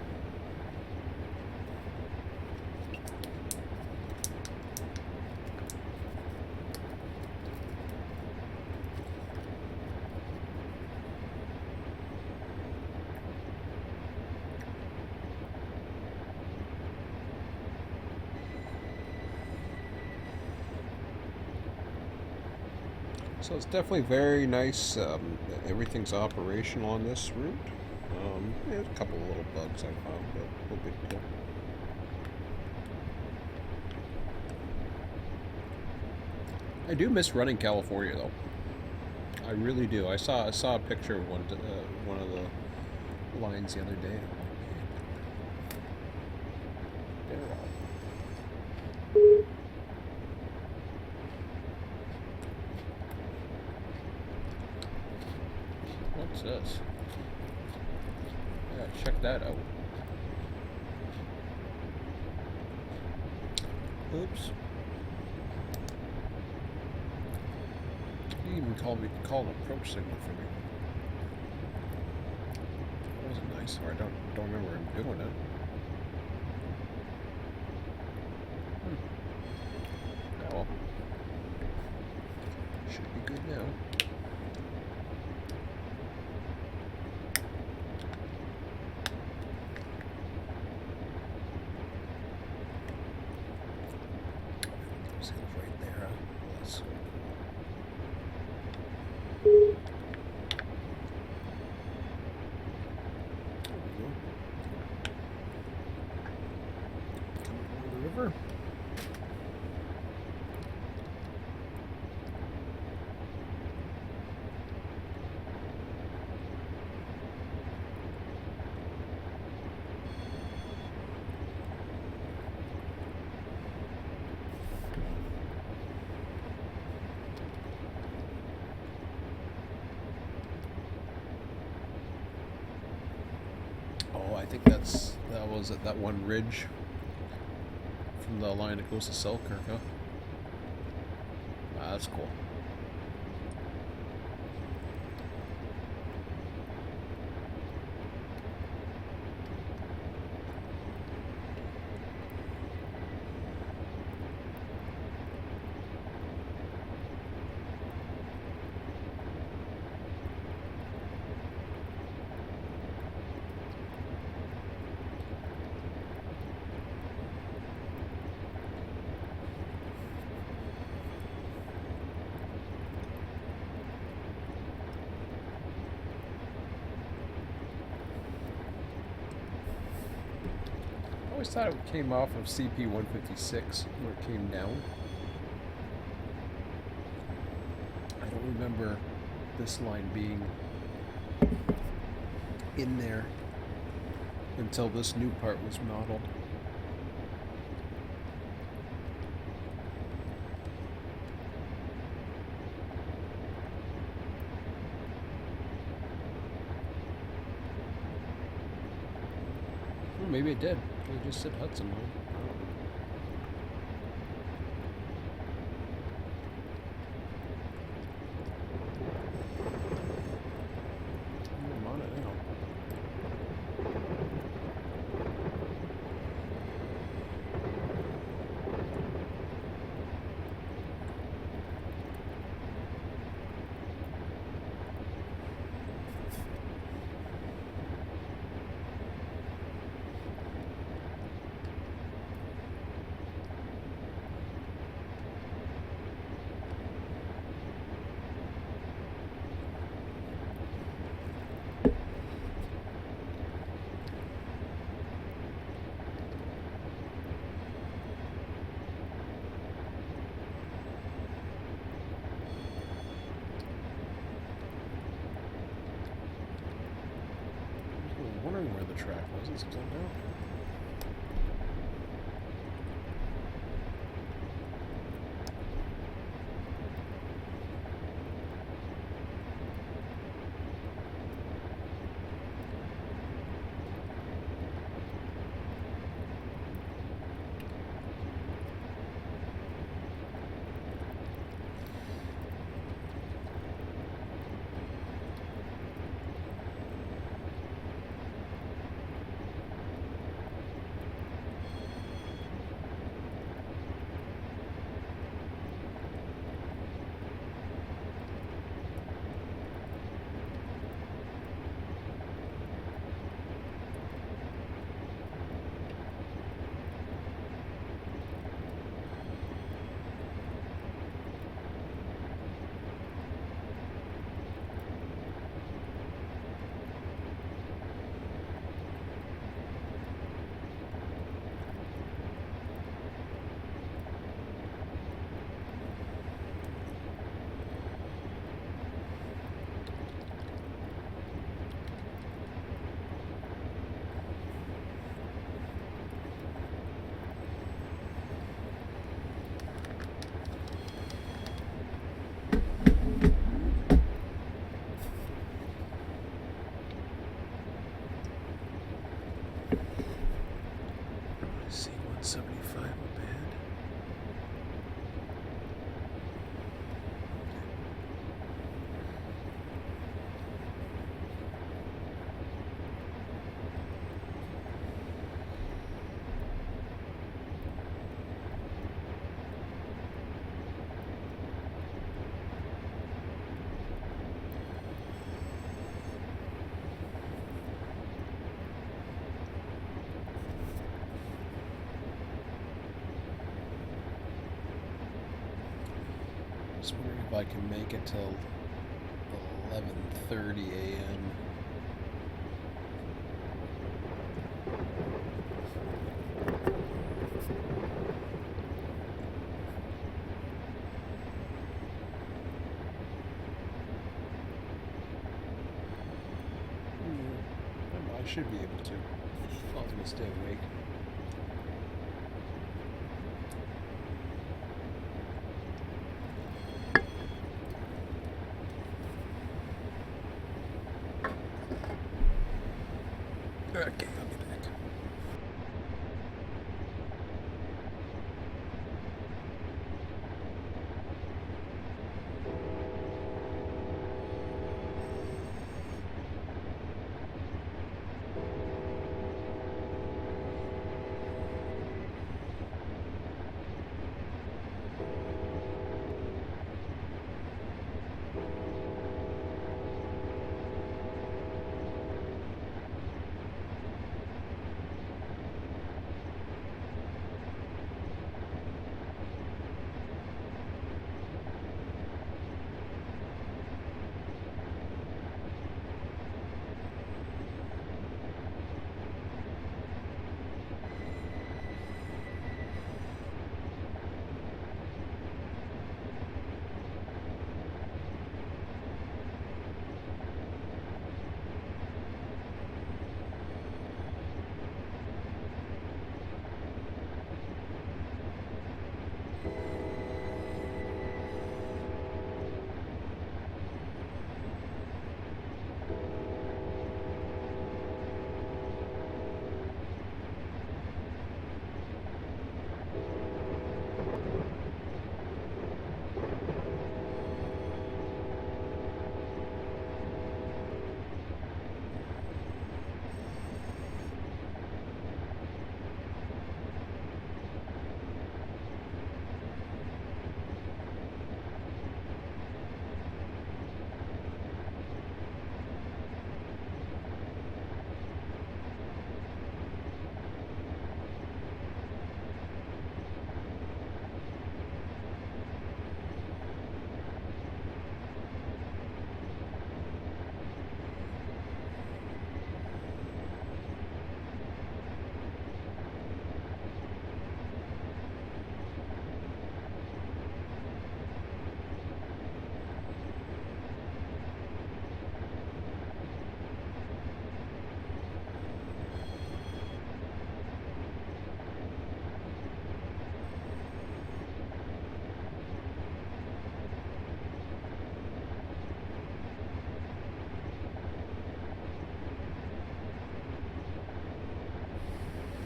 So it's definitely very nice. Everything's operational on this route. There's a couple of little bugs I found, but no big deal. I do miss running California, though. I really do. I saw a picture of one of the lines the other day. And I'm like, man, they're all. What's this? Yeah, check that out. Oops. He even called an approach signal for me. That wasn't nice, or I don't remember him doing it. Oh well. Should be good now. Those hills right there, huh? That's so cool. There we go. Coming over the river. I think that was at that one ridge from the line that goes to Selkirk, huh? Ah, that's cool. I always thought it came off of CP 156 where it came down. I don't remember this line being in there until this new part was modeled. Well, maybe it did. It just said Hudson line. I'm on it now. I was wondering where the track was. It's down there. C175 a bed. Just wondering if I can make it till 11:30 a.m. I should be able to, as long as I stay awake. Okay, I'll be back.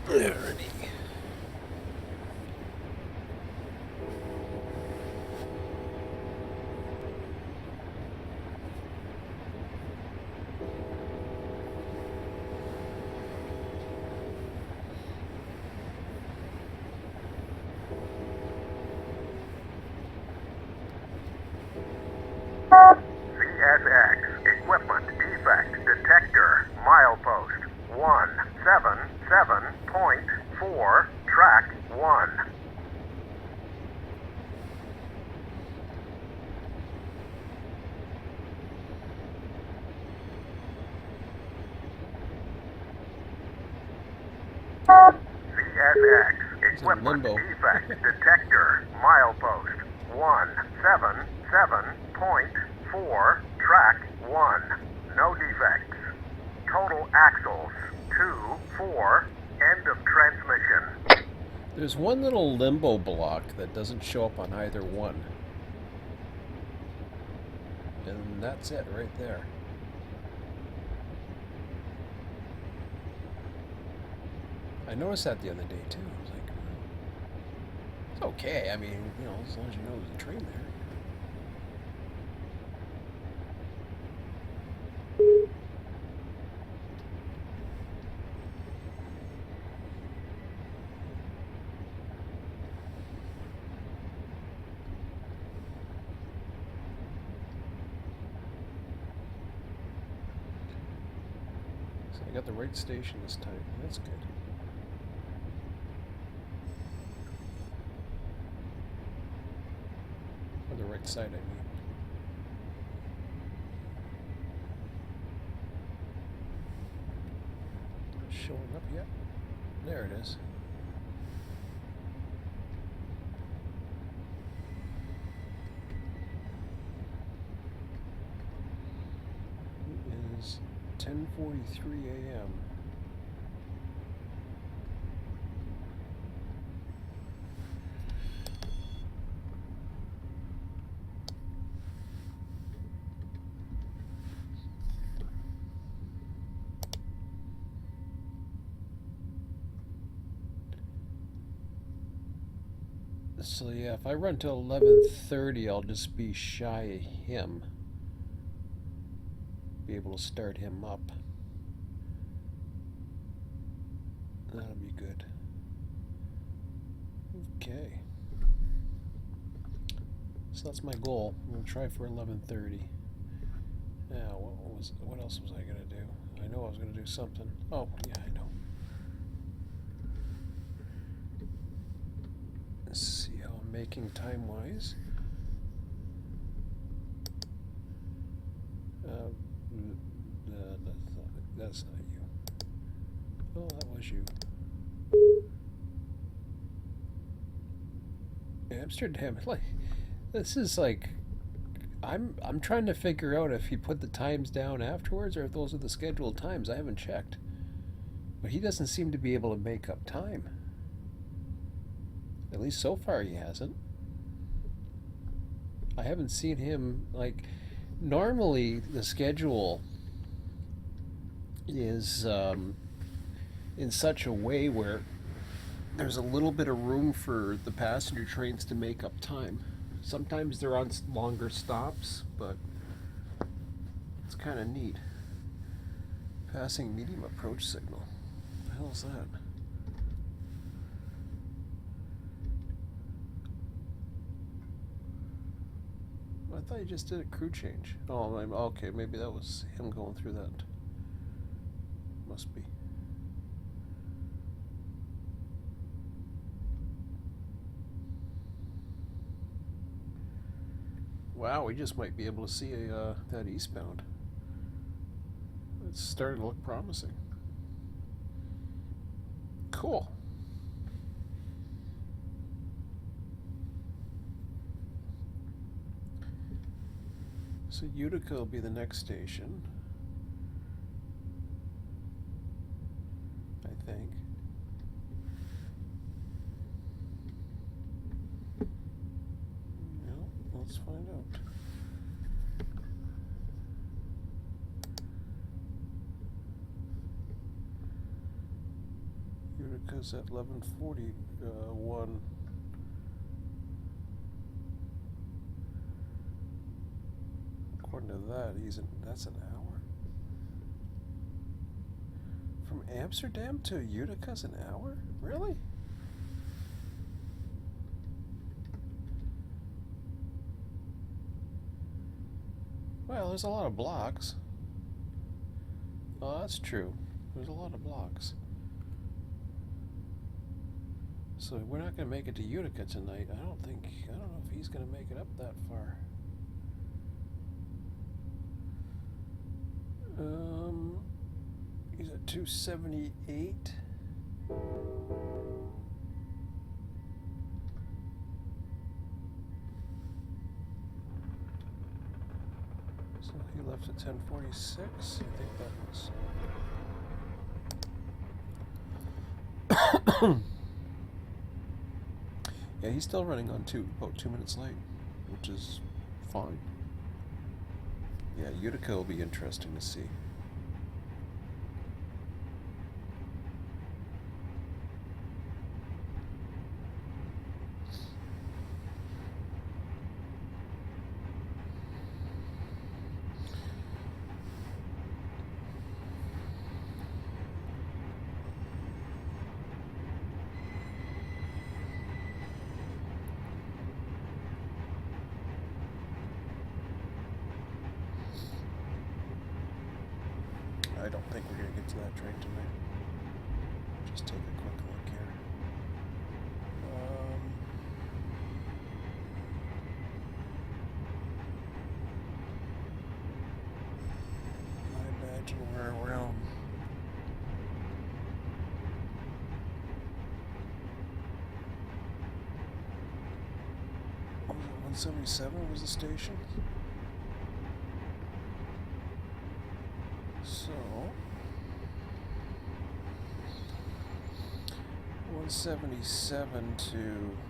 Alrighty. CSX, equipment defect detector, milepost 177.4, track 1. CSX, equipment limbo. defect detector, milepost 177.4, track 1. No defects. Total axles 2, 4, end of transmission. There's one little limbo block that doesn't show up on either one. And that's it right there. I noticed that the other day too. I was like, it's okay. I mean, you know, as long as you know there's a train there. So I got the right station this time. That's good. On the right side, I mean. Not showing up yet. There it is. It is 10:43 a.m. So yeah, if I run till 11:30, I'll just be shy of him. Be able to start him up. That'll be good. Okay. So that's my goal. I'm gonna try for 11:30. Now, what else was I gonna do? I know I was gonna do something. Oh, yeah, I know. Let's see how I'm making time-wise. That's not you. Oh, that was you. Amsterdam. Like, this is like, I'm trying to figure out if he put the times down afterwards or if those are the scheduled times. I haven't checked, but he doesn't seem to be able to make up time. At least so far, he hasn't. I haven't seen him like. Normally, the schedule is in such a way where there's a little bit of room for the passenger trains to make up time. Sometimes they're on longer stops, but it's kind of neat. Passing medium approach signal. What the hell is that? I thought you just did a crew change. Oh, okay, maybe that was him going through that. Must be. Wow, we just might be able to see that eastbound. It's starting to look promising. Cool. So Utica will be the next station, I think. Well, let's find out. Utica's at 11:41. According to that, that's an hour. From Amsterdam to Utica's an hour? Really? Well, there's a lot of blocks. Oh, that's true. There's a lot of blocks. So we're not going to make it to Utica tonight. I don't know if he's going to make it up that far. He's at 278. So he left at 10:46. I think that was. Yeah, he's still running on about 2 minutes late, which is fine. Yeah, Utica will be interesting to see. I don't think we're going to get to that train tonight. Just take a quick look here. I imagine we're around 177 was the station. So 177 to,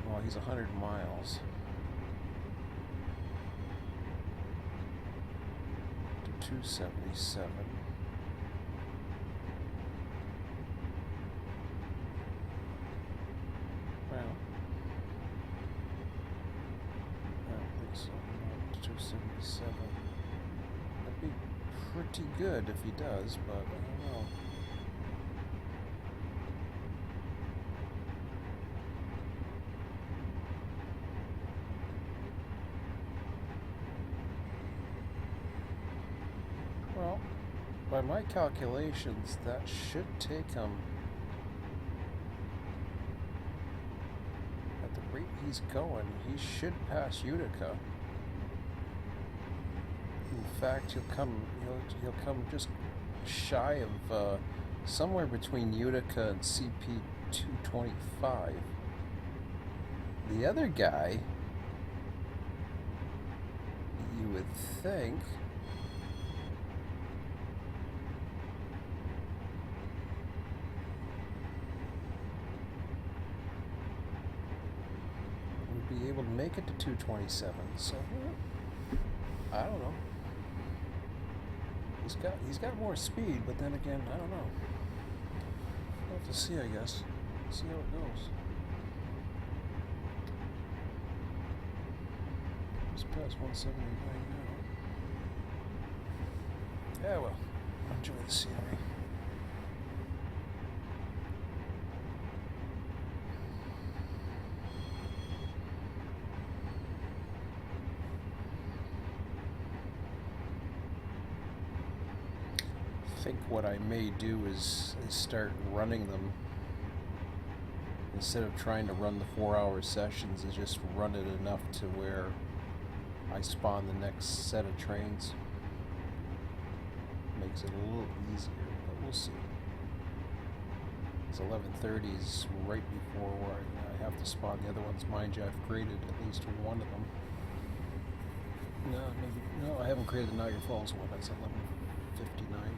well, he's 100 miles. To 277. Well, I don't think so. No, 277. That'd be pretty good if he does, but I don't know. Well, by my calculations, that should take him, at the rate he's going, he should pass Utica. In fact, he'll come just shy of somewhere between Utica and CP 225. The other guy, you would think, would be able to make it to 227. So I don't know. He's got more speed, but then again, I don't know. We'll have to see, I guess. See how it goes. It's past 179 now. Yeah, well, enjoy the scenery. I think what I may do is start running them instead of trying to run the 4-hour sessions, is just run it enough to where I spawn the next set of trains. Makes it a little easier, but we'll see. It's 11:30 is right before where I have to spawn the other ones. Mind you, I've created at least one of them. No, I haven't created the Niagara Falls one. That's 11:59.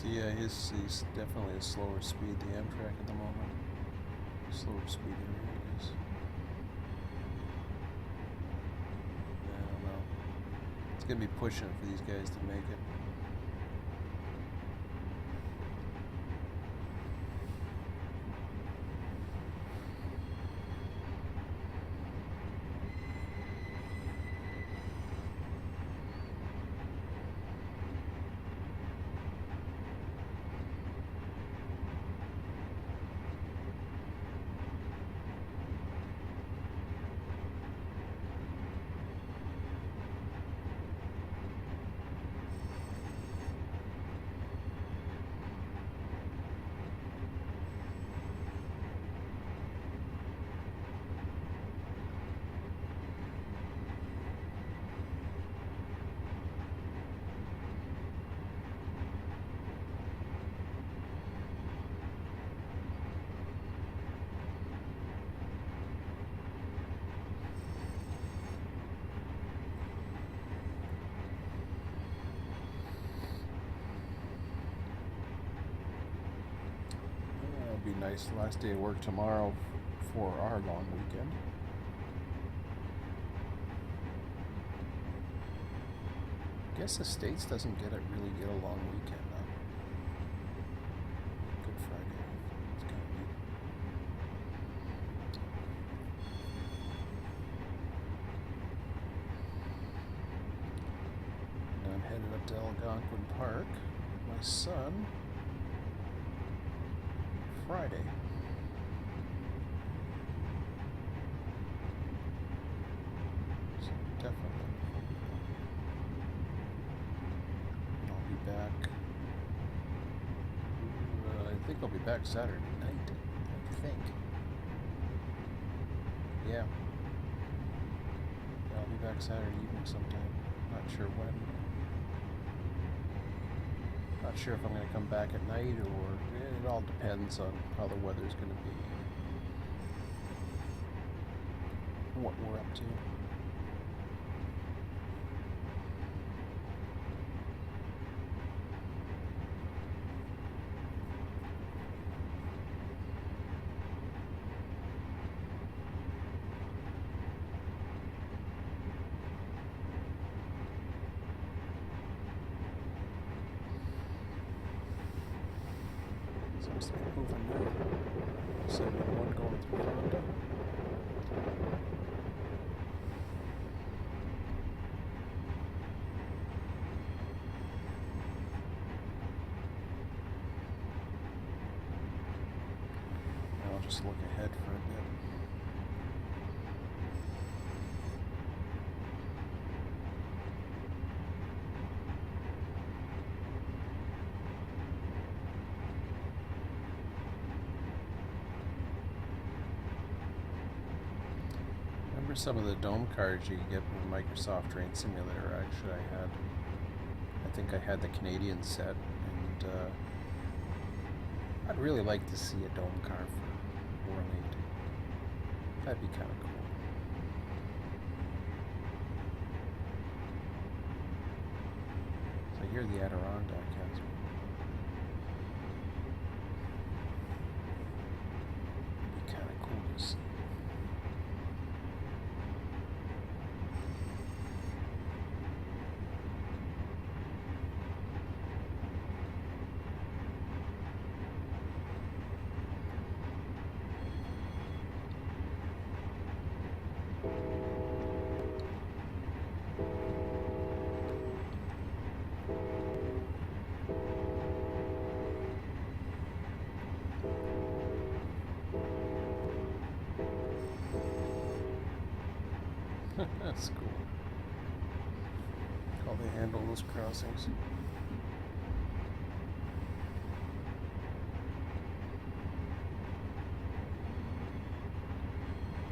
Yeah, he's definitely a slower speed, the Amtrak at the moment. Slower speed area, I guess. I don't know. It's gonna be pushing for these guys to make it. It'll be nice. Last day of work tomorrow for our long weekend. I guess the States doesn't really get a long weekend though. Good Friday. It's kind of neat. And I'm headed up to Algonquin Park with my son Friday. So definitely. I'll be back. I think I'll be back Saturday night. I think. Yeah. I'll be back Saturday evening sometime. Not sure when. Not sure if I'm going to come back at night or it all depends on how the weather's going to be. What we're up to. Seems to be moving now. 71 going through Honda. I'll just look ahead for a bit. Remember some of the dome cards you could get from Microsoft Train Simulator? Actually, I think I had the Canadian set, and I'd really like to see a dome car for Run8. That'd be kind of cool. So I hear the Adirondack has one. It'd be kind of cool to see. That's cool. How they handle those crossings.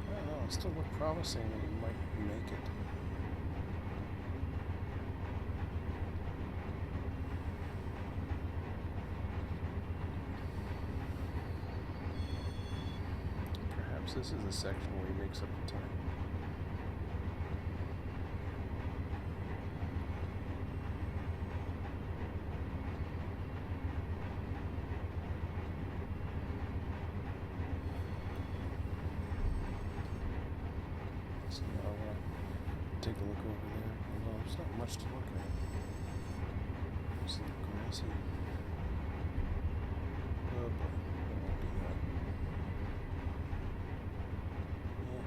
I don't know, it still looked promising that you might make it. Perhaps this is the section where he makes up the time. take a look over there. Although there's not much to look at. There's a little grassy. Oh boy, I won't do that. Yeah.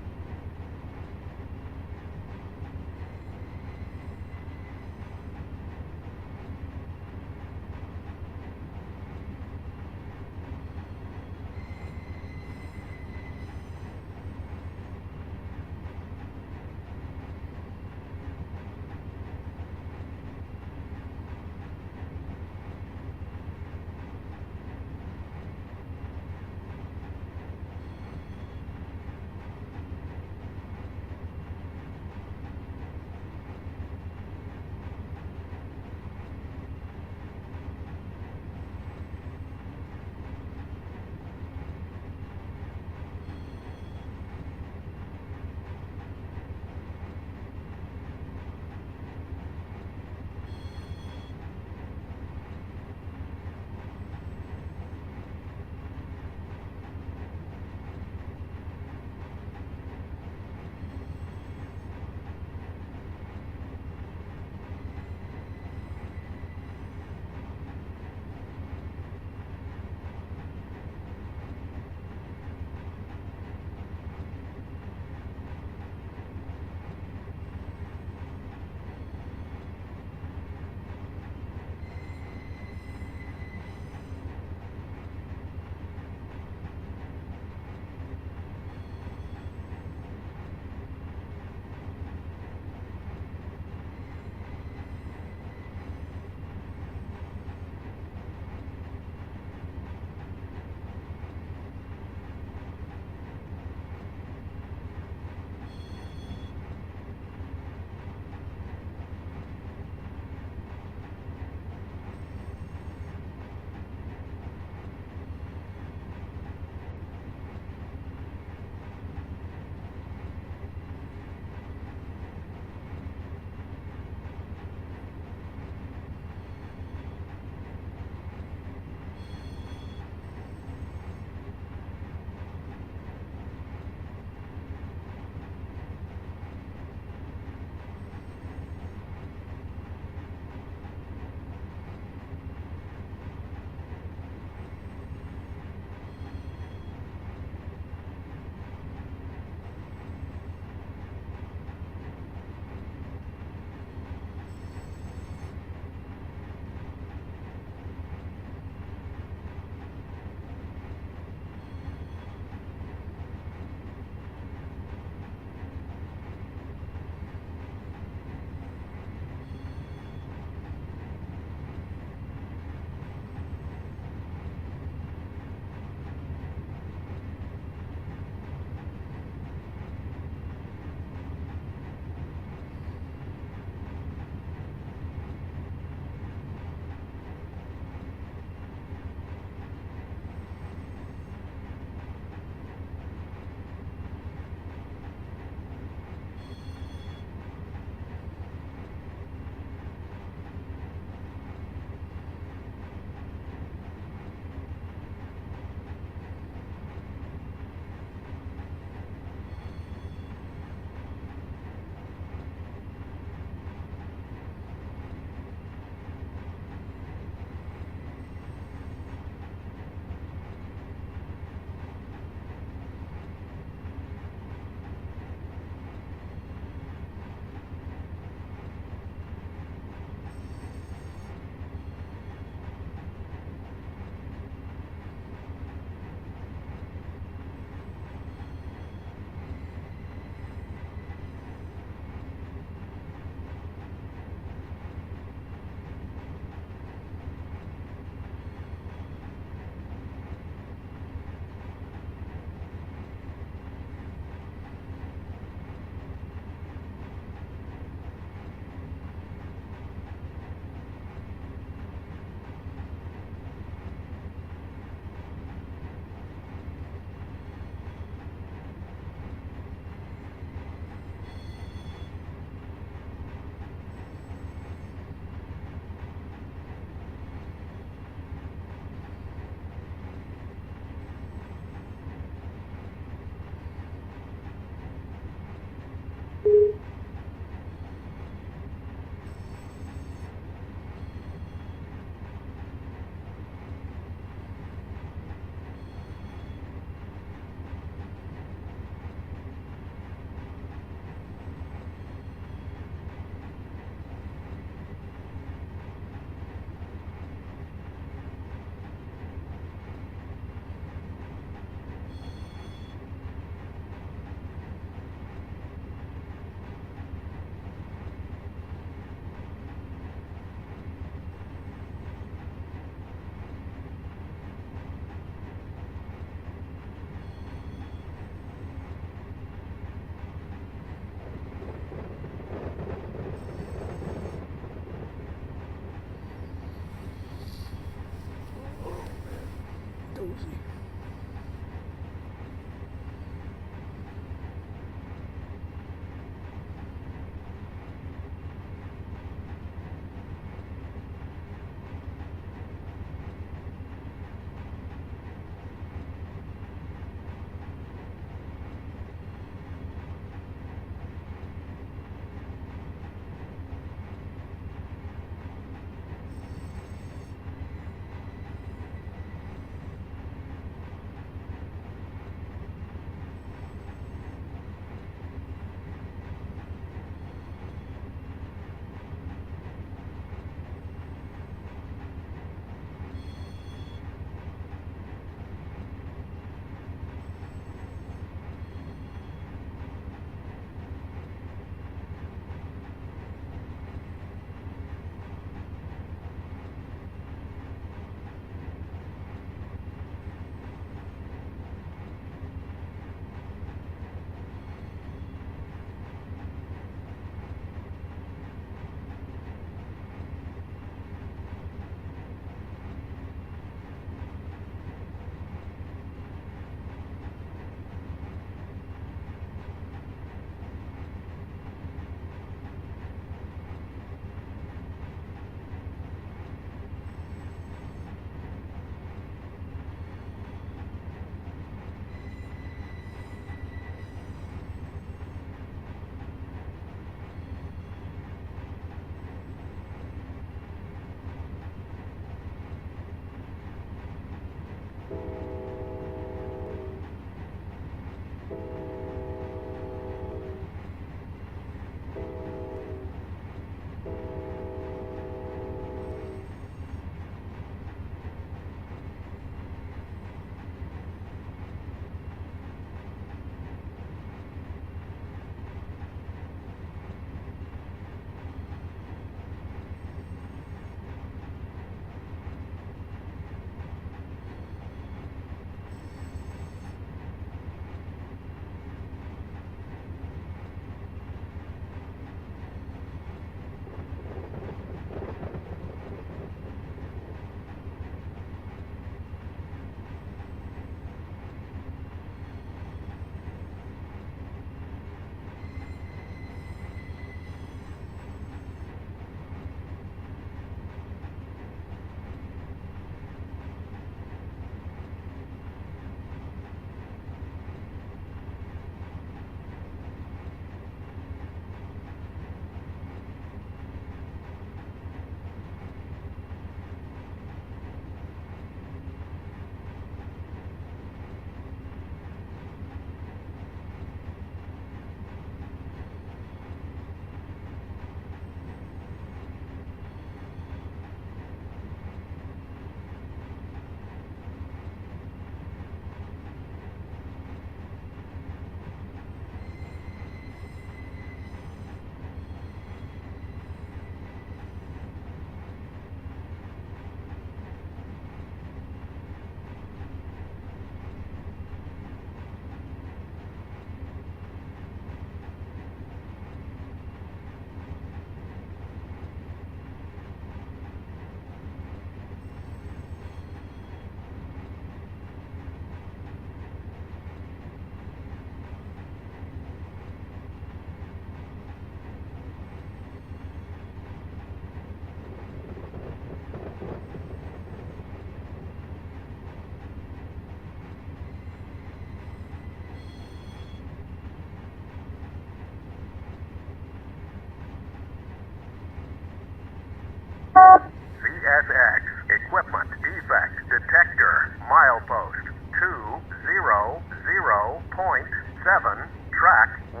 CSX, equipment defect detector, milepost 200.7, track 1.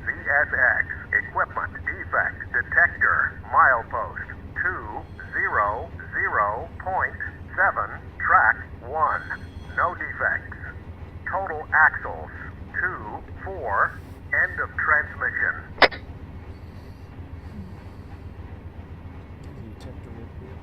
CSX, equipment defect detector, milepost 200.7, track 1. No defects. Total axles 2, 4, end of transmission. Detector report.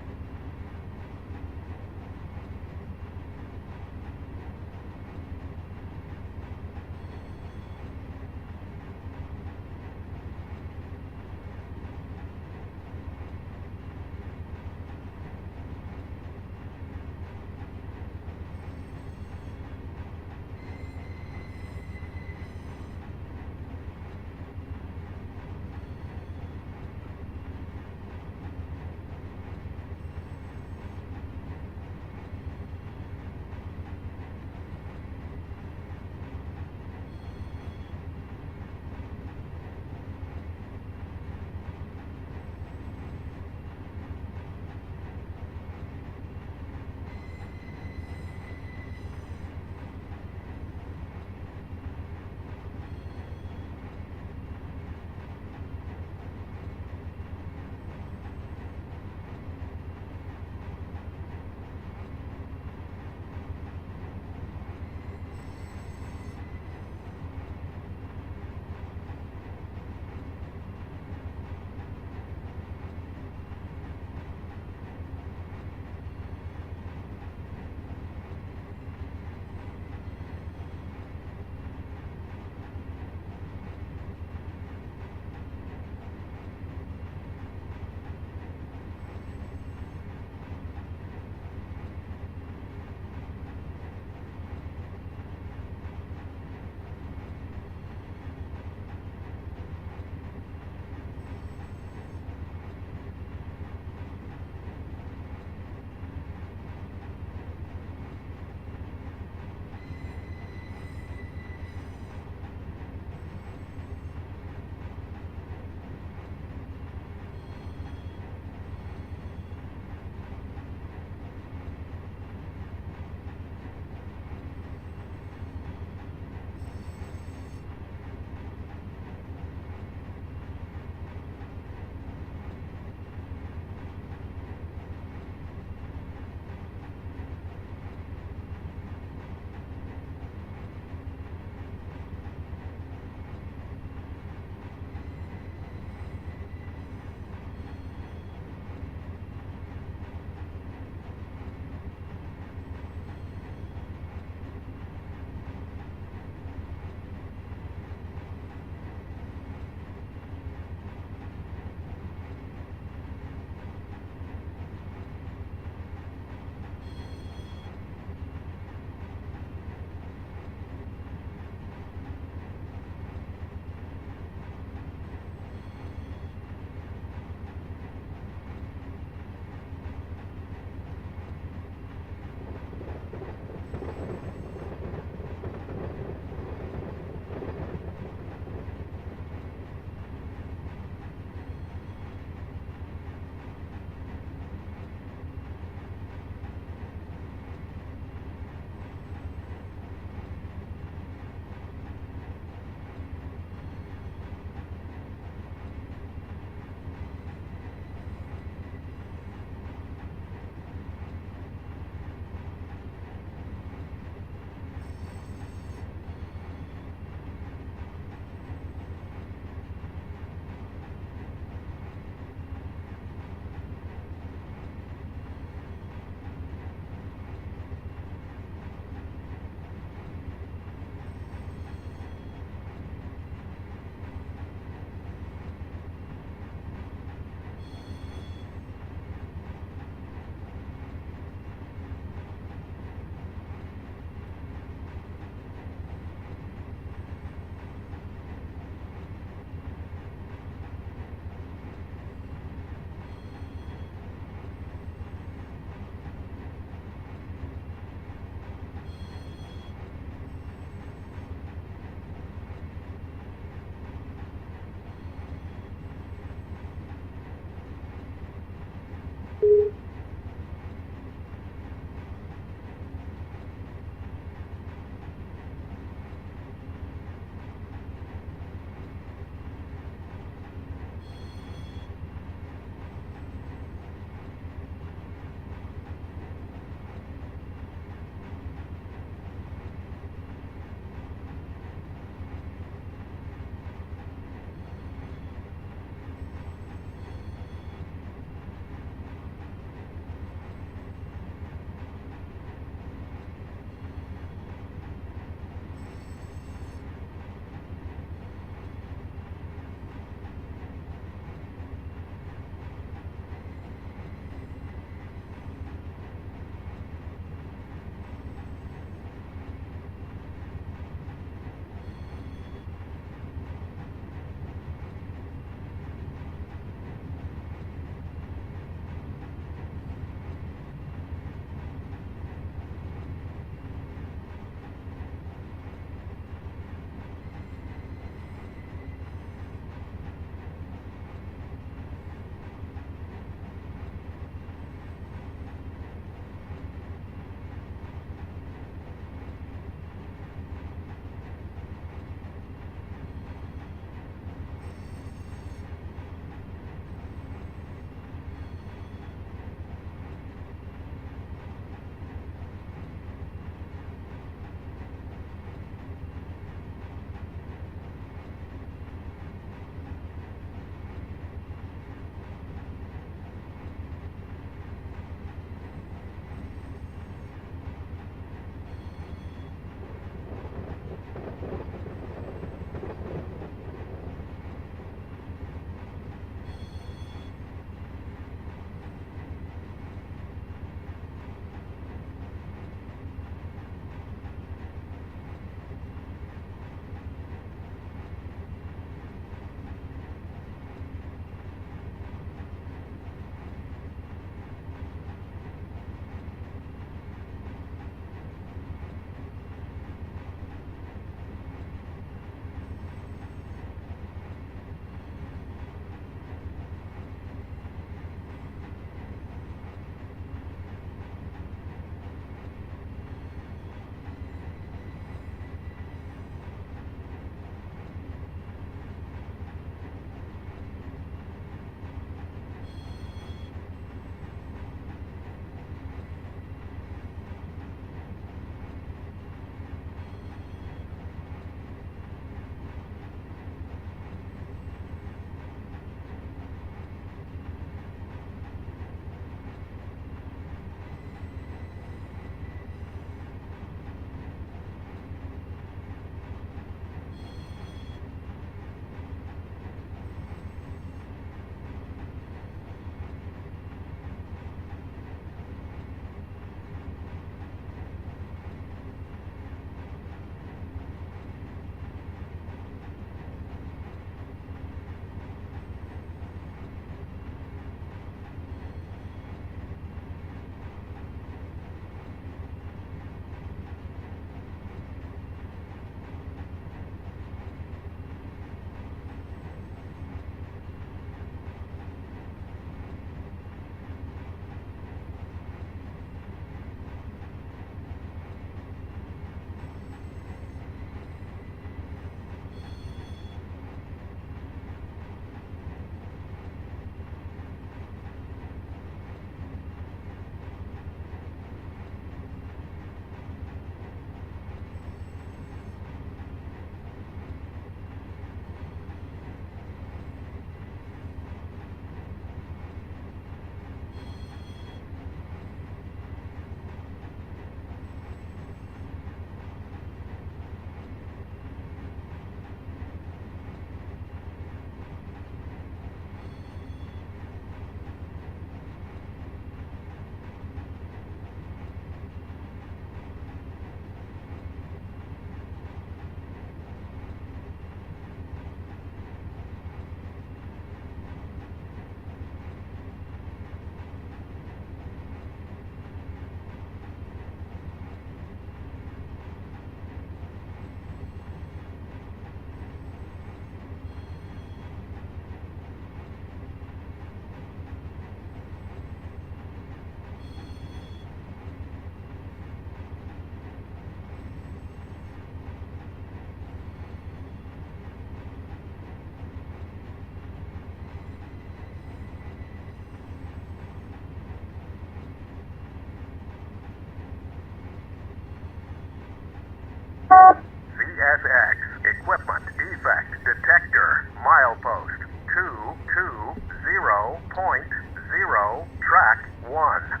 CSX, equipment defect detector, milepost 220.0, track 1.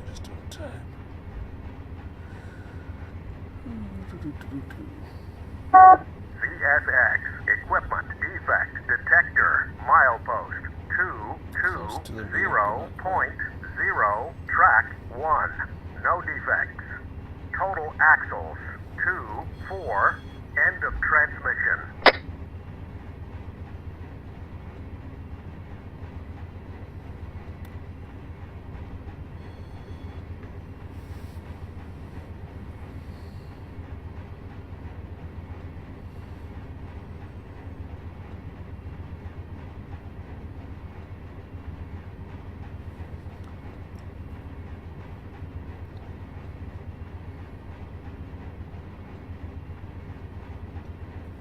Just on time. CSX, equipment defect detector, milepost Close to the vehicle, 220.0, track 1. No defects. Total axles 2, 4, end of transmission.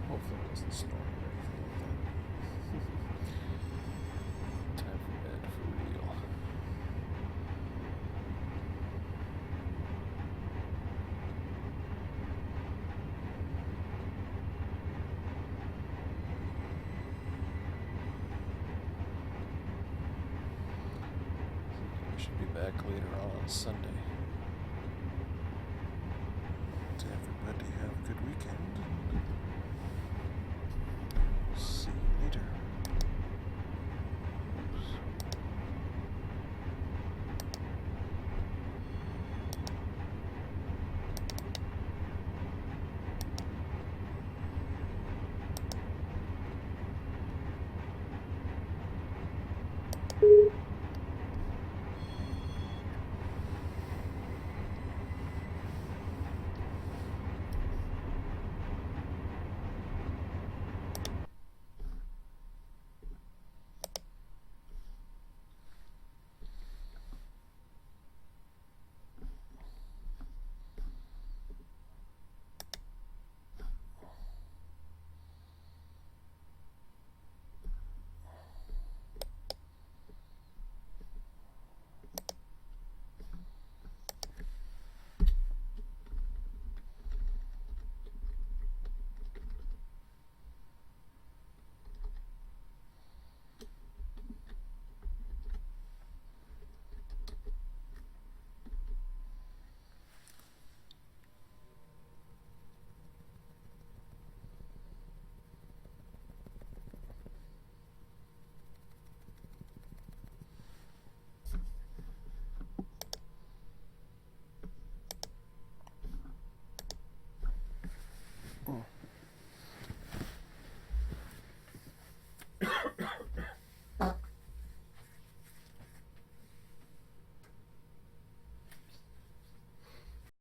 Hopefully it doesn't snow or anything like that. Time for bed for real. We should be back later on Sunday.